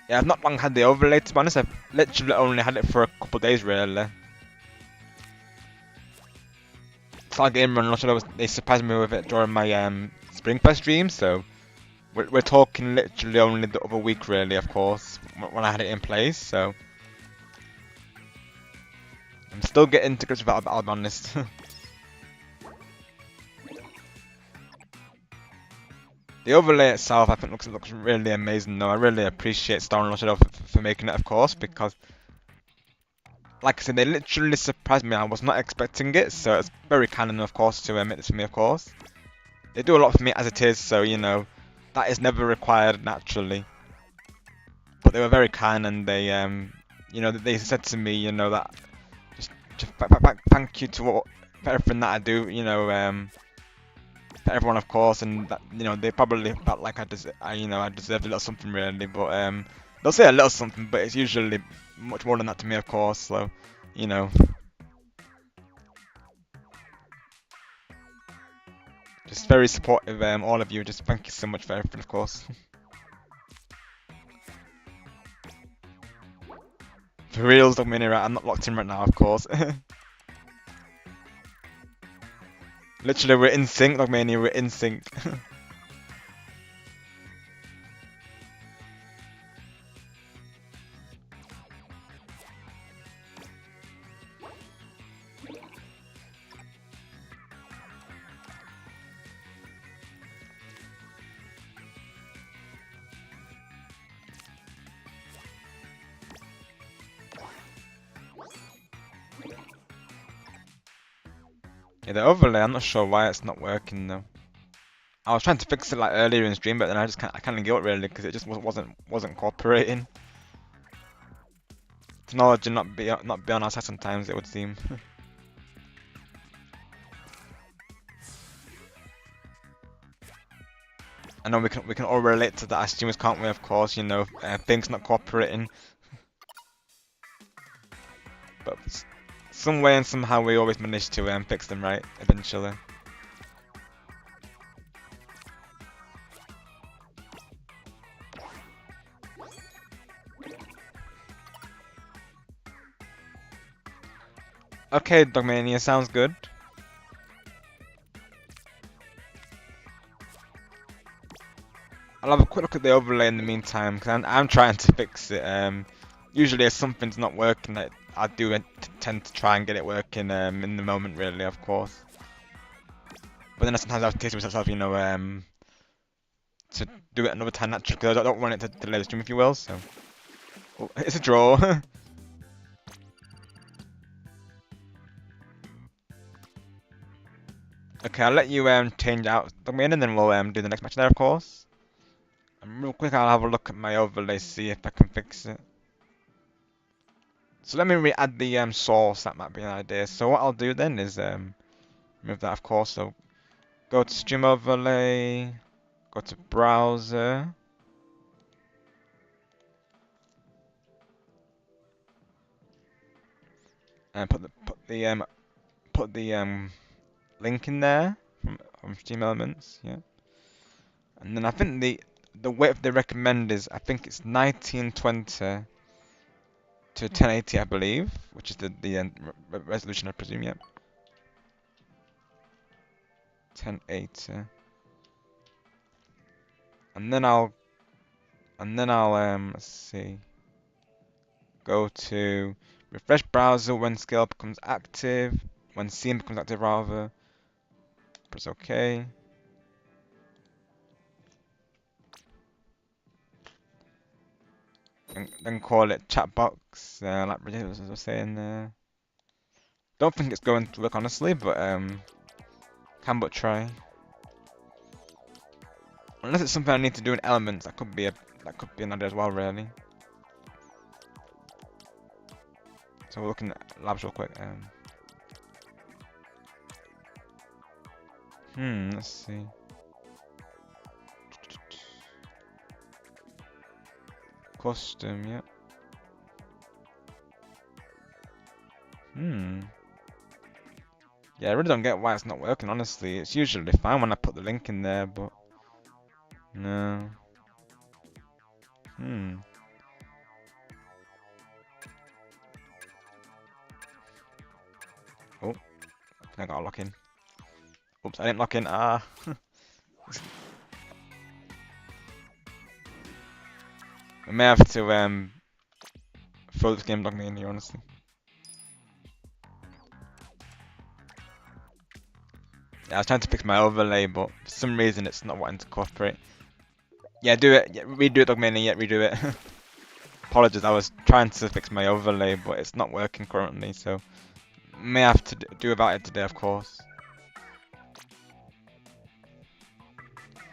Yeah, I've not long had the overlay, to be honest. I've literally only had it for a couple of days really. Start Game Run, they surprised me with it during my Springfest stream, so we're talking literally only the other week really, of course, when I had it in place, so I'm still getting to grips with it, I'll be honest. The overlay itself I think looks really amazing though. I really appreciate Star and Russia for making it, of course, because like I said, they literally surprised me. I was not expecting it, so it's very kind of course to make this for me, of course. They do a lot for me as it is, so you know, that is never required naturally. But they were very kind, and they you know, they said to me, you know, that just thank you for everything that I do, you know, for everyone, of course, and that, you know, they probably felt like I deserved a little something really, but They'll say a little something, but it's usually much more than that to me, of course. So, you know, just very supportive. All of you. Just thank you so much for everything, of course. For reals, Dog Mini, right? I'm not locked in right now, of course. Literally, we're in sync, Dog Mini. We're in sync. Yeah, the overlay, I'm not sure why it's not working though. I was trying to fix it like earlier in stream, but then I kind of gave up really because it just wasn't cooperating. Technology not be on our side sometimes, it would seem. I know we can all relate to that as streamers, can't we? Of course, you know, things not cooperating. But some way and somehow we always manage to fix them right eventually. Okay, Dogmania, sounds good. I'll have a quick look at the overlay in the meantime, because I'm trying to fix it. Usually if something's not working, I do tend to try and get it working in the moment, really, of course. But then sometimes I have to taste it with myself, you know, to do it another time naturally, because I don't want it to delay the stream, if you will, so... Oh, it's a draw! Okay, I'll let you change out the main and then we'll do the next match there, of course. And real quick, I'll have a look at my overlay, see if I can fix it. So let me re-add the source, that might be an idea. So what I'll do then is remove that, of course. So go to stream overlay, go to browser. And put the link in there from Steam Elements, yeah. And then I think the width they recommend is, I think it's 1920 to 1080, I believe, which is the resolution, I presume, yeah. 1080. And then I'll let's see. Go to refresh browser when scale becomes active, when scene becomes active rather. Press OK. And then call it chat box, like Bridget was saying there. Don't think it's going to work honestly, but can but try. Unless it's something I need to do in Elements, that could be an idea as well, really. So we're looking at labs real quick. Let's see. Custom, yeah. Yeah, I really don't get why it's not working, honestly. It's usually fine when I put the link in there, but... No. Oh, I got a lock in. Oops, I didn't lock in. Ah. I may have to throw this game dog me in here, honestly. Yeah, I was trying to fix my overlay, but for some reason it's not wanting to cooperate. Yeah, do it. Yeah, redo it, dog mania. Yeah, redo it. Apologies, I was trying to fix my overlay, but it's not working currently, so may have to do about it today, of course.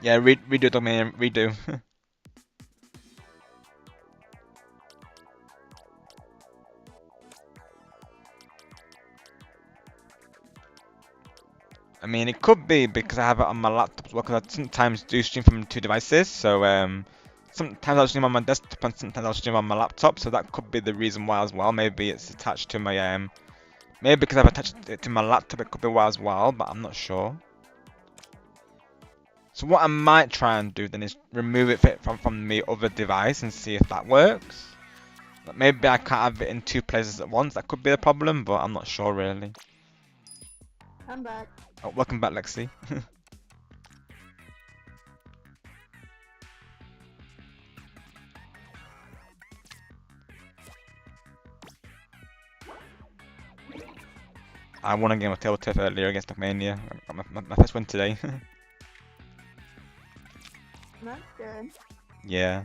Yeah, redo, dog mania. Redo. I mean, it could be because I have it on my laptop as well, because I sometimes do stream from two devices, so sometimes I'll stream on my desktop and sometimes I'll stream on my laptop, so that could be the reason why as well. Maybe it's attached to my maybe because I've attached it to my laptop, it could be why as well, but I'm not sure. So what I might try and do then is remove it from the other device and see if that works. But maybe I can't have it in 2 places at once. That could be a problem, but I'm not sure really. I'm back. Oh, welcome back, Lexi. I won a game of TableTurf earlier against Mania. I got my first win today. That's good. Yeah.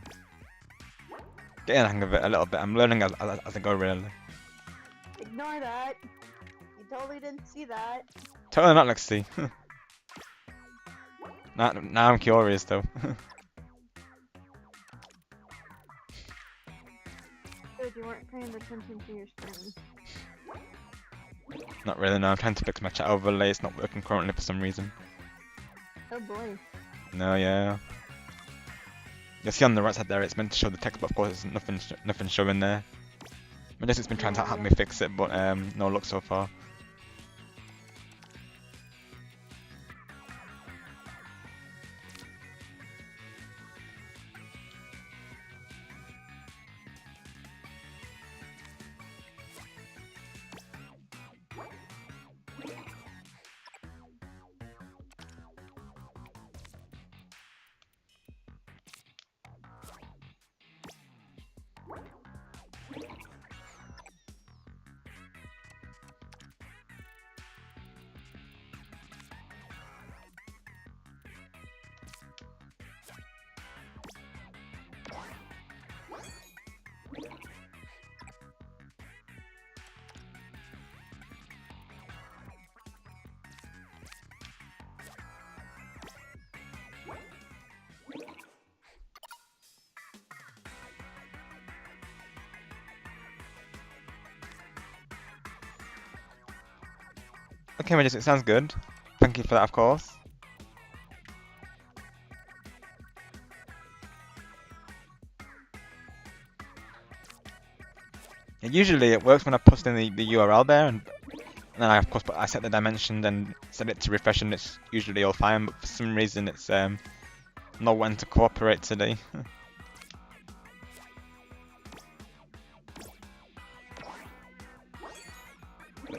Getting the hang of it a little bit. I'm learning as I go, really. Ignore that. You totally didn't see that. Totally not, Lexi. Now I'm curious, though. Good, you weren't paying attention to your screen. Not really, no. I'm trying to fix my chat overlay. It's not working currently for some reason. Oh boy. No, yeah. You'll see on the right side there, it's meant to show the text, but of course, there's nothing showing there. I guess it's been trying to help me fix it, but no luck so far. Okay, Majestic, it sounds good. Thank you for that, of course. Yeah, usually it works when I post in the URL there, and then of course I set the dimension and set it to refresh, and it's usually all fine. But for some reason, it's not wanting to cooperate today.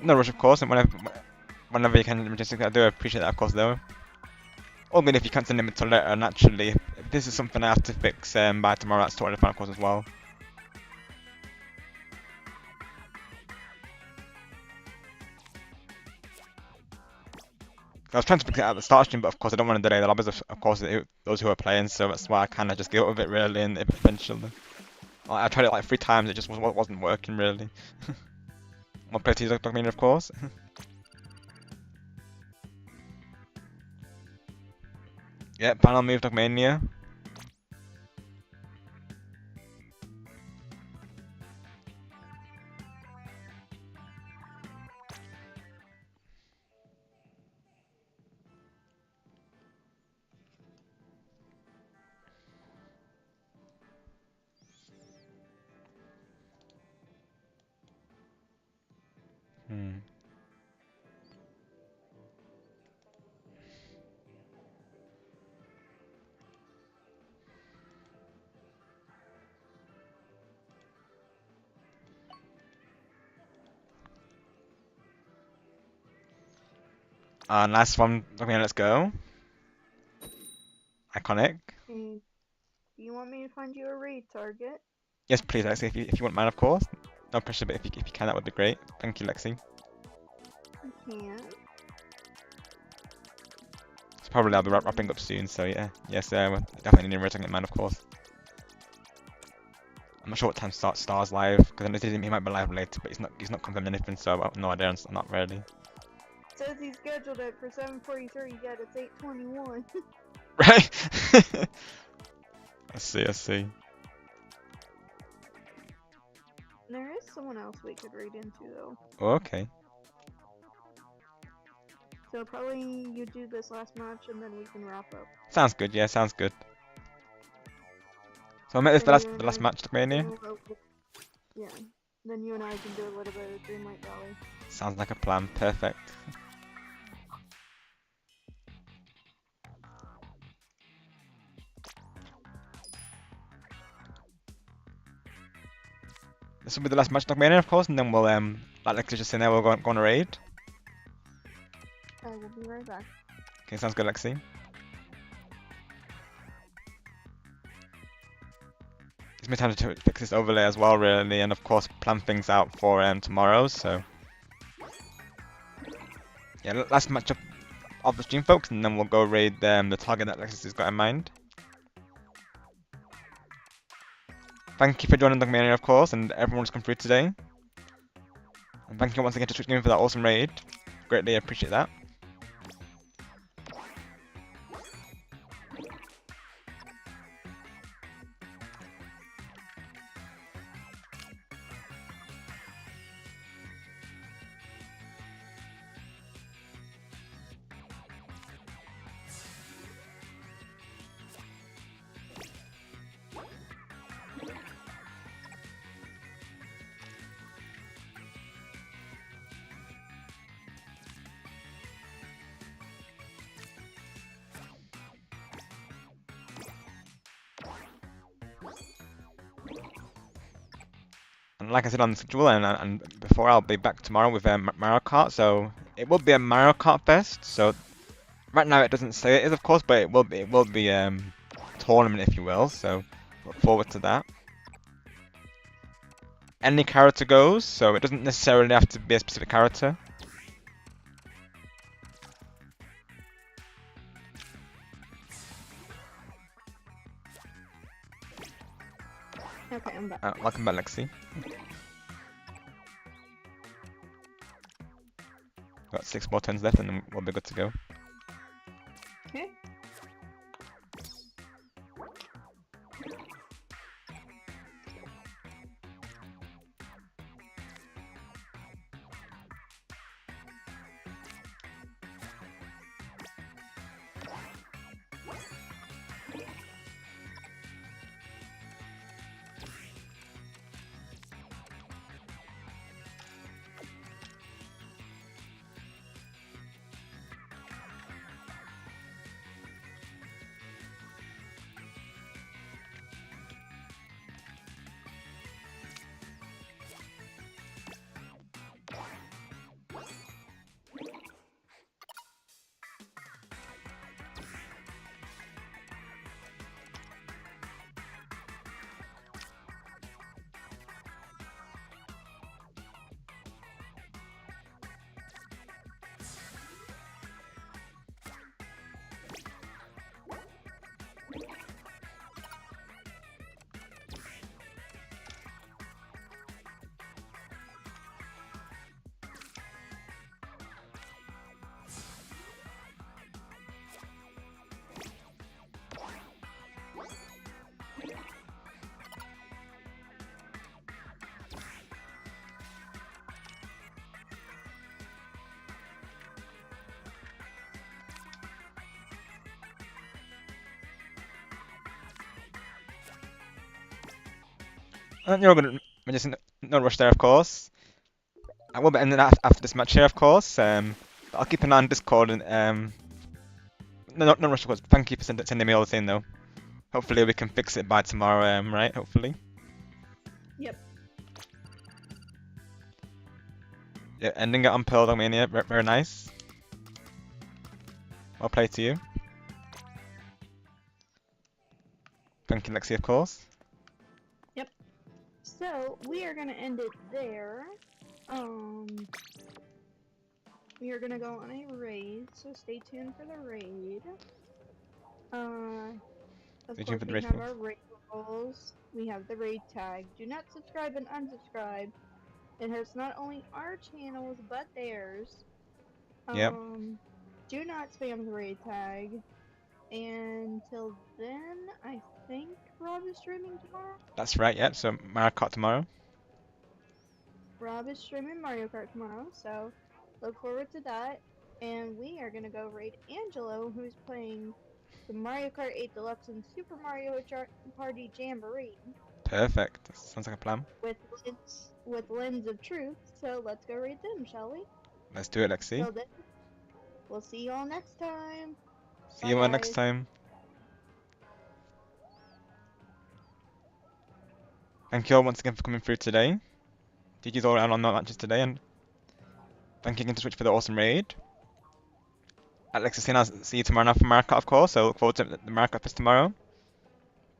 No rush, of course, and whenever you can, Majestic, I do appreciate that, of course, though. All good if you can't send them until later, naturally. If this is something I have to fix by tomorrow, that's totally fine, of course, as well. I was trying to fix it at the start stream, but of course I don't want to delay the lobbies, of course, those who are playing, so that's why I kind of just give up with it, really, and eventually. I tried it like 3 times, it just wasn't working, really. I'll play Teaser Dog Mania, of course. Yeah, final move Dog Mania. Last one, Dog Mania, let's go. Iconic. Do you want me to find you a raid target? Yes, please, Lexi, if you wouldn't mind, of course. No pressure, but if you can, that would be great. Thank you, Lexi. I can. So probably I'll be wrapping up soon, so yeah. Yes, we'll definitely need a rating in mind, of course. I'm not sure what time Star's live, because I know he might be live later, but he's not confirmed anything, so I have no idea, I'm not ready. Says he scheduled it for 7:43, yet it's 8:21. Right? I see. There is someone else we could read into though. Oh, okay. So probably you do this last match and then we can wrap up. Sounds good, yeah, sounds good. So I met this Then you the and last I match, can do Mania. a little bit- Yeah. Then you and I can do a little bit of Dreamlight Valley. Sounds like a plan. Perfect. This will be the last match, Mania, of course, and then we'll like Lexi just saying there, we'll go on a raid. I will be right back. Okay, sounds good, Lexi. Gives me time to fix this overlay as well, really, and of course plan things out for tomorrow. So yeah, last match of the stream, folks, and then we'll go raid the target that Lexus has got in mind. Thank you for joining the Mania, of course, and everyone's come through today. And thank you once again to Twitch Gaming for that awesome raid. Greatly appreciate that. And like I said on the schedule, and before, I'll be back tomorrow with Mario Kart, so it will be a Mario Kart fest. So right now it doesn't say it is, of course, but it will be tournament, if you will. So look forward to that. Any character goes, so it doesn't necessarily have to be a specific character. Okay, I'm back. Welcome back, Lexi. Got 6 more turns left, and then we'll be good to go. Okay. You're gonna just no rush there, of course. I will be ending after this match here, of course. I'll keep an eye on Discord and no rush, of course. Thank you for sending me all the thing, though. Hopefully we can fix it by tomorrow, right? Hopefully. Yep. Yeah, ending it on Pearl Domania, very nice. Well played to you. Thank you, Lexi, of course. So we are gonna end it there. We are gonna go on a raid, so stay tuned for the raid. Of Stay tuned course for the we raid, have folks. our raid roles. We have the raid tag. Do not subscribe and unsubscribe. It hurts not only our channels but theirs. Yep. Do not spam the raid tag. And till then, I think Rob is streaming tomorrow. That's right, yep. So Mario Kart tomorrow. Rob is streaming Mario Kart tomorrow, so look forward to that. And we are gonna go raid Angelo, who's playing the Mario Kart 8 Deluxe and Super Mario Party Jamboree Perfect. Sounds like a plan. with Lens of Truth. So let's go read them, shall we? Let's do it, Lexi. Till then, we'll see you all next time. See you all next guys. time. Thank you all once again for coming through today. GG's all around on the matches today, and thank you again to Switch for the awesome raid. Alexis, I'll see you tomorrow night for Mario Kart, of course, so look forward to the Mario Kart Fest tomorrow.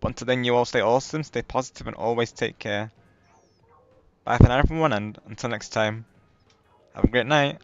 But until then, you all stay awesome, stay positive, and always take care. Bye for now, everyone, and until next time, have a great night.